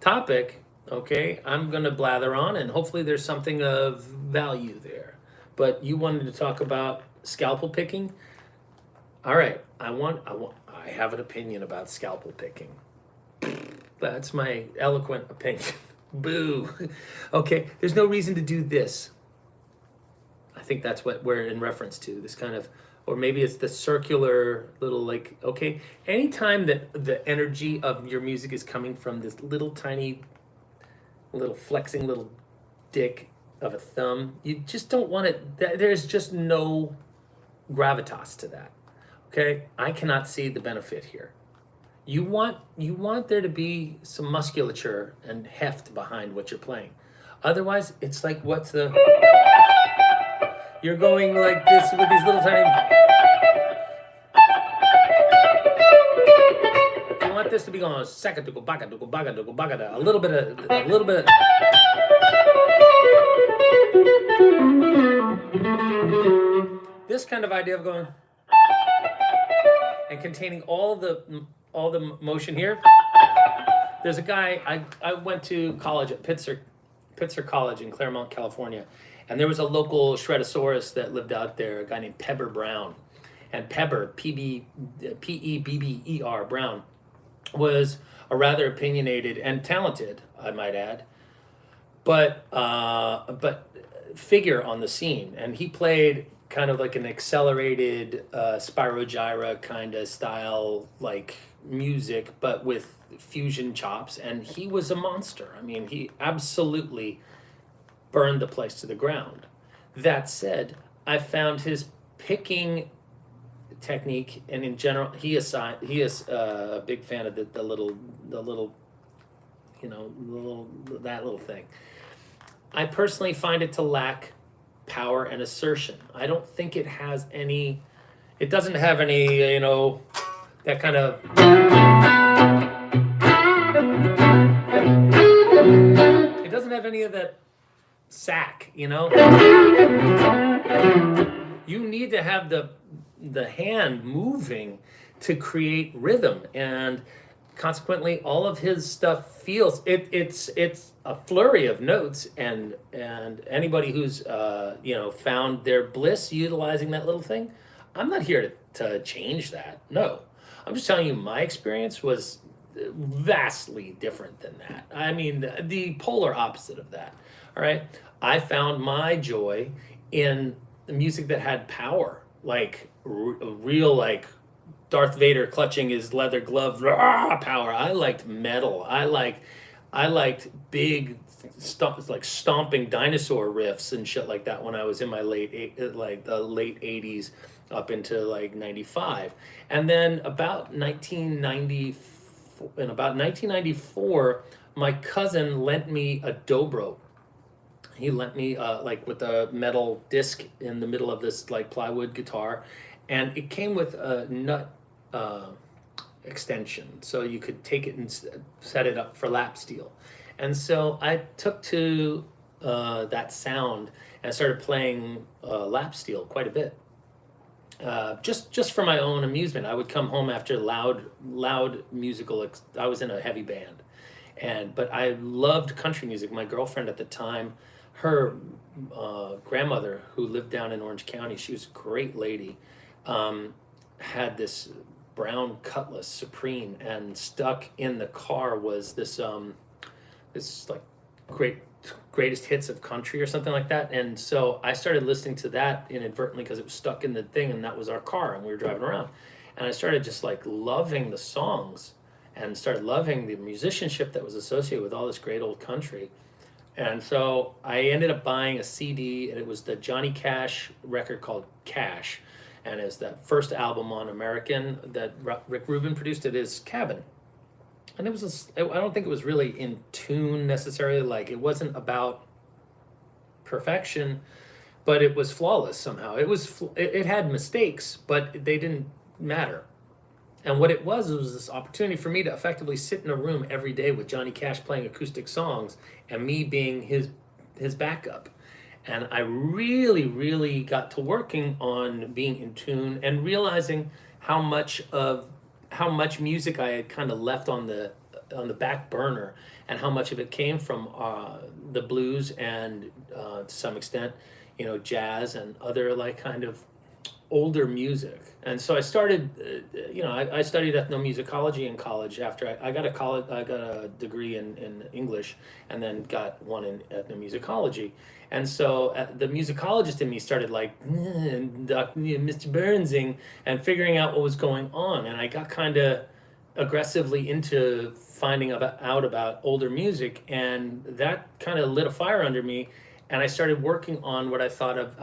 topic, okay, I'm going to blather on, and hopefully there's something of value there. But you wanted to talk about scalpel picking. All right, I have an opinion about scalpel picking. That's my eloquent opinion. Boo. Okay, there's no reason to do this. I think that's what we're in reference to, this kind of, or maybe it's the circular little like, okay, anytime that the energy of your music is coming from this little tiny, little flexing little dick of a thumb, you just don't want it, there's just no gravitas to that, okay? I cannot see the benefit here. You want there to be some musculature and heft behind what you're playing. Otherwise, it's like you're going like this with these little tiny. You want this to be going second to go baga to go baga to go baga to a little bit of. This kind of idea of going and containing all the motion here. There's a guy, I went to college at Pitzer College in Claremont, California, and there was a local shredosaurus that lived out there, a guy named Pebber Brown. And Pebber, P-E-B-B-E-R, Brown, was a rather opinionated and talented, I might add, but figure on the scene. And he played kind of like an accelerated Spirogyra kind of style, like music, but with fusion chops, and he was a monster. I mean, he absolutely burned the place to the ground. That said, I found his picking technique, and in general, he is a big fan of the little, that little thing. I personally find it to lack power and assertion. I don't think it has any. It doesn't have any, that kind of. It doesn't have any of that sack, You need to have the hand moving to create rhythm, and consequently all of his stuff feels it's a flurry of notes, and anybody who's found their bliss utilizing that little thing, I'm not here to change that. No, I'm just telling you my experience was vastly different than that. I mean, the polar opposite of that. All right, I found my joy in the music that had power, like real, like Darth Vader clutching his leather glove, power. I liked metal. I liked big, stomping dinosaur riffs and shit like that when I was in my late 80s up into like 95. And then about 1994, my cousin lent me a dobro. He lent me with a metal disc in the middle of this like plywood guitar, and it came with a nut extension, so you could take it and set it up for lap steel. And so I took to that sound and started playing lap steel quite a bit. Just for my own amusement. I would come home after loud musical. I was in a heavy band, but I loved country music. My girlfriend at the time, her grandmother, who lived down in Orange County, she was a great lady, had this brown Cutlass Supreme, and stuck in the car was this like greatest hits of country or something like that. And so I started listening to that inadvertently because it was stuck in the thing, and that was our car, and we were driving around, and I started just like loving the songs and started loving the musicianship that was associated with all this great old country. And so I ended up buying a CD, and it was the Johnny Cash record called Cash, and it's that first album on American that Rick Rubin produced at his cabin. And it was I don't think it was really in tune necessarily, like it wasn't about perfection, but it was flawless somehow. It had mistakes, but they didn't matter. And what it was this opportunity for me to effectively sit in a room every day with Johnny Cash playing acoustic songs and me being his backup. And I really, really got to working on being in tune and realizing how much music I had kind of left on the back burner, and how much of it came from the blues and to some extent, jazz and other like kind of older music. And so I started, I studied ethnomusicology in college after I got a degree in English, and then got one in ethnomusicology. And so the musicologist in me started like, Mr. Burnsing, and figuring out what was going on. And I got kind of aggressively into finding out about older music, and that kind of lit a fire under me. And I started working on what I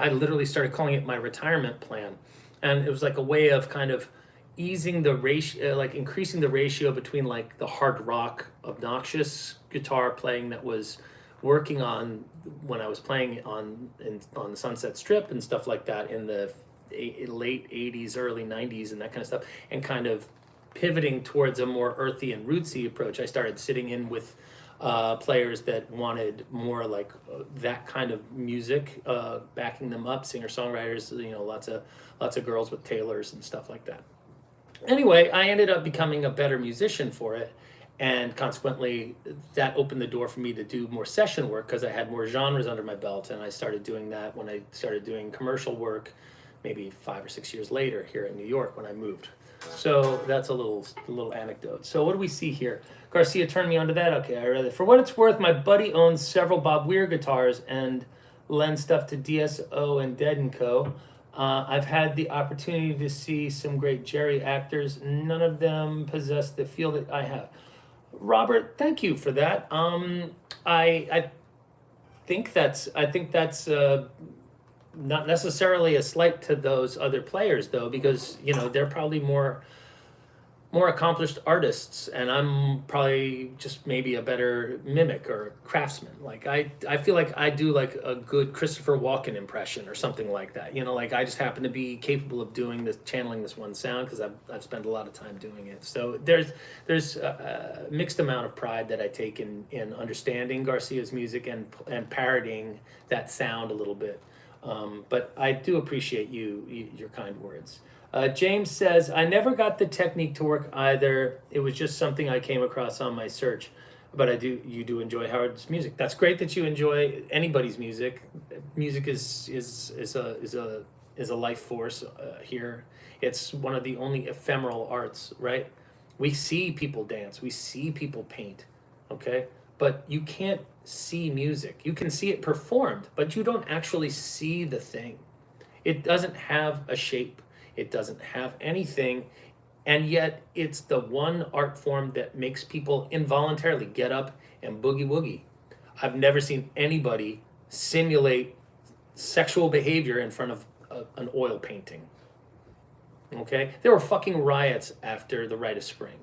literally started calling it my retirement plan. And it was like a way of kind of easing the ratio, like increasing the ratio between like the hard rock, obnoxious guitar playing that was working on when I was playing on the Sunset Strip and stuff like that in the late 80s, early 90s and that kind of stuff, and kind of pivoting towards a more earthy and rootsy approach. I started sitting in with players that wanted more like that kind of music, backing them up, singer-songwriters, lots of girls with tailors and stuff like that. Anyway, I ended up becoming a better musician for it, and consequently that opened the door for me to do more session work because I had more genres under my belt. And I started doing that when I started doing commercial work maybe 5 or 6 years later here in New York when I moved. So that's a little anecdote. So what do we see here? Garcia turned me onto that. Okay, I read it. For what it's worth, my buddy owns several Bob Weir guitars and lends stuff to DSO and Dead & Co. I've had the opportunity to see some great Jerry actors. None of them possess the feel that I have. Robert, thank you for that. I think that's not necessarily a slight to those other players, though, because they're probably more accomplished artists, and I'm probably just maybe a better mimic or craftsman. Like I feel like I do like a good Christopher Walken impression or something like that. Like I just happen to be capable of doing this, channeling this one sound because I've spent a lot of time doing it. So there's a mixed amount of pride that I take in understanding Garcia's music and parodying that sound a little bit. But I do appreciate your kind words. James says, I never got the technique to work either. It was just something I came across on my search. But you do enjoy Howard's music. That's great that you enjoy anybody's music. Music is a life force here. It's one of the only ephemeral arts, right? We see people dance. We see people paint, okay? But you can't see music. You can see it performed, but you don't actually see the thing. It doesn't have a shape. It doesn't have anything, and yet it's the one art form that makes people involuntarily get up and boogie woogie. I've never seen anybody simulate sexual behavior in front of an oil painting. Okay? There were fucking riots after the Rite of Spring.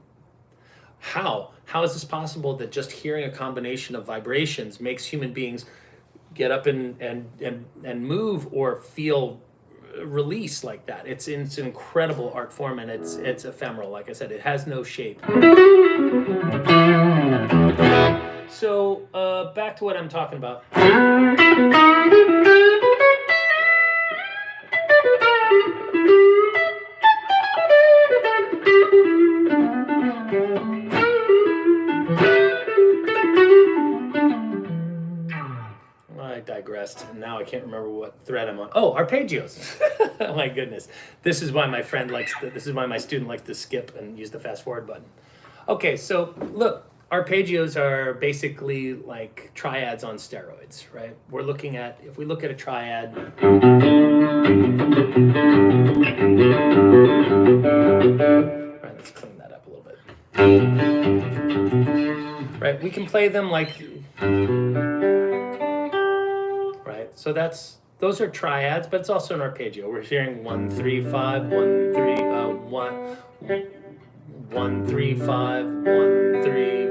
How is this possible that just hearing a combination of vibrations makes human beings get up and move or feel release like that? It's an incredible art form, and it's ephemeral. Like I said, it has no shape. So back to what I'm talking about. I digressed, and now I can't remember what thread I'm on. Oh, arpeggios. Oh my goodness. This is why my student likes to skip and use the fast forward button. Okay, so look, arpeggios are basically like triads on steroids, right? If we look at a triad, right, let's clean that up a little bit. Right, we can play them like, right? So those are triads, but it's also an arpeggio. We're hearing 1 3 5 1 3 1 1 3 5 1 3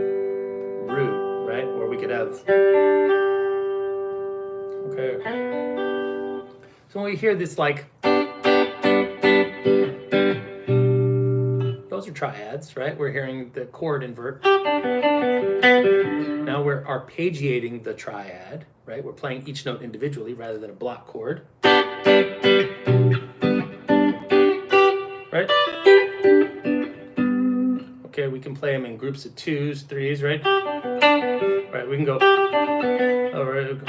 root, right? Or we could have, okay. So when we hear this, like, those are triads, right? We're hearing the chord invert. Now we're arpeggiating the triad, right? We're playing each note individually rather than a block chord. Right? Okay, we can play them in groups of 2s, 3s, right? Right, we can go. All right.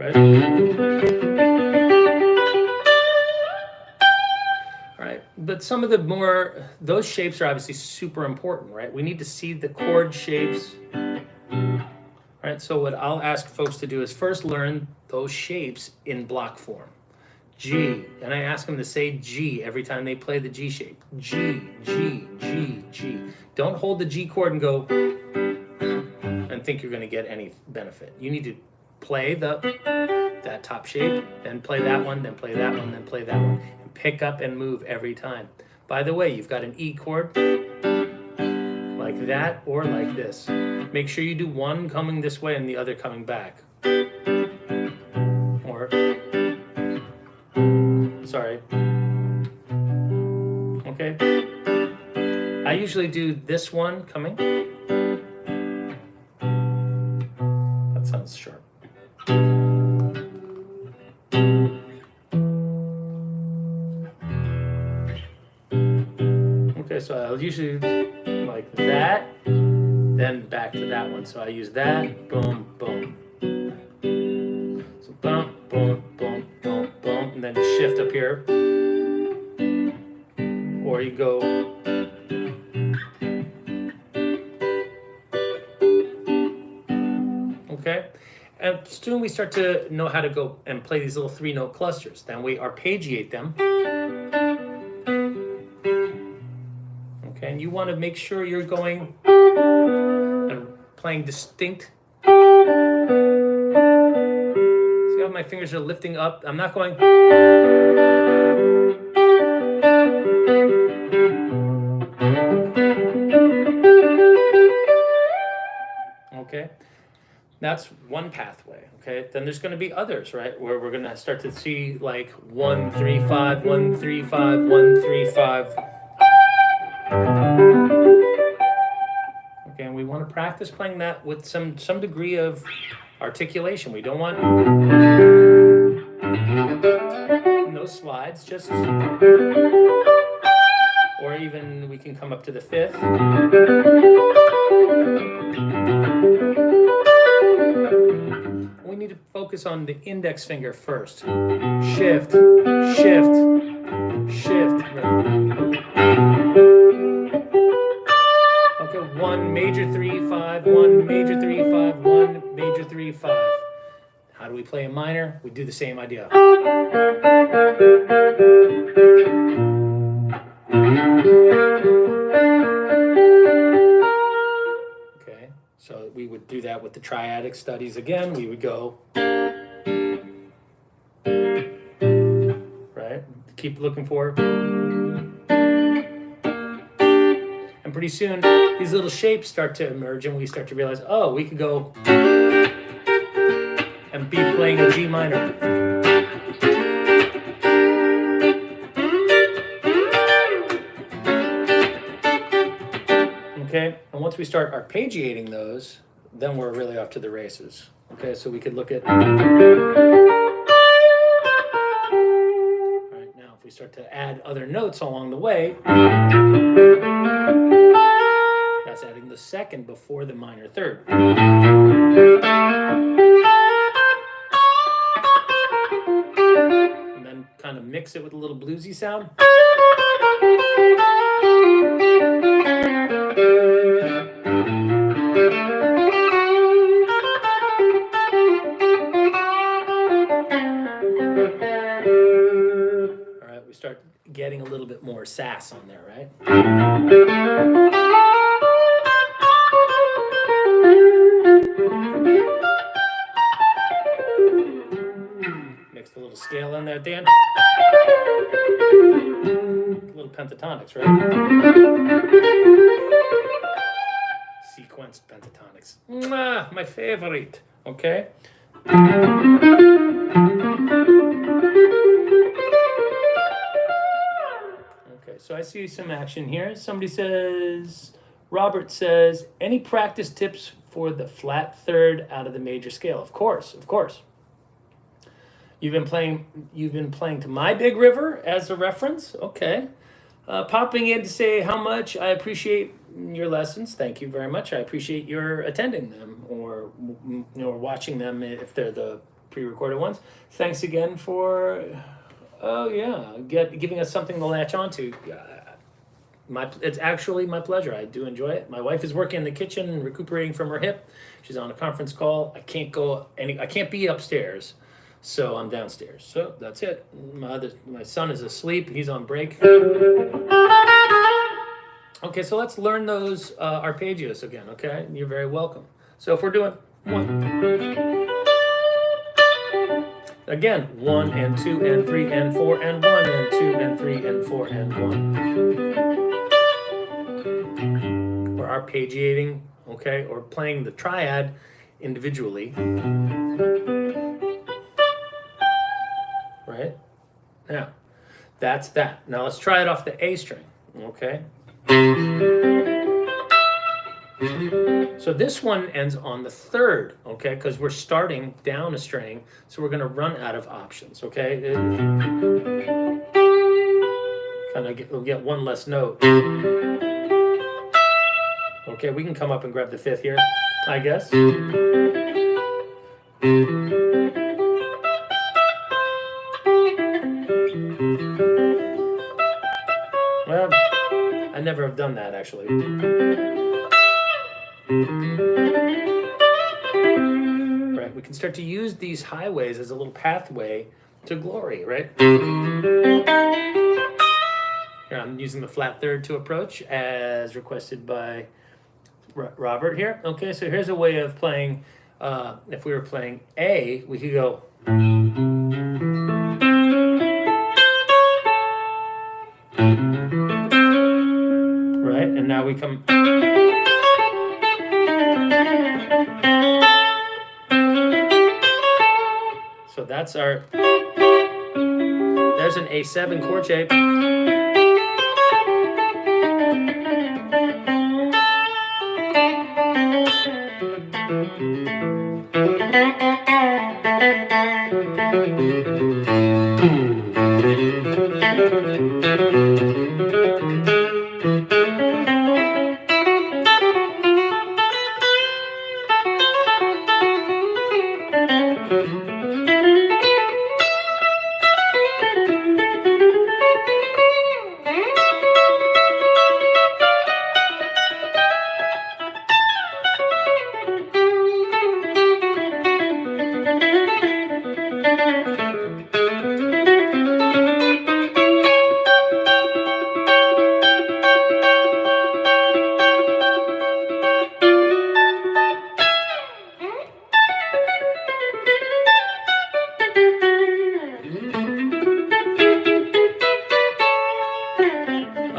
Right? All right, but some of the more, those shapes are obviously super important, right? We need to see the chord shapes. Right, so what I'll ask folks to do is first learn those shapes in block form. G, and I ask them to say G every time they play the G shape. G, G, G, G. Don't hold the G chord and go and think you're going to get any benefit. You need to play that top shape, then play that one, then play that one, then play that one, and pick up and move every time. By the way, you've got an E chord like that or like this. Make sure you do one coming this way and the other coming back. Or, sorry. Okay. I usually do this one coming. That sounds sharp. Okay, so I'll usually do like that, then back to that one. So I use that, boom, boom. So boom, boom, boom, boom, boom, and then you shift up here. Or you go. Okay, and soon we start to know how to go and play these little 3-note clusters. Then we arpeggiate them. Okay, and you want to make sure you're going and playing distinct. See how my fingers are lifting up? I'm not going. Okay, that's one pathway. Okay, then there's going to be others, right? Where we're going to start to see like 1, 3, 5, 1, 3, 5, 1, 3, 5. Okay, and we want to practice playing that with some degree of articulation. We don't want no slides, just, or even we can come up to the 5th. We need to focus on the index finger first. Shift, shift, shift. Okay, 1 major 3, 5, 1 major 3, 5, 1 major 3, 5. How do we play a minor? We do the same idea. Okay, so we would do that with the triadic studies again. We would go, right? Keep looking for. And pretty soon, these little shapes start to emerge, and we start to realize, oh, we could go and be playing a G minor. Okay, and once we start arpeggiating those, then we're really off to the races. Okay, so we could look at. All right, now if we start to add other notes along the way, that's adding the second before the minor third. And then kind of mix it with a little bluesy sound. All right, we start getting a little bit more sass on there, right? Mixed a little scale in there at the end. Little pentatonics, right? Sequence. sequenced pentatonics. Mwah, my favorite. Okay. Okay, so I see some action here. Somebody says, Robert says, any practice tips for the flat third out of the major scale? Of course, of course. You've been playing to My Big River as a reference. Okay. Popping in to say how much I appreciate your lessons. Thank you very much. I appreciate your attending them or watching them if they're the pre-recorded ones. Thanks again for giving us something to latch onto. It's actually my pleasure. I do enjoy it. My wife is working in the kitchen, recuperating from her hip. She's on a conference call. I can't be upstairs, so I'm downstairs. So that's it. My son is asleep. He's on break. Okay, so let's learn those arpeggios again. Okay, you're very welcome. So if we're doing 1. Again, 1 and 2 and 3 and 4 and 1 and 2 and 3 and 4 and 1. We're arpeggiating, okay, or playing the triad individually. Right? Now, that's that. Now let's try it off the A string, okay? So this one ends on the 3rd, okay? Because we're starting down a string, so we're going to run out of options, okay? We'll get one less note. Okay, we can come up and grab the 5th here, I guess. Well, I never have done that, actually. Right, we can start to use these highways as a little pathway to glory, right? Here, I'm using the flat third to approach as requested by Robert here. Okay, so here's a way of playing, if we were playing A, we could go. Right, and now we come. So that's our, there's an A7 chord shape.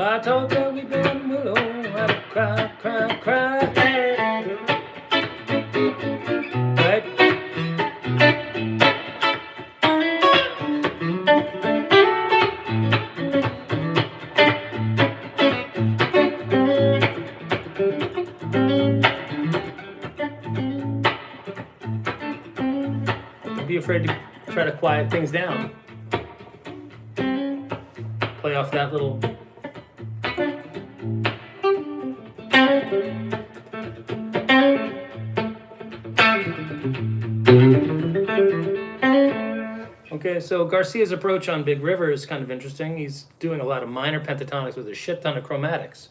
I told you we've been willow, had a cry, cry, cry. Right? Don't be afraid to try to quiet things down. Play off that little. Okay, so Garcia's approach on Big River is kind of interesting. He's doing a lot of minor pentatonics with a shit ton of chromatics.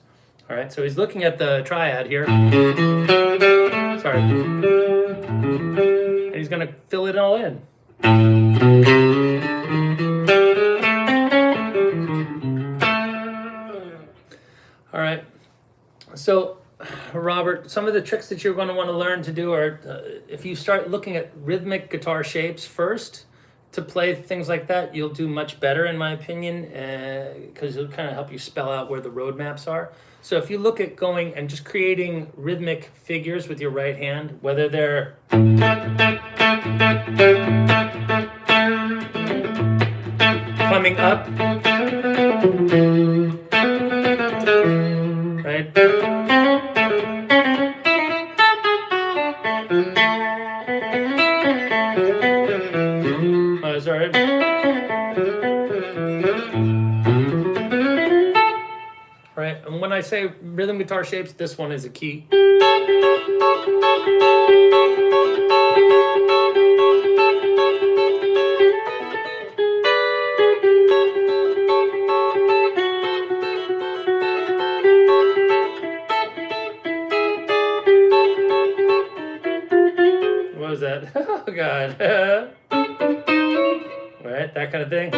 All right, so he's looking at the triad here. Sorry. And he's going to fill it all in. All right, so Robert, some of the tricks that you're going to want to learn to do are if you start looking at rhythmic guitar shapes first, to play things like that, you'll do much better, in my opinion, because it'll kind of help you spell out where the roadmaps are. So if you look at going and just creating rhythmic figures with your right hand, whether they're coming up, right? Oh, sorry. Right, and when I say rhythm guitar shapes, this one is a key. What was that? Oh, God. Right, that kind of thing.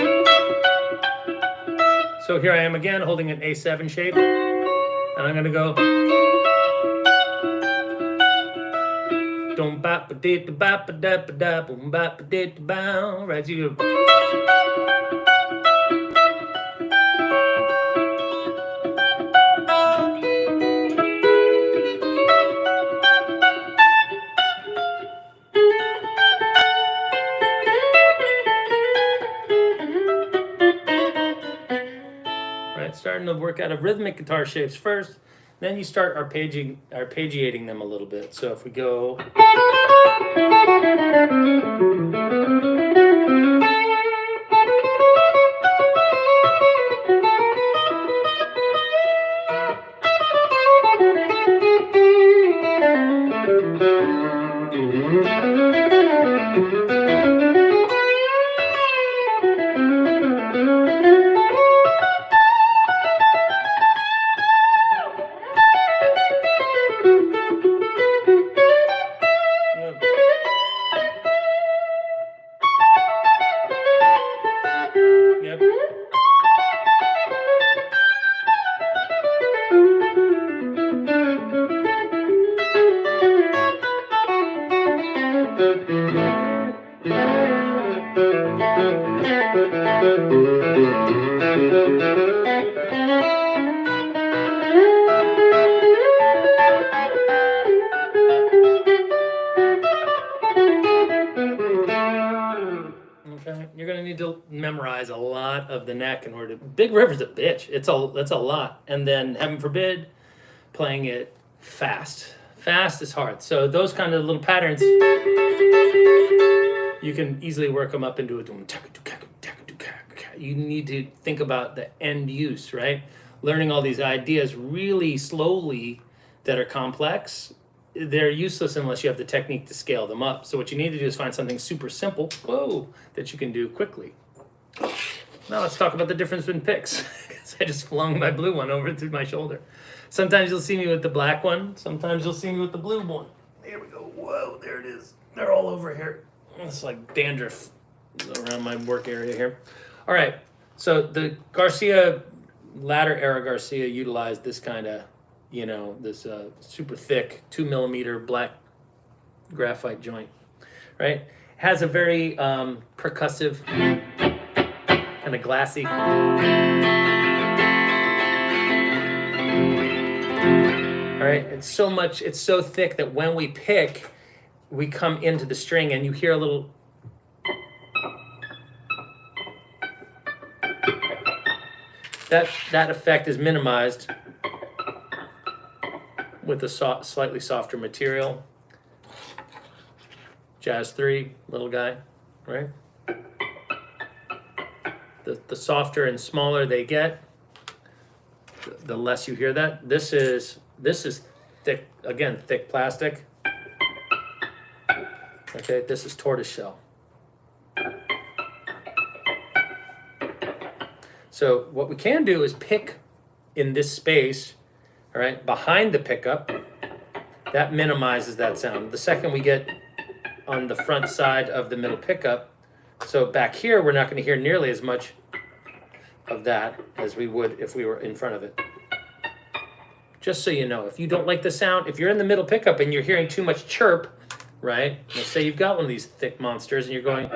So here I am again, holding an A7 shape, and I'm gonna go. Dum bap ba dee da bap ba da ba da boom bap ba dee da bow. Right, so you go. Starting to work out of rhythmic guitar shapes first, then you start arpeggiating them a little bit. So if we go, you're gonna need to memorize a lot of the neck in order to. Big River's a bitch. That's a lot, and then heaven forbid, playing it fast. Fast is hard. So those kind of little patterns, you can easily work them up into a. You need to think about the end use, right? Learning all these ideas really slowly that are complex. They're useless unless you have the technique to scale them up. So what you need to do is find something super simple, that you can do quickly. Now let's talk about the difference in picks. I just flung my blue one over through my shoulder. Sometimes you'll see me with the black one. Sometimes you'll see me with the blue one. There we go. Whoa, there it is. They're all over here. It's like dandruff around my work area here. All right. So the Garcia, latter era Garcia utilized this kind of, this super thick 2 millimeter black graphite joint, right? Has a very percussive, kind of glassy. All right, it's so thick that when we pick, we come into the string and you hear a little. That effect is minimized with a slightly softer material. Jazz 3, little guy, right? The softer and smaller they get, the less you hear that. This is thick, again, thick plastic. Okay, this is tortoiseshell. So what we can do is pick in this space, all right, behind the pickup. That minimizes that sound. The second we get on the front side of the middle pickup, so back here we're not going to hear nearly as much of that as we would if we were in front of it. Just so you know, if you don't like the sound, if you're in the middle pickup and you're hearing too much chirp, right? Let's say you've got one of these thick monsters and you're going,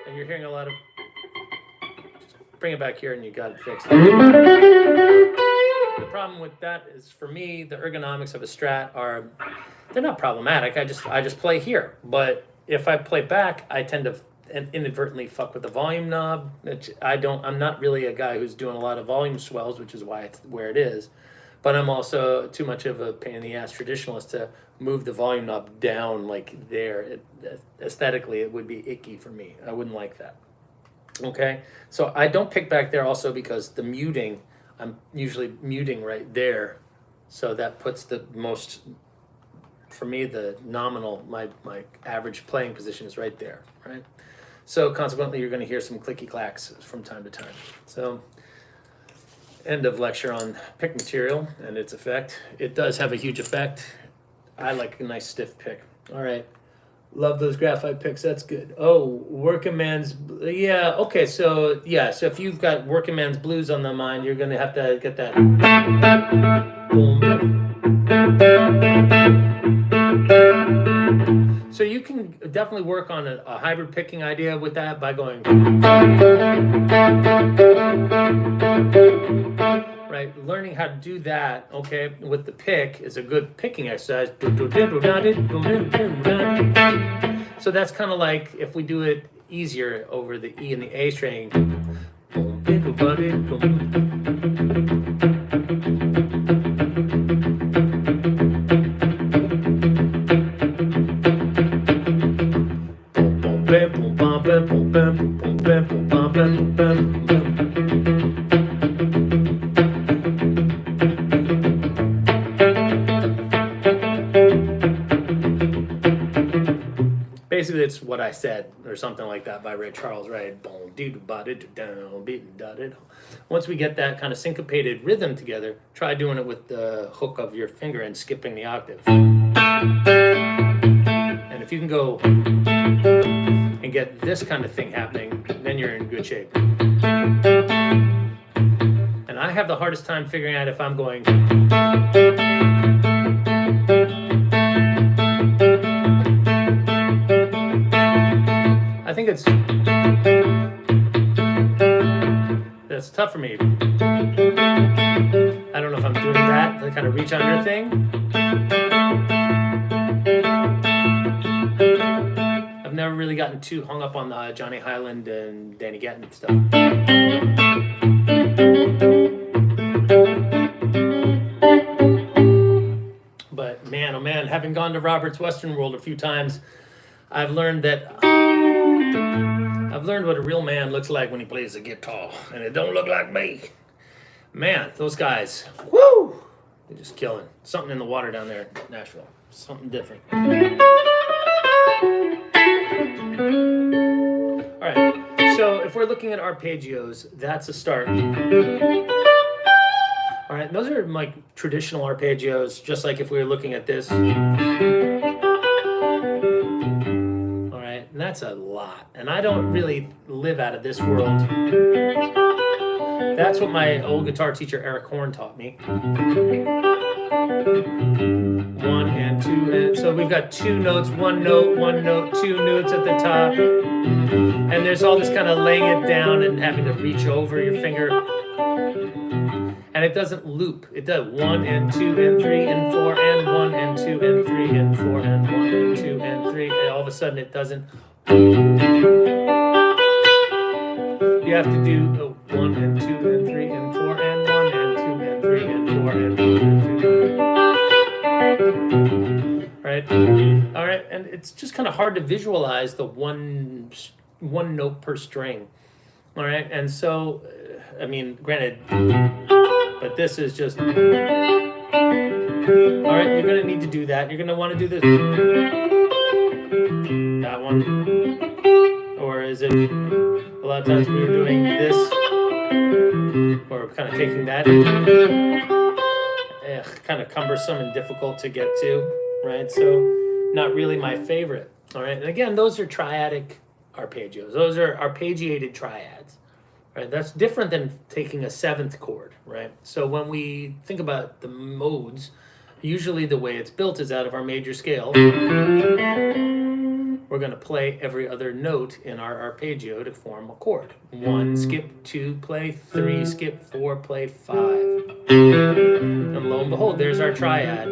and you're hearing a lot of, just bring it back here and you got it fixed. The problem with that is, for me, the ergonomics of a Strat are, they're not problematic. I just play here. But if I play back, I tend to inadvertently fuck with the volume knob. I'm not really a guy who's doing a lot of volume swells, which is why it's where it is. But I'm also too much of a pain in the ass traditionalist to move the volume knob down like there. Aesthetically, it would be icky for me. I wouldn't like that. Okay? So I don't pick back there also because the muting, I'm usually muting right there. So that puts the most, for me, the nominal, my average playing position is right there, right? So consequently, you're going to hear some clicky clacks from time to time. So end of lecture on pick material and its effect. It does have a huge effect. I like a nice stiff pick. All right. Love those graphite picks. That's good. Oh, working man's, yeah. Okay, so yeah. So if you've got working man's blues on the mind, you're gonna have to get that. Boom, boom. So you can definitely work on a hybrid picking idea with that by going. Right, learning how to do that, okay, with the pick is a good picking exercise. So that's kind of like if we do it easier over the E and the A string. Basically, it's what I said, or something like that, by Ray Charles, right? Once we get that kind of syncopated rhythm together, try doing it with the hook of your finger and skipping the octave. And if you can go and get this kind of thing happening, then you're in good shape. And I have the hardest time figuring out if I'm going. I think that's tough for me. I don't know if I'm doing that, the kind of reach under thing. I've never really gotten too hung up on the Johnny Highland and Danny Gatton stuff. But man, oh man, having gone to Robert's Western World a few times, I've learned what a real man looks like when he plays the guitar, and it don't look like me. Man, those guys, woo! They're just killing. Something in the water down there in Nashville. Something different. All right, so if we're looking at arpeggios, that's a start. All right, those are like traditional arpeggios, just like if we were looking at this. And that's a lot. And I don't really live out of this world. That's what my old guitar teacher, Eric Horn, taught me. 1 and 2. And so we've got 2 notes, 1 note, 1 note, 2 notes at the top. And there's all this kind of laying it down and having to reach over your finger. And it doesn't loop. It does 1 and 2 and 3 and 4 and 1 and 2 and 3 and 4 and 1 and 2 and 3. And all of a sudden it doesn't. You have to do 1 and 2 and 3 and 4 and 1 and 2 and 3 and 4 and 1 and 2. Right? All right. And it's just kind of hard to visualize the one note per string. All right. And so, I mean, granted, but this is just. All right. You're going to need to do that. You're going to want to do this. That one. Or is it, a lot of times we were doing this, or kind of taking that, kind of cumbersome and difficult to get to, right? So not really my favorite, all right? And again, those are triadic arpeggios. Those are arpeggiated triads, right? That's different than taking a seventh chord, right? So when we think about the modes, usually the way it's built is out of our major scale. We're going to play every other note in our arpeggio to form a chord. 1, skip, 2, play, 3, skip, 4, play, 5. And lo and behold, there's our triad.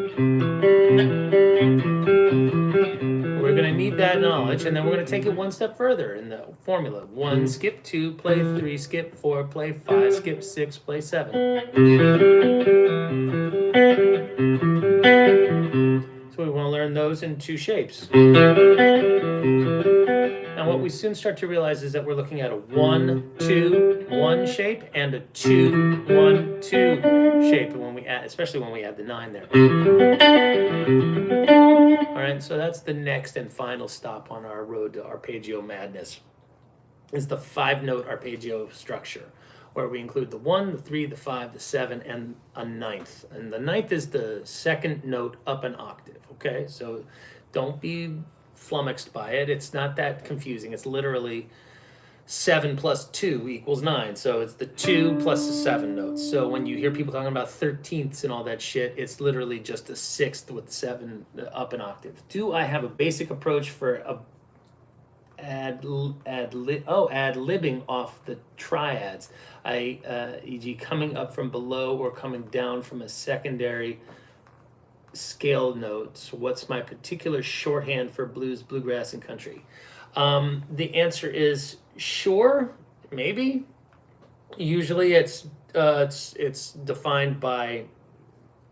We're going to need that knowledge, and then we're going to take it one step further in the formula. 1, skip, 2, play, 3, skip, 4, play, 5, skip, 6, play, 7. So we want to learn those in 2 shapes. And what we soon start to realize is that we're looking at a 1, 2, 1 shape and a 2, 1, 2 shape when we add, especially when we add the 9 there. All right, so that's the next and final stop on our road to arpeggio madness, is the 5-note arpeggio structure, where we include the 1, the 3, the 5, the 7, and a 9th. And the 9th is the second note up an octave, okay? So don't be flummoxed by it. It's not that confusing. It's literally 7 plus 2 equals 9. So it's the 2 plus the 7 notes. So when you hear people talking about 13ths and all that shit, it's literally just a 6th with 7 up an octave. Do I have a basic approach for ad-libbing off the triads? E.g. coming up from below or coming down from a secondary scale notes. What's my particular shorthand for blues, bluegrass, and country? The answer is sure, maybe. Usually it's defined by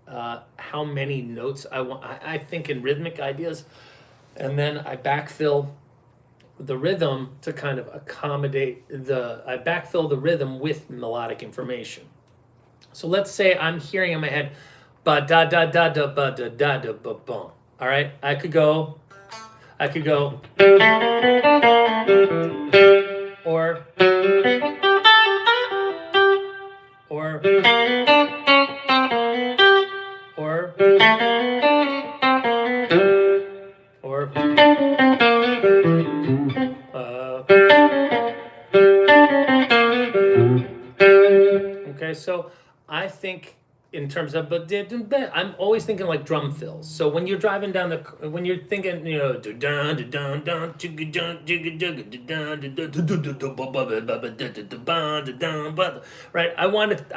how many notes I want. I think in rhythmic ideas, and then I backfill the rhythm to kind of accommodate I backfill the rhythm with melodic information. So let's say I'm hearing in my head ba da da da da ba da da da ba bum. All right, I could go or or okay, so I think in terms of, but I'm always thinking like drum fills. So when you're driving down when you're thinking, you know, right? I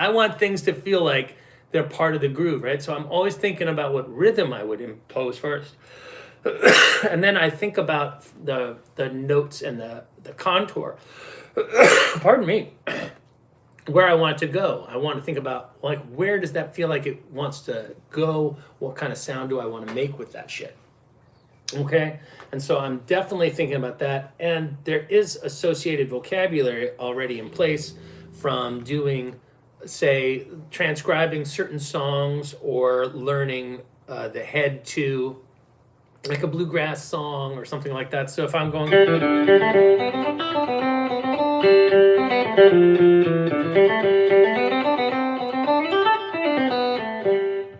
want things to feel like they're part of the groove, right? So I'm always thinking about what rhythm I would impose first. And then I think about the notes and the contour. Pardon me. Where I want it to go. I want to think about, like, where does that feel like it wants to go? What kind of sound do I want to make with that shit? Okay? And so I'm definitely thinking about that. And there is associated vocabulary already in place from doing, say, transcribing certain songs or learning the head to, like a bluegrass song or something like that. So if I'm going...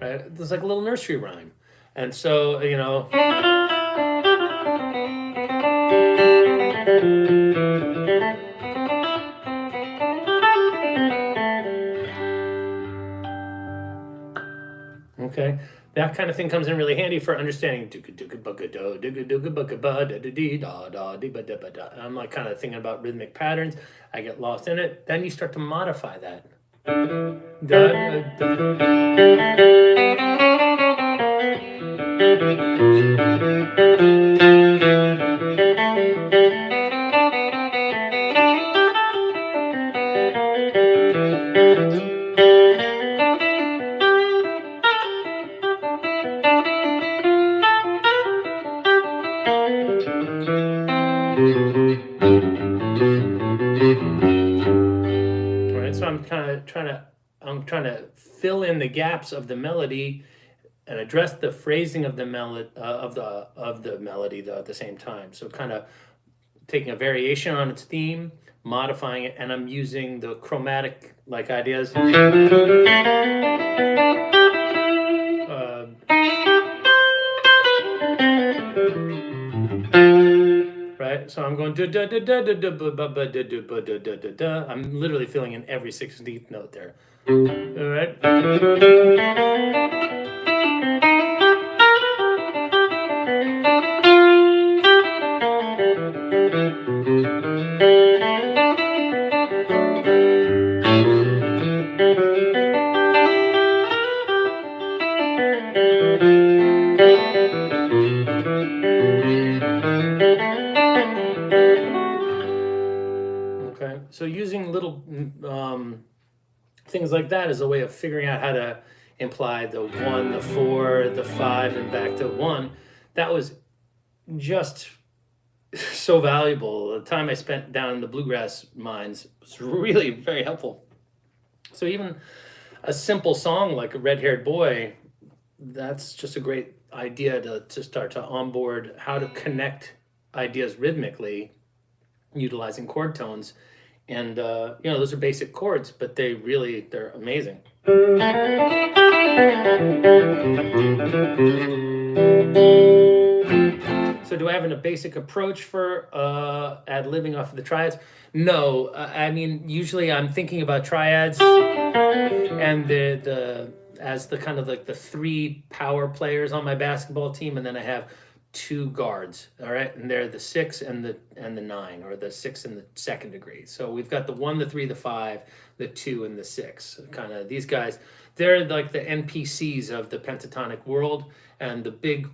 right, there's like a little nursery rhyme. And so, you know... Okay, that kind of thing comes in really handy for understanding. I'm like kind of thinking about rhythmic patterns. I get lost in it. Then you start to modify that. So I'm trying to fill in the gaps of the melody and address the phrasing of the melody of the melody though at the same time. So kind of taking a variation on its theme, modifying it, and I'm using the chromatic like ideas. Right? Okay, so I'm going da. I'm literally filling in every 16th note there. All right. Okay, so using little things like that is a way of figuring out how to imply the 1, the 4, the 5, and back to 1. That was just so valuable. The time I spent down in the bluegrass mines was really very helpful. So even a simple song like A Red-Haired Boy, that's just a great idea to start to onboard how to connect ideas rhythmically utilizing chord tones. And those are basic chords, but they're amazing. So do I have a basic approach for ad-libbing off of the triads? No, I mean, usually I'm thinking about triads and as the kind of like the 3 power players on my basketball team, and then I have 2 guards, all right, and they're the 6 and the 9, or the 6 and the 2nd degree. So we've got the 1, the 3, the 5, the 2, and the 6. Kind of these guys, they're like the NPCs of the pentatonic world, and the big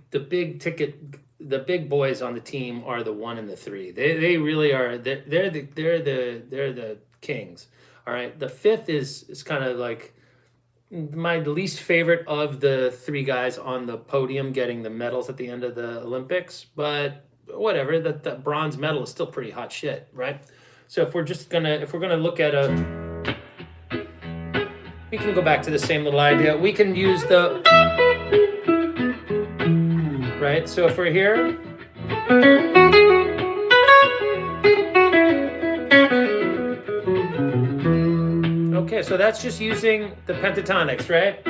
boys on the team are the 1 and the 3. They really are. They're the kings. All right, the 5th is kind of like my least favorite of the 3 guys on the podium getting the medals at the end of the Olympics, but whatever, that bronze medal is still pretty hot shit, right? So if we're gonna look at we can go back to the same little idea. We can use the, right? So if we're here, okay, so that's just using the pentatonics, right?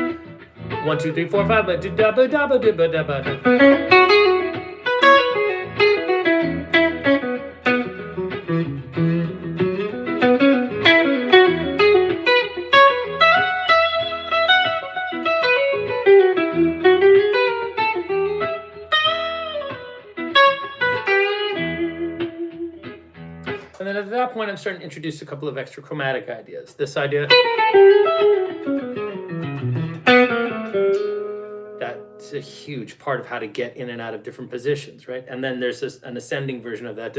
1, 2, 3, 4, 5, but da ba da ba da ba da ba. And then at that point, I'm starting to introduce a couple of extra chromatic ideas. This idea, that's a huge part of how to get in and out of different positions, right? And then there's an ascending version of that,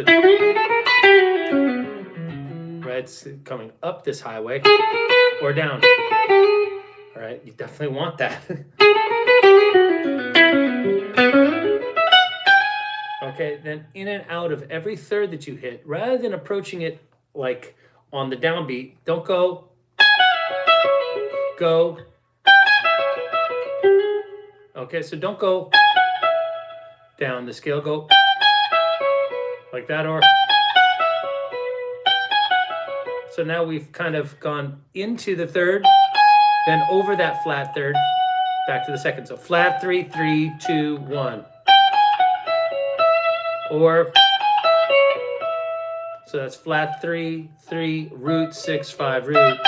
right? It's coming up this highway or down. All right, you definitely want that. Okay, then in and out of every third that you hit, rather than approaching it like on the downbeat, don't go. Okay, so don't go down the scale, go like that, or. So now we've kind of gone into the third, then over that flat third, back to the second. So flat 3, 3, 2, 1. Or, so that's flat 3, 3, root 6, 5, root.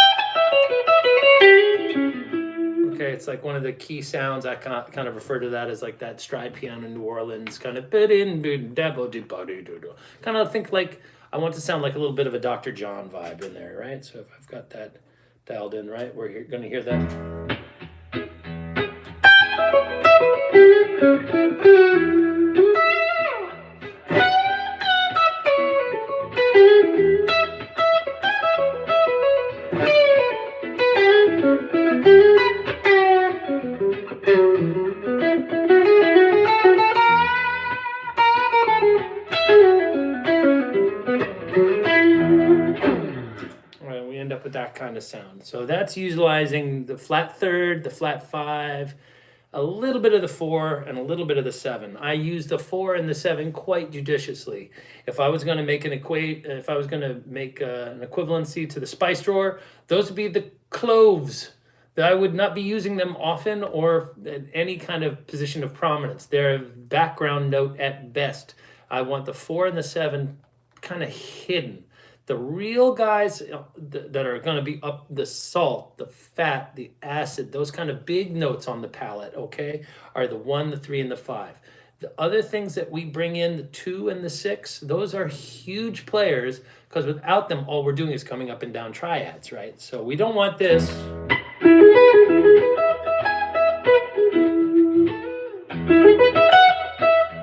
Okay, it's like one of the key sounds. I kind of refer to that as like that stride piano in New Orleans, kind of kind of think like I want to sound like a little bit of a Dr. John vibe in there, right? So if I've got that dialed in right, we're going to hear that. With that kind of sound. So that's utilizing the flat third, the flat 5, a little bit of the 4, and a little bit of the 7. I use the 4 and the 7 quite judiciously. If I was going to make an equivalency to the spice drawer, those would be the cloves. I would not be using them often or at any kind of position of prominence. They're a background note at best. I want the 4 and the 7 kind of hidden. The real guys that are going to be up, the salt, the fat, the acid, those kind of big notes on the palette, okay, are the 1, the 3, and the 5. The other things that we bring in, the 2 and the 6, those are huge players, because without them, all we're doing is coming up and down triads, right? So we don't want this.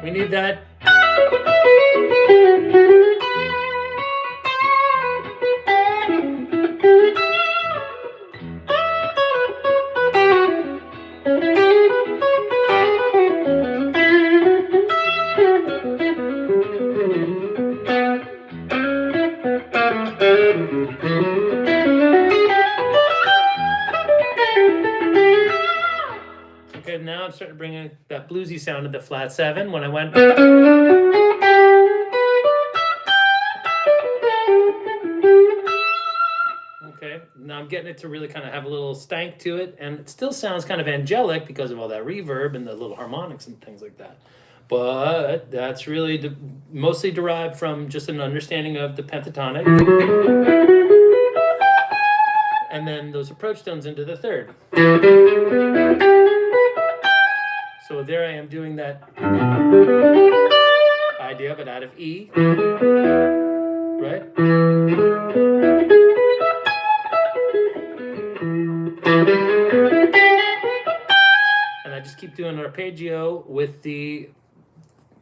We need that. Okay, now I'm starting to bring in that bluesy sound of the flat 7 when I went. Okay, now I'm getting it to really kind of have a little stank to it, and it still sounds kind of angelic because of all that reverb and the little harmonics and things like that. But that's really mostly derived from just an understanding of the pentatonic. And then those approach tones into the third. So there I am doing that idea, but out of E, right? And I just keep doing an arpeggio with the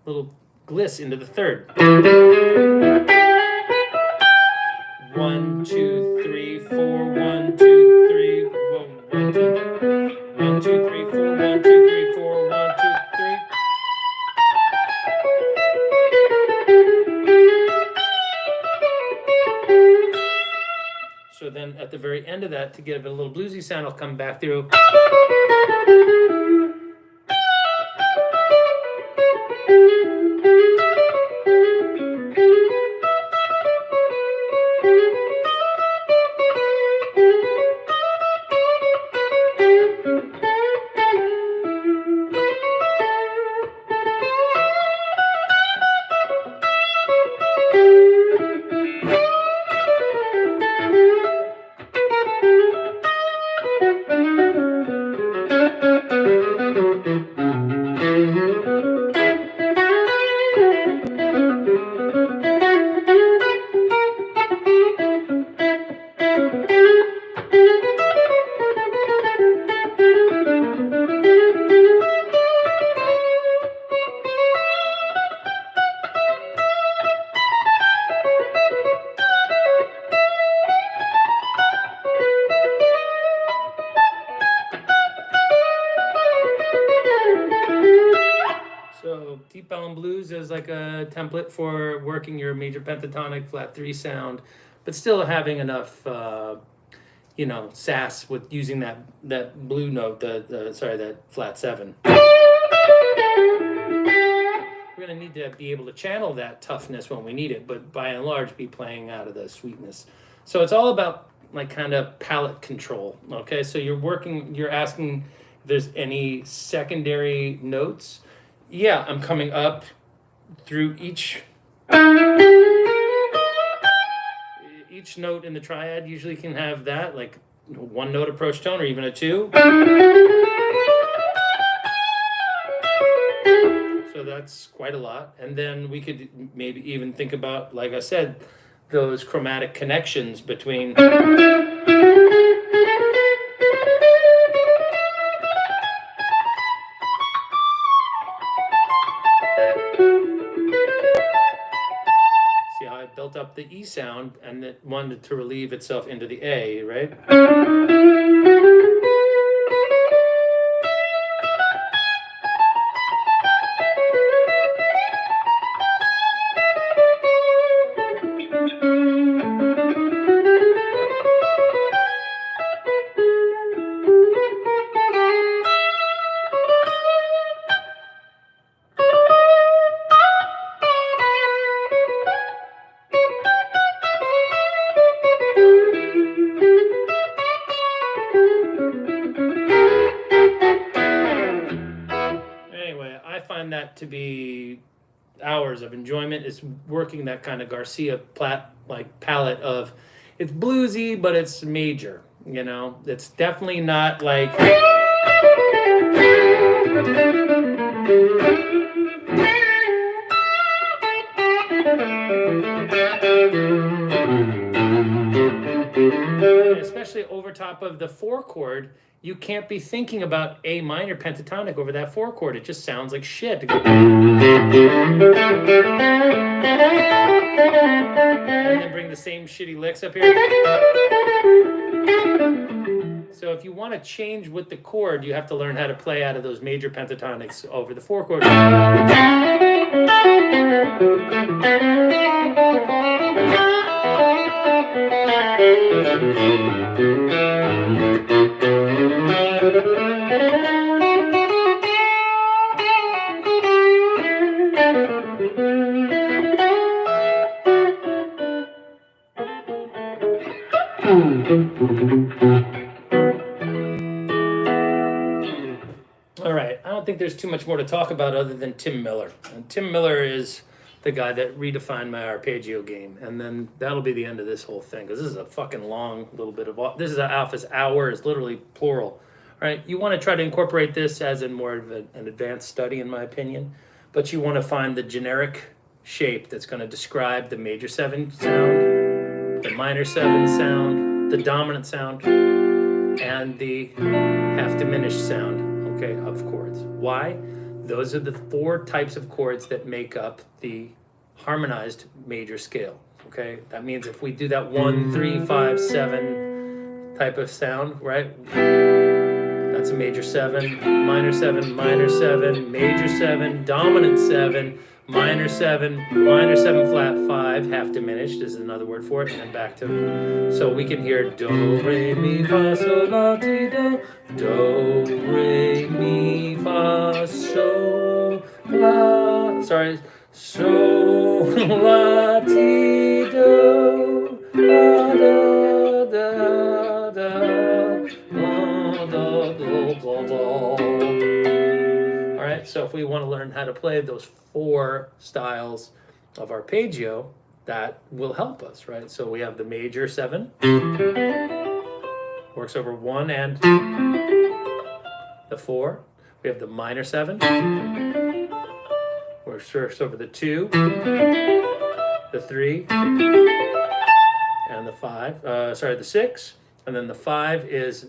little gliss into the third. 1, 2, 3, 4, 1, 2, 3, 1, 2, 1, 2, 3, 4, 1, 2, 3, 4, 1, 2, 3. So then at the very end of that, to give it a little bluesy sound, I'll come back through. So deep bell and blues is like a template for working your major pentatonic flat 3 sound, but still having enough, sass with using that blue note, that flat 7. We're gonna need to be able to channel that toughness when we need it, but by and large be playing out of the sweetness. So it's all about like kind of palette control. Okay, so you're asking if there's any secondary notes. Yeah, I'm coming up through each note in the triad usually can have that, like 1 note approach tone or even a 2. So that's quite a lot. And then we could maybe even think about, like I said, those chromatic connections between. Built up the E sound and it wanted to relieve itself into the A, right? That to be hours of enjoyment is working that kind of Garcia palette of, it's bluesy, but it's major, you know? It's definitely not like... Especially over top of the 4 chord, you can't be thinking about A minor pentatonic over that 4 chord. It just sounds like shit. And then bring the same shitty licks up here. So if you want to change with the chord, you have to learn how to play out of those major pentatonics over the 4 chord. All right, I don't think there's too much more to talk about other than Tim Miller. And Tim Miller is the guy that redefined my arpeggio game. And then that'll be the end of this whole thing, because this is a fucking long little bit of... This is an Alpha's hour, is literally plural. All right, you want to try to incorporate this as in more of an advanced study, in my opinion. But you want to find the generic shape that's going to describe the major 7 sound, the minor 7 sound, the dominant sound, and the half diminished sound, okay, of chords. Why? Those are the 4 types of chords that make up the harmonized major scale, okay? That means if we do that 1, 3, 5, 7 type of sound, right? That's a major 7, minor 7, major 7, dominant 7, minor 7 flat 5, half diminished is another word for it, and then back to, so we can hear do, re, mi, fa, sol, la, ti, do, re, mi, fa, sol, la, sorry, sol, la, ti, do, la, da, da, da, all right, so if we want to learn how to play those 4 styles of arpeggio, that will help us, right? So we have the major 7, works over 1 and the 4. We have the minor 7, works over the 2, the 3, and the 5. The 6, and then the 5 is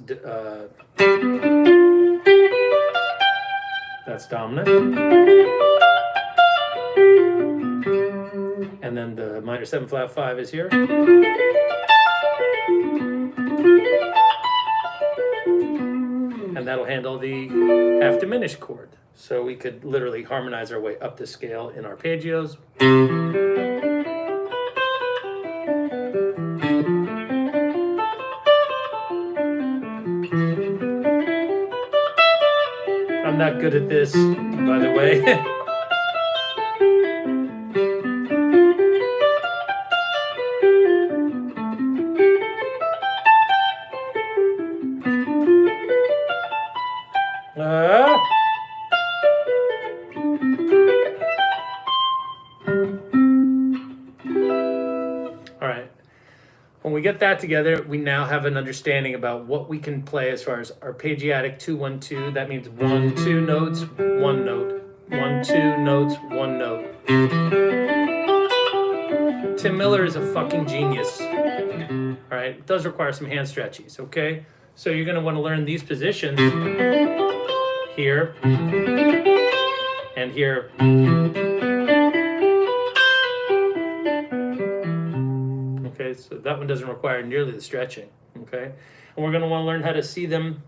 that's dominant. And then the minor 7 flat 5 is here. And that'll handle the half diminished chord. So we could literally harmonize our way up the scale in arpeggios. I'm not good at this, by the way. All right. When we get that together, we now have an understanding about what we can play as far as arpeggiatic 2-1-2. That means 1, 2 notes, 1 note. 1, 2 notes, 1 note. Tim Miller is a fucking genius. All right, it does require some hand stretchies, okay? So you're gonna wanna learn these positions here and here. Okay, so that one doesn't require nearly the stretching, okay? And we're gonna wanna learn how to see them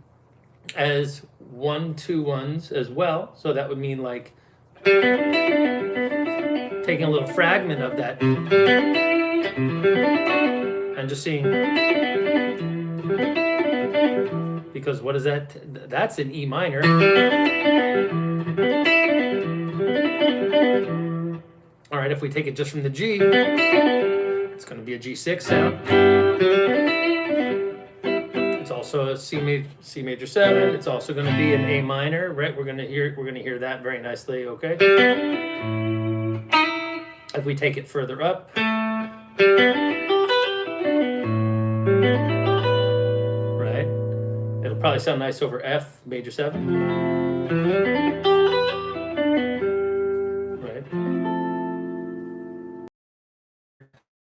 as 1-2-1s as well. So that would mean like taking a little fragment of that and just seeing, because what is that? That's an E minor. All right, if we take it just from the G, it's going to be a G6 sound. It's also a C major 7. It's also going to be an A minor, right? We're going to hear that very nicely, okay? If we take it further up, right? It'll probably sound nice over F major 7. Right?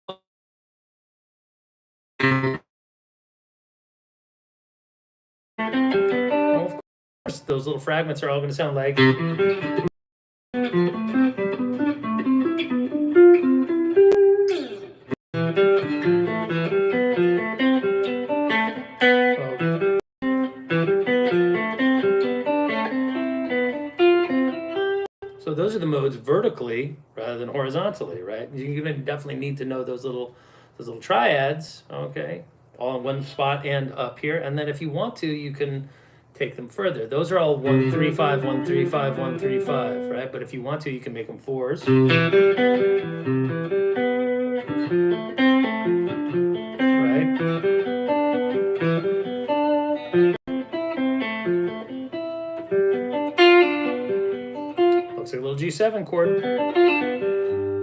Well, of course, those little fragments are all going to sound like. So those are the modes vertically rather than horizontally, right? You're going to definitely need to know those little triads, okay, all in one spot and up here. And then if you want to, you can take them further. Those are all 1 3 5 1 3 5 1 3 5, right? But if you want to, you can make them 4s. Looks like a little G7 chord.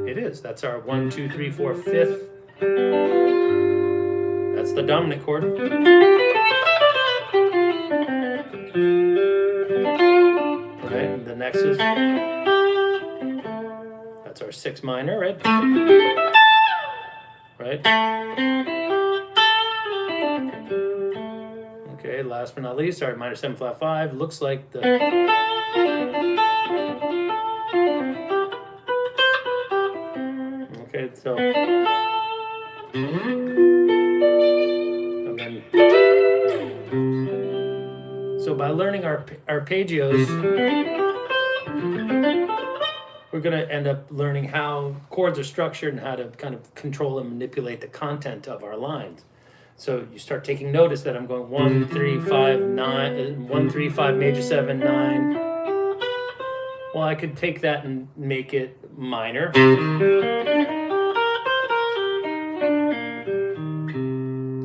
It is. That's our 1 2 3 4 5th. That's the dominant chord. Right, and the next is, that's our 6 minor, right? Right. Okay, last but not least, our minor 7 flat 5 looks like the. Okay, so. And then. So by learning our arpeggios, we're going to end up learning how chords are structured and how to kind of control and manipulate the content of our lines. So you start taking notice that I'm going 1 3 5 9 1 3 5 major 7 9. Well, I could take that and make it minor.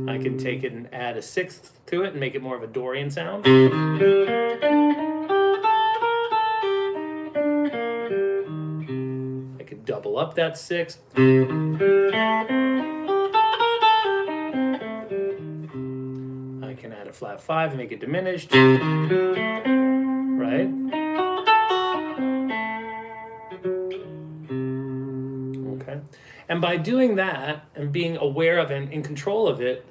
I can take it and add a 6th to it and make it more of a Dorian sound. I could double up that 6th. I can add a flat 5 and make it diminished. Right? Okay. And by doing that and being aware of and in control of it,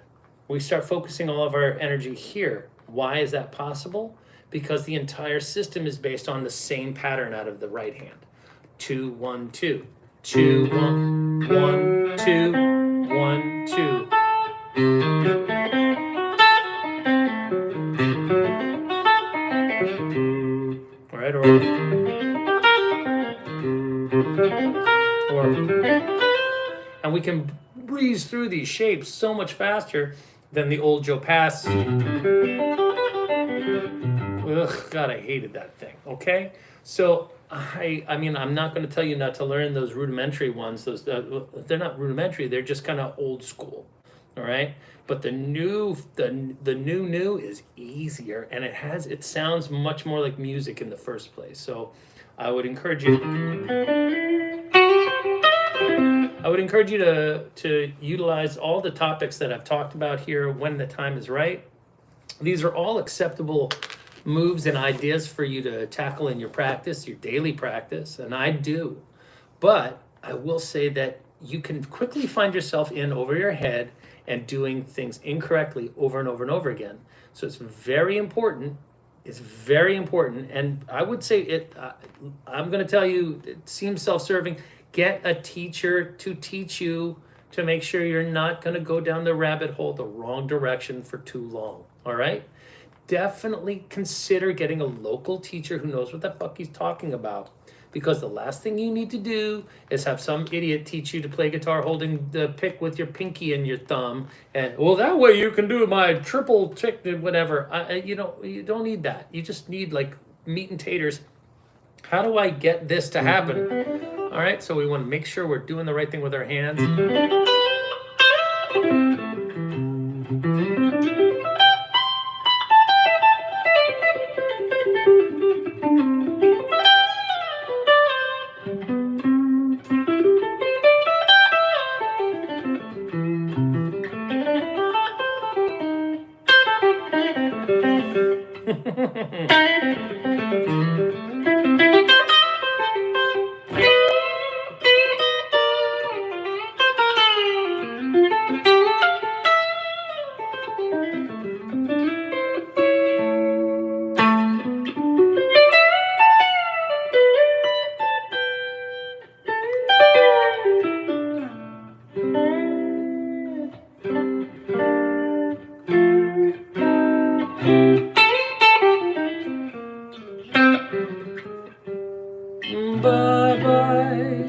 we start focusing all of our energy here. Why is that possible? Because the entire system is based on the same pattern out of the right hand. 2 1 2. 2 1 1 2 1 2. All right, or and we can breeze through these shapes so much faster than the old Joe Pass. Ugh, God, I hated that thing. Okay, so I mean, I'm not going to tell you not to learn those rudimentary ones. Those they're not rudimentary. They're just kind of old school. All right, but the new is easier, and it sounds much more like music in the first place. So I would encourage you. To utilize all the topics that I've talked about here when the time is right. These are all acceptable moves and ideas for you to tackle in your practice, your daily practice, and I do. But I will say that you can quickly find yourself in over your head and doing things incorrectly over and over and over again. So it's very important. It's very important. And I would say I'm going to tell you, it seems self-serving. Get a teacher to teach you to make sure you're not going to go down the rabbit hole the wrong direction for too long. All right? Definitely consider getting a local teacher who knows what the fuck he's talking about. Because the last thing you need to do is have some idiot teach you to play guitar holding the pick with your pinky and your thumb. And, well, that way you can do my triple tick, whatever. You don't need that. You just need, like, meat and taters. How do I get this to happen? All right, so we want to make sure we're doing the right thing with our hands. Bye-bye.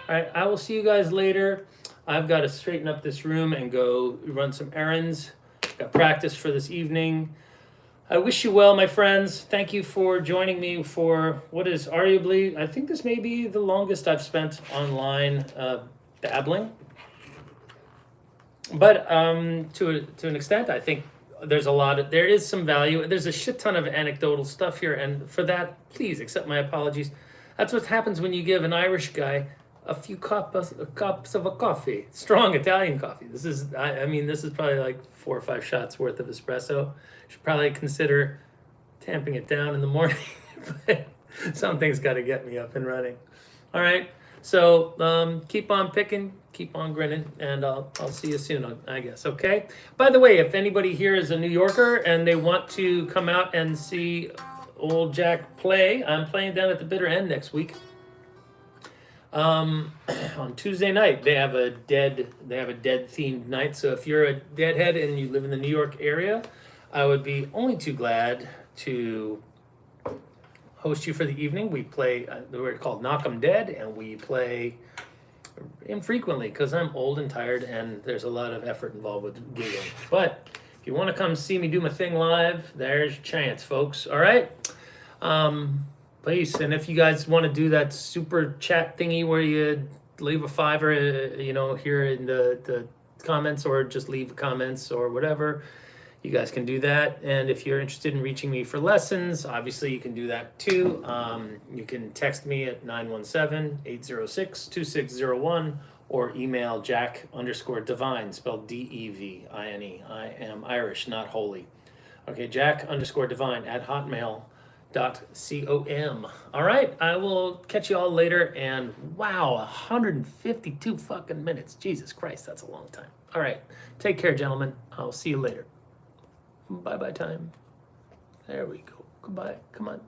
All right, I will see you guys later. I've got to straighten up this room and go run some errands. Got practice for this evening. I wish you well, my friends. Thank you for joining me for what is arguably, I think this may be the longest I've spent online babbling. But to an extent, I think there is some value. There's a shit ton of anecdotal stuff here, and for that, please accept my apologies. That's what happens when you give an Irish guy a few cups of a coffee, strong Italian coffee. This is probably like 4 or 5 shots worth of espresso. Should probably consider tamping it down in the morning, but something's got to get me up and running. All right, so keep on picking, keep on grinning, and I'll see you soon, I guess. Okay. By the way, if anybody here is a New Yorker and they want to come out and see old Jack play, I'm playing down at the Bitter End next week. On Tuesday night, they have a dead themed night. So if you're a deadhead and you live in the New York area, I would be only too glad to host you for the evening. We play, we're called Knock 'em Dead, and we play infrequently because I'm old and tired and there's a lot of effort involved with gigging. But if you want to come see me do my thing live, there's your chance, folks. All right. Please, and if you guys want to do that super chat thingy where you leave a $5, here in the comments, or just leave comments or whatever, you guys can do that. And if you're interested in reaching me for lessons, obviously you can do that too. You can text me at 917-806-2601 or email Jack_Divine, spelled Devine. I am Irish, not holy. Okay, Jack_Divine at hotmail.com. All right, I will catch you all later. And wow, 152 fucking minutes. Jesus Christ, that's a long time. All right, take care, gentlemen. I'll see you later. Bye-bye time. There we go. Goodbye. Come on.